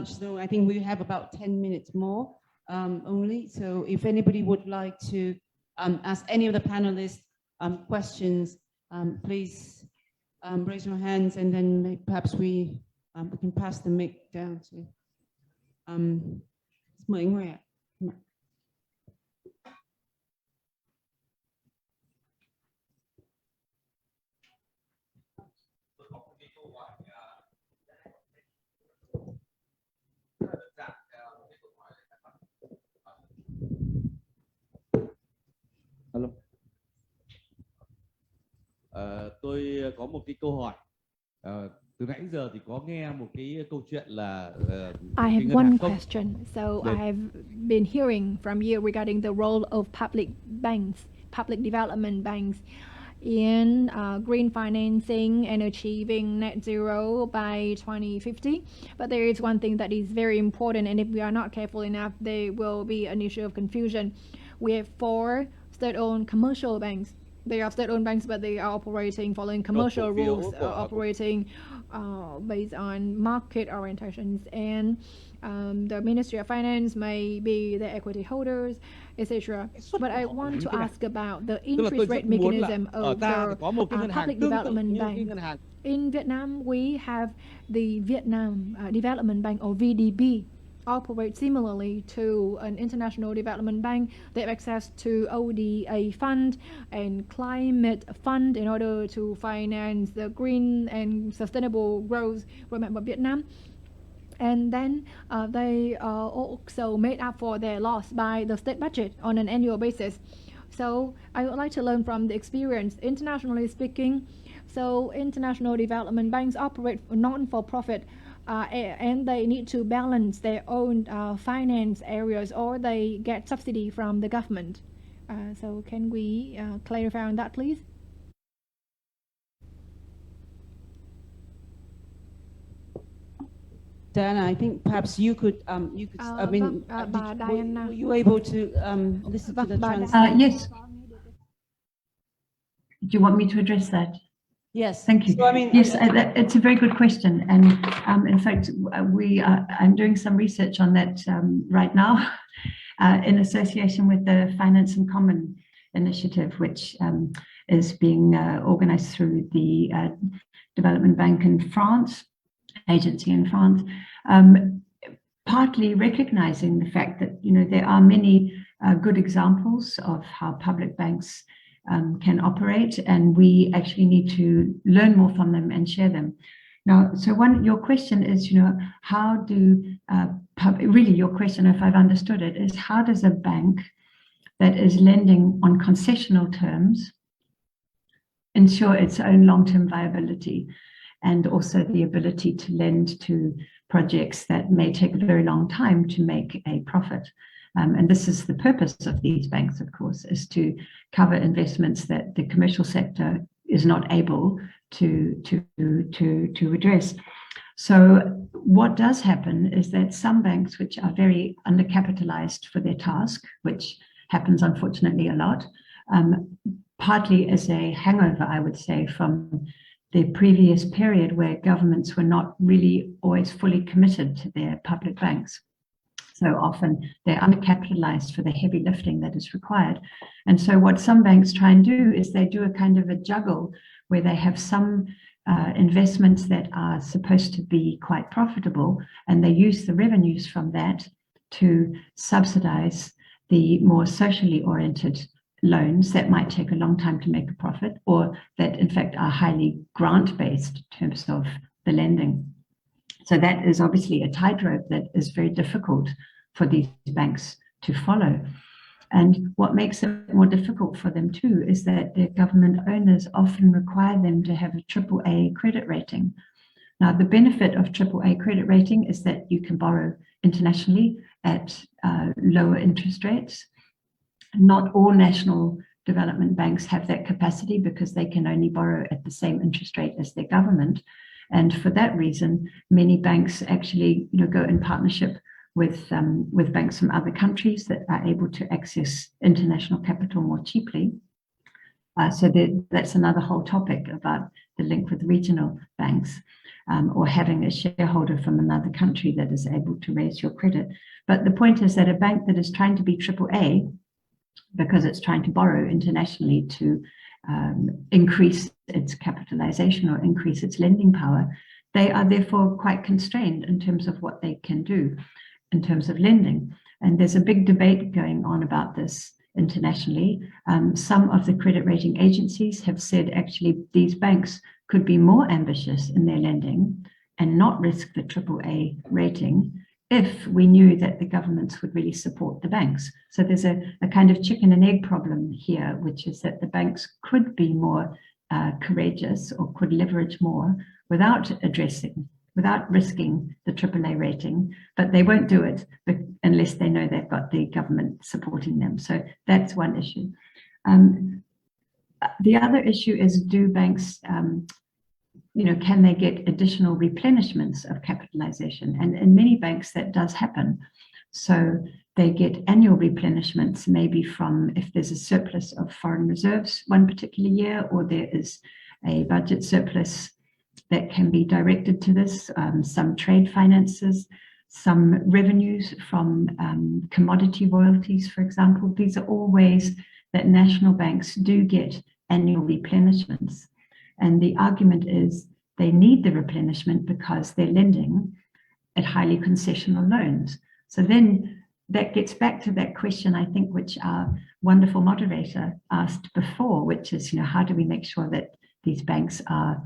So I think we have about 10 minutes more only. So if anybody would like to ask any of the panelists questions, please raise your hands, and then perhaps we can pass the mic down to mời anh Huệ ạ. Hello. Tôi có một cái câu hỏi. Từ nãy giờ thì có nghe một cái câu chuyện là I have one question. So I have been hearing from you regarding the role of public banks, public development banks in green financing and achieving net zero by 2050. But there is one thing that is very important, and if we are not careful enough, there will be an issue of confusion. We have 4 state-owned commercial banks. They are state-owned banks, but they are operating following commercial rules, operating based on market orientations. And the Ministry of Finance may be the equity holders, etc. But I want to ask about the interest rate mechanism of the public development bank. In Vietnam, we have the Vietnam Development Bank, or VDB, operate similarly to an international development bank. They have access to ODA fund and climate fund in order to finance the green and sustainable growth roadmap of Vietnam. And then they are also made up for their loss by the state budget on an annual basis. So I would like to learn from the experience, internationally speaking. So international development banks operate non-for-profit, and they need to balance their own finance areas, or they get subsidy from the government. So can we clarify on that, please? Diana, I think perhaps you could, I mean, were you able to listen to the translation? Yes. Do you want me to address that? Yes. Thank you. So, I mean, yes, it's a very good question. And in fact, I'm doing some research on that right now in association with the Finance in Common initiative, which is being organized through the Development Bank in France, agency in France, partly recognizing the fact that, you know, there are many good examples of how public banks can operate, and we actually need to learn more from them and share them. Now, so your question is, you know, how do, really your question, if I've understood it, is how does a bank that is lending on concessional terms ensure its own long-term viability, and also the ability to lend to projects that may take a very long time to make a profit? And this is the purpose of these banks, of course, is to cover investments that the commercial sector is not able to address. So what does happen is that some banks, which are very undercapitalized for their task, which happens unfortunately a lot, partly as a hangover, I would say, from the previous period where governments were not really always fully committed to their public banks. So often they're undercapitalized for the heavy lifting that is required. And so what some banks try and do is they do a kind of a juggle where they have some investments that are supposed to be quite profitable, and they use the revenues from that to subsidize the more socially oriented loans that might take a long time to make a profit, or that in fact are highly grant-based in terms of the lending. So that is obviously a tightrope that is very difficult for these banks to follow. And what makes it more difficult for them too is that their government owners often require them to have a AAA credit rating. Now, the benefit of AAA credit rating is that you can borrow internationally at lower interest rates. Not all national development banks have that capacity because they can only borrow at the same interest rate as their government. And for that reason, many banks actually go in partnership with banks from other countries that are able to access international capital more cheaply. So that's another whole topic about the link with regional banks, or having a shareholder from another country that is able to raise your credit. But the point is that a bank that is trying to be AAA, because it's trying to borrow internationally to increase its capitalization or increase its lending power, they are therefore quite constrained in terms of what they can do in terms of lending. And there's a big debate going on about this internationally. Some of the credit rating agencies have said actually these banks could be more ambitious in their lending and not risk the AAA rating if we knew that the governments would really support the banks. So there's a kind of chicken and egg problem here, which is that the banks could be more courageous or could leverage more without risking the AAA rating, but they won't do it unless they know they've got the government supporting them. So that's one issue. The other issue is, do banks, can they get additional replenishments of capitalization? And in many banks that does happen. So they get annual replenishments, maybe from if there's a surplus of foreign reserves one particular year, or there is a budget surplus that can be directed to this, some trade finances, some revenues from commodity royalties, for example. These are all ways that national banks do get annual replenishments. And the argument is they need the replenishment because they're lending at highly concessional loans. So then that gets back to that question, I think, which our wonderful moderator asked before, which is, how do we make sure that these banks are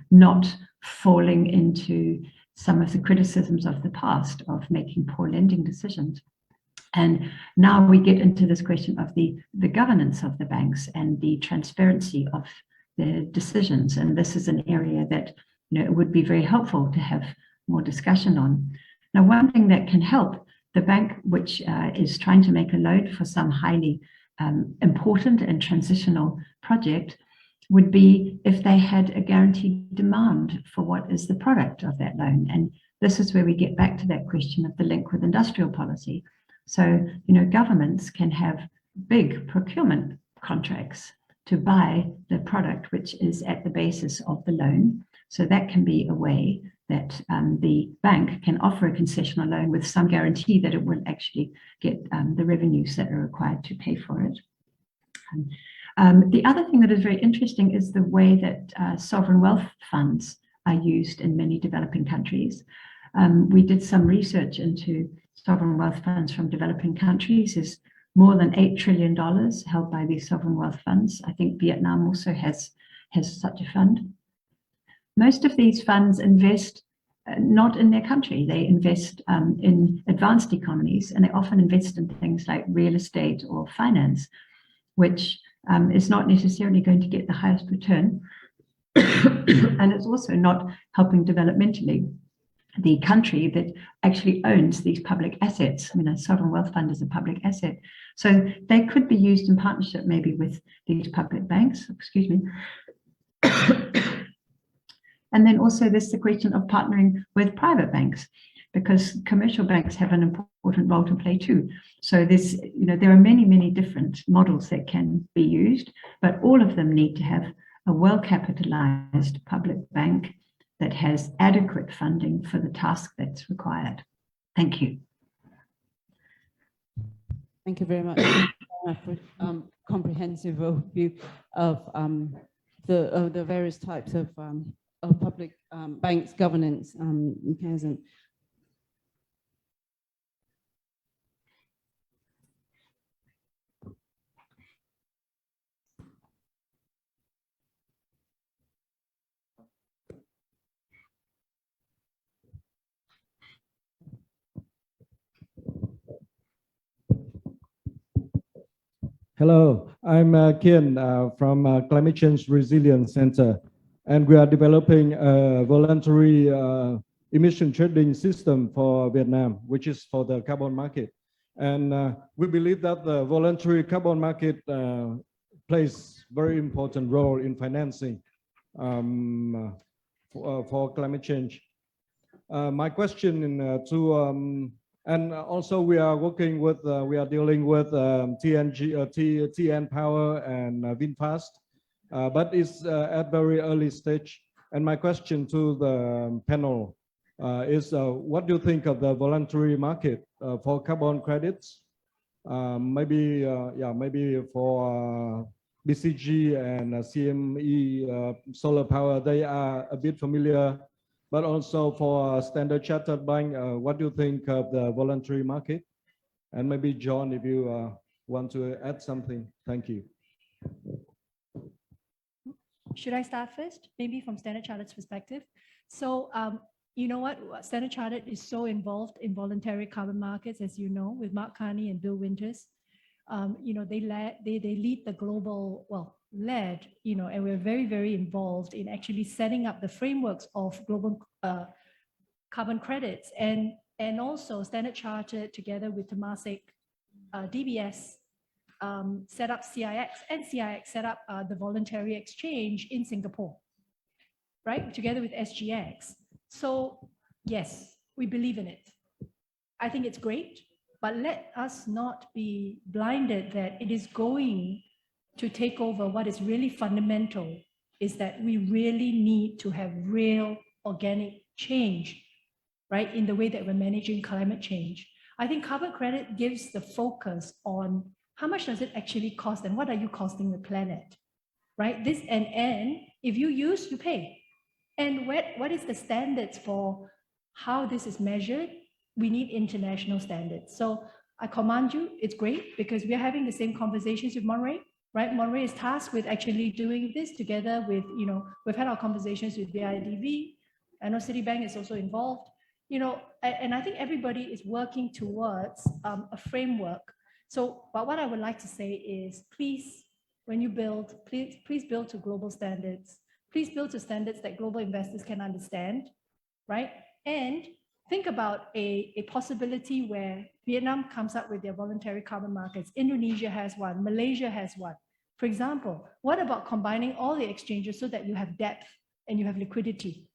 not falling into some of the criticisms of the past of making poor lending decisions? And now we get into this question of the governance of the banks and the transparency of the decisions. And this is an area that it would be very helpful to have more discussion on. Now, one thing that can help the bank, which is trying to make a loan for some highly important and transitional project, would be if they had a guaranteed demand for what is the product of that loan. And this is where we get back to that question of the link with industrial policy. So, governments can have big procurement contracts to buy the product which is at the basis of the loan. So that can be a way that the bank can offer a concessional loan with some guarantee that it will actually get the revenues that are required to pay for it. The other thing that is very interesting is the way that sovereign wealth funds are used in many developing countries. We did some research into sovereign wealth funds from developing countries. There's more than $8 trillion held by these sovereign wealth funds. I think Vietnam also has such a fund. Most of these funds invest not in their country. They invest in advanced economies, and they often invest in things like real estate or finance, which is not necessarily going to get the highest return. And it's also not helping developmentally the country that actually owns these public assets. I mean, a sovereign wealth fund is a public asset. So they could be used in partnership maybe with these public banks, excuse me. And then also there's the question of partnering with private banks, because commercial banks have an important role to play too. So there's, there are many, many different models that can be used, but all of them need to have a well-capitalized public bank that has adequate funding for the task that's required. Thank you. Thank you very much for comprehensive overview of the various types of public banks governance mechanism. Hello, I'm Kian from Climate Change Resilience Center, and we are developing a voluntary emission trading system for Vietnam, which is for the carbon market. And we believe that the voluntary carbon market plays very important role in financing for climate change. My question and also we are working with, we are dealing with TN Power and VinFast, but it's at very early stage. And my question to the panel is, what do you think of the voluntary market for carbon credits? Maybe for BCG and CME solar power, they are a bit familiar. But also for Standard Chartered Bank, what do you think of the voluntary market? And maybe John, if you want to add something. Thank you. Should I start first? Maybe from Standard Chartered's perspective. So you know what? Standard Chartered is so involved in voluntary carbon markets, as you know, with Mark Kanni and Bill Winters. You know, they lead the global, you know, and we're very, very involved in actually setting up the frameworks of global carbon credits, and also Standard Chartered together with Temasek, DBS set up CIX, and CIX set up the voluntary exchange in Singapore, right? Together with SGX. So yes, we believe in it. I think it's great, but let us not be blinded that it is going to take over. What is really fundamental is that we really need to have real organic change, right, in the way that we're managing climate change. I think carbon credit gives the focus on how much does it actually cost and what are you costing the planet, right? This and if you use, you pay. And what is the standards for how this is measured? We need international standards. So I commend you. It's great because we are having the same conversations with Monterey. Right, Monterey is tasked with actually doing this together with, you know, we've had our conversations with BIDV. I know Citibank is also involved, you know, and I think everybody is working towards a framework. So, but what I would like to say is, please, when you build, please build to global standards. Please build to standards that global investors can understand, right? And think about a possibility where Vietnam comes up with their voluntary carbon markets. Indonesia has one, Malaysia has one. For example, what about combining all the exchanges so that you have depth and you have liquidity?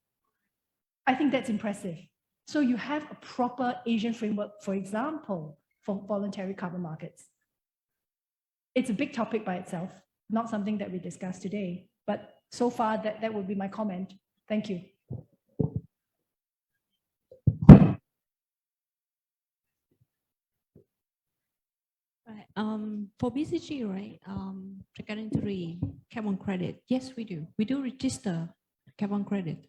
I think that's impressive. So you have a proper Asian framework, for example, for voluntary carbon markets. It's a big topic by itself, not something that we discussed today, but so far that would be my comment. Thank you. For BCG, right, regarding to the carbon credit, yes, we do. We do register carbon credit.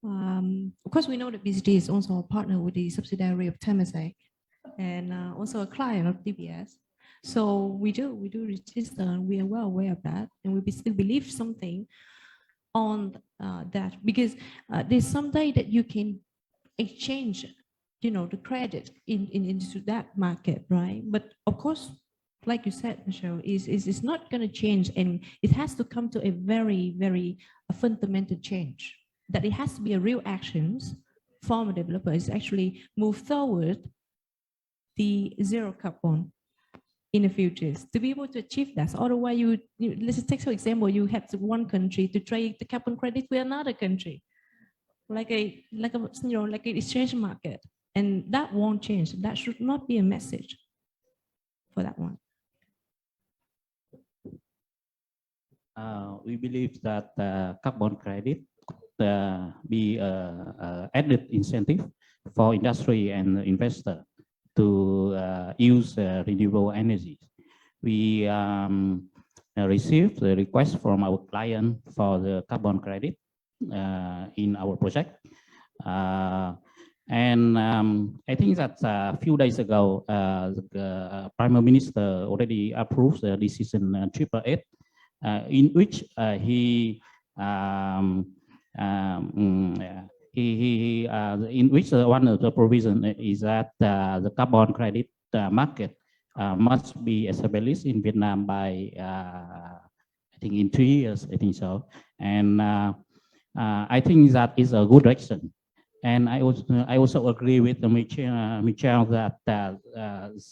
Of course, we know that BCG is also a partner with the subsidiary of Temasek and also a client of DBS. So we do register, and we are well aware of that, and we still believe something on that, because there's some day that you can exchange, you know, the credit into that market, right? But of course, like you said, Michelle, is not going to change, and it has to come to a very, very fundamental change. That it has to be a real actions from a developer is actually move forward the zero carbon in the futures to be able to achieve that. So otherwise, let's just take for example, you have to one country to trade the carbon credit with another country, like an exchange market. And that won't change. That should not be a message for that one. We believe that carbon credit could be added incentive for industry and investor to use renewable energy. We received the request from our client for the carbon credit in our project. And I think that a few days ago, the Prime Minister already approved the decision 888, in which in which one of the provision is that the carbon credit market must be established in Vietnam by I think in 3 years, I think so. And I think that is a good direction. And I also agree with Michelle that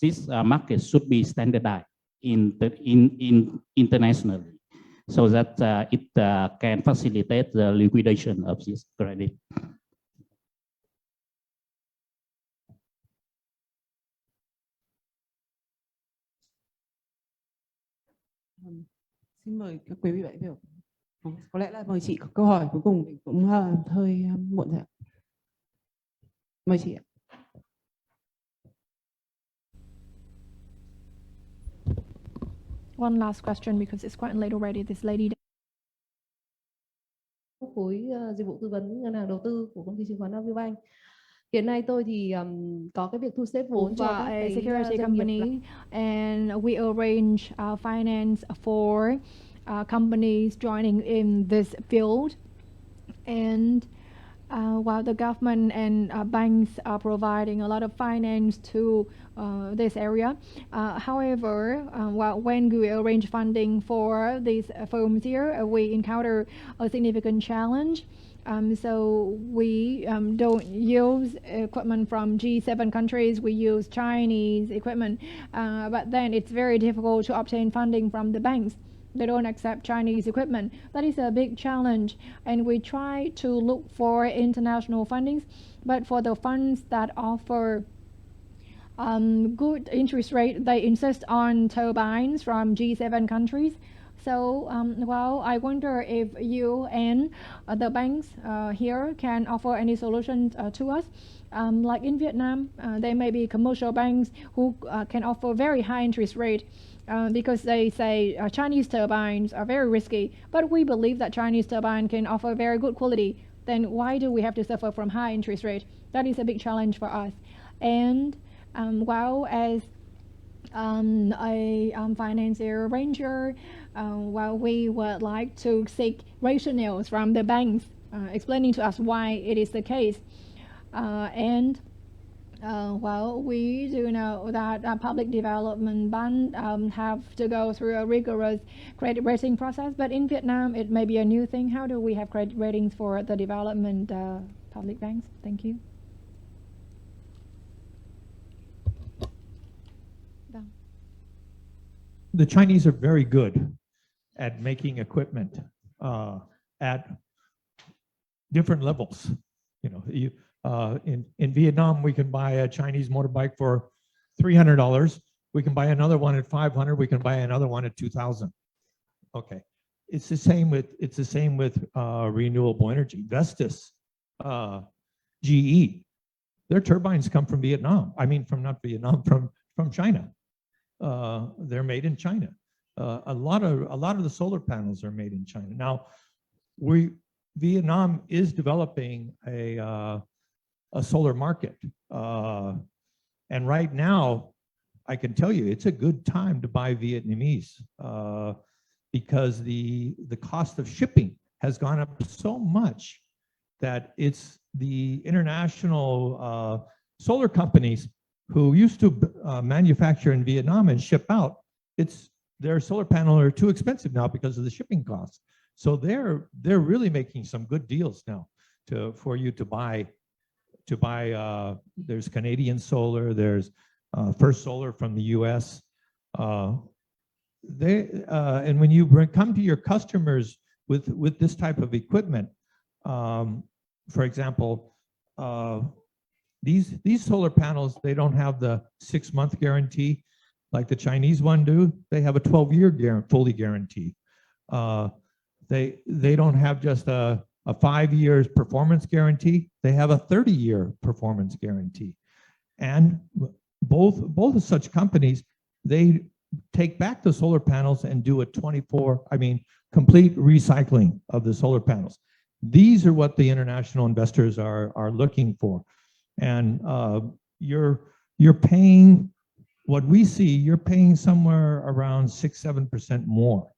this market should be standardized internationally, so that it can facilitate the liquidation of this credit. Xin mời các quý vị đại biểu. Có lẽ là mời chị có câu hỏi cuối cùng, thì cũng hơi muộn rồi ạ. Mời chị ạ. One last question because it's quite late already. This lady. Khối dịch vụ tư vấn ngân hàng đầu tư của công ty chứng khoán Agribank. Hiện nay tôi thì có cái việc thu xếp vốn cho các cái security company, and we arrange finance for companies joining in this field, and while the government and banks are providing a lot of finance to this area, however, when we arrange funding for these firms here, we encounter a significant challenge. So we don't use equipment from G7 countries, we use Chinese equipment, but then it's very difficult to obtain funding from the banks. They don't accept Chinese equipment. That is a big challenge, and we try to look for international fundings, but for the funds that offer good interest rate, they insist on turbines from G7 countries. So, well, I wonder if you and the banks here can offer any solutions to us. Like in Vietnam, there may be commercial banks who can offer very high interest rate because they say Chinese turbines are very risky, but we believe that Chinese turbine can offer very good quality. Then why do we have to suffer from high interest rate? That is a big challenge for us. And well, as a financier arranger, well, we would like to seek rationales from the banks explaining to us why it is the case. Well, we do know that public development banks have to go through a rigorous credit rating process, but in Vietnam it may be a new thing. How do we have credit ratings for the development public banks? Thank you. The Chinese are very good at making equipment at different levels. You know, in Vietnam, we can buy a Chinese motorbike for $300. We can buy another one at $500. We can buy another one at $2,000. Okay, it's the same with renewable energy. Vestas, GE, their turbines come from Vietnam. I mean, not Vietnam, from China. They're made in China. A lot of the solar panels are made in China. Now, Vietnam is developing a solar market, and right now, I can tell you it's a good time to buy Vietnamese because the cost of shipping has gone up so much that it's the international solar companies who used to manufacture in Vietnam and ship out. Their solar panels are too expensive now because of the shipping costs. So they're really making some good deals now for you to buy. There's Canadian Solar, there's First Solar from the U.S. And when you come to your customers with this type of equipment, for example, these solar panels, they don't have the 6-month guarantee like the Chinese one do. They have a 12-year fully guarantee. They don't have just a 5 years performance guarantee. They have a 30-year performance guarantee. And both of such companies, they take back the solar panels and do complete recycling of the solar panels. These are what the international investors are looking for. And you're paying, what we see, you're paying somewhere around 6-7% more.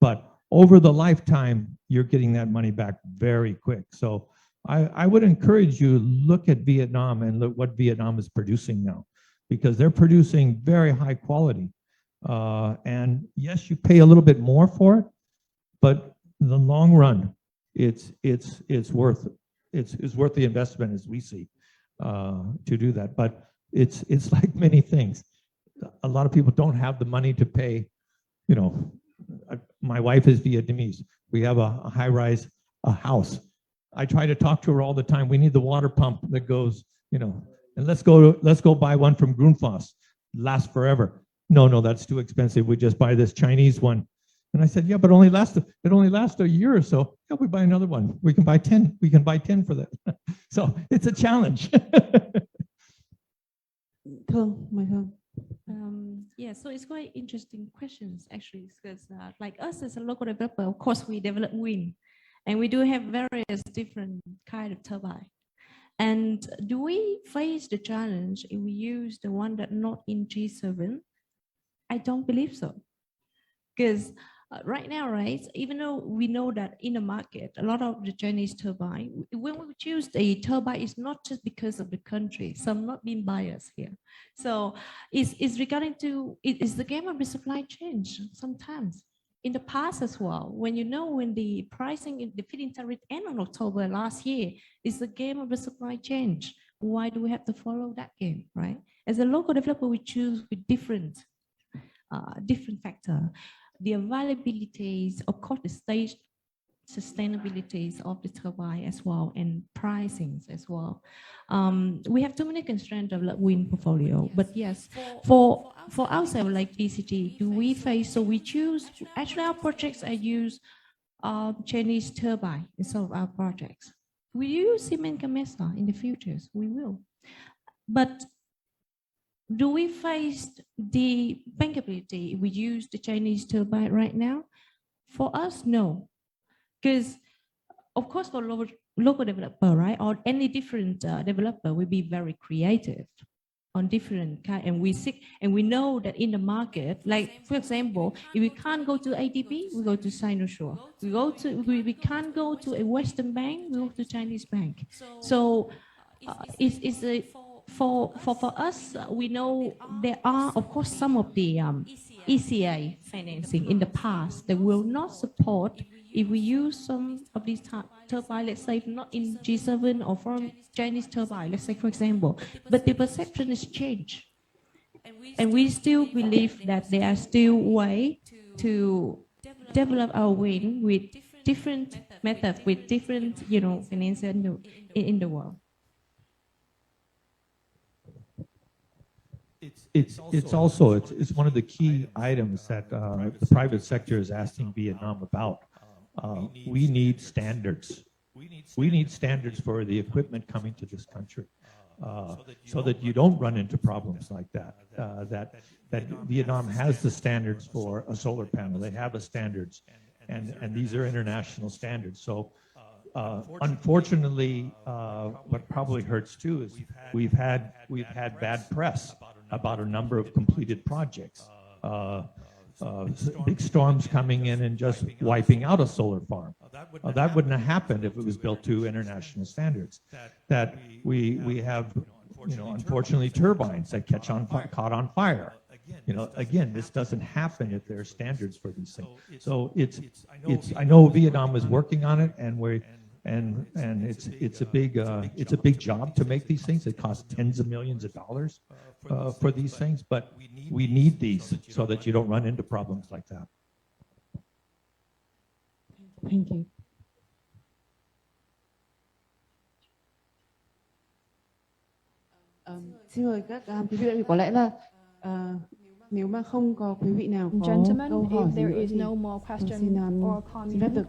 But over the lifetime, you're getting that money back very quick. So I would encourage you to look at Vietnam and look what Vietnam is producing now, because they're producing very high quality. And yes, you pay a little bit more for it, but in the long run, it's worth the investment, as we see, to do that. But it's like many things. A lot of people don't have the money to pay. My wife is Vietnamese. We have a high-rise house. I try to talk to her all the time. We need the water pump that goes, and let's go buy one from Grundfos. Lasts forever. No, that's too expensive. We just buy this Chinese one. And I said, yeah, but it only lasts a year or so. Yeah, we buy another one. We can buy 10. We can buy 10 for that. So it's a challenge. Yeah, so it's quite interesting questions actually, because like us as a local developer, of course we develop wind, and we do have various different kind of turbine. And do we face the challenge if we use the one that not in G7? I don't believe so, because right now, right, even though we know that in the market, a lot of the Chinese turbine, when we choose a turbine, it's not just because of the country. So I'm not being biased here. So it's regarding to, it's the game of the supply chain sometimes. In the past as well, when the pricing in the feed-in tariff end on October last year, it's the game of the supply chain. Why do we have to follow that game, right? As a local developer, we choose with different factor. The availabilities, of course, the stage sustainabilities of the turbine as well, and pricings as well. We have too many constraints of like wind portfolio, but yes, for ourselves like BCG, do we face, so we choose, actually our projects are use Chinese turbine instead of our projects. We use Siemens Gamesa in the futures, we will. But do we face the bankability if we use the Chinese turbine right now? For us, no. Because, of course, for local developer, right, or any different developer will be very creative on different kind, and we know that in the market, like for example, if we can't go to ADB, we go to Sinosure. We can't go to a Western bank, we go to Chinese bank. So it's a for us, we know there are, of course, some of the ECA financing in the past that will not support if we use some of these turbine, let's say not in G7 or from Chinese turbine, let's say for example, but the perception is changed. And we still believe that there are still ways to develop our wind with different methods, with different, financing in the world. It's one of the key items that the private sector is asking Vietnam about. We need standards. We need standards for the equipment coming to this country, so that you don't run into problems like that. That Vietnam has the standards for a solar panel. They have the standards, and these are international standards. So unfortunately, what probably hurts too is we've had bad press about a number of completed projects. Big storms coming in and just wiping out a solar farm. That wouldn't have happened if it was built to international standards. That we have, unfortunately, turbines that caught on fire. Again, this doesn't happen if there are standards for these things. So I know Vietnam is working on it, and it's a big job to make these things. It costs tens of millions of dollars for these things, but we need these so that you don't run into problems like that. Thank you. Xin mời các quý vị đại biểu, có lẽ là nếu mà không có quý vị nào có câu hỏi gì nữa thì xin phép được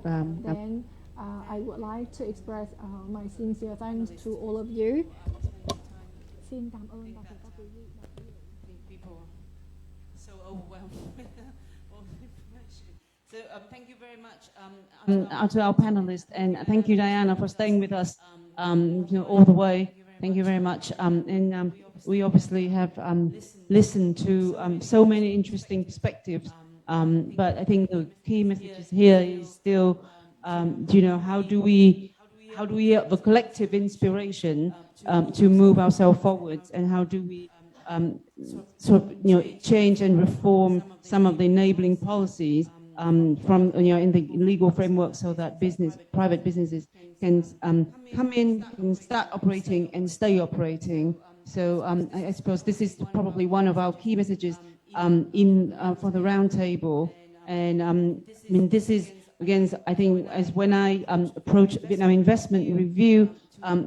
I would like to express my sincere thanks to all of you. Xin cảm ơn toàn thể các quý vị đã People so overwhelmed with all the information. So thank you very much to our panelists, and thank you, Diana, for staying with us all the way. Thank you very much. We obviously have listened to so many interesting perspectives, but I think the key messages here is still, how do we have the collective inspiration to move ourselves forwards, and how do we change and reform some of the enabling policies from in the legal framework, so that private businesses can come in and start operating and stay operating. So I suppose this is probably one of our key messages for the roundtable. And I mean, this is again, I think, as when I approached Vietnam Investment Review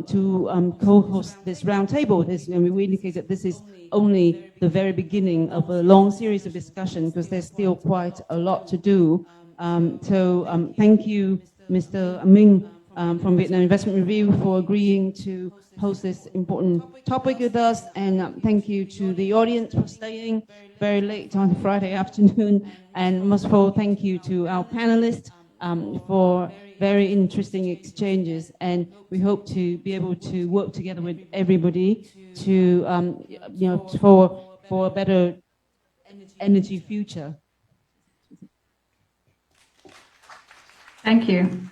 to co-host this roundtable, we indicate that this is only the very beginning of a long series of discussions, because there's still quite a lot to do. So thank you, Mr. Minh from Vietnam Investment Review, for agreeing to host this important topic with us, and thank you to the audience for staying very late on Friday afternoon, and most of all, thank you to our panelists for very interesting exchanges, and we hope to be able to work together with everybody to, for a better energy future. Thank you.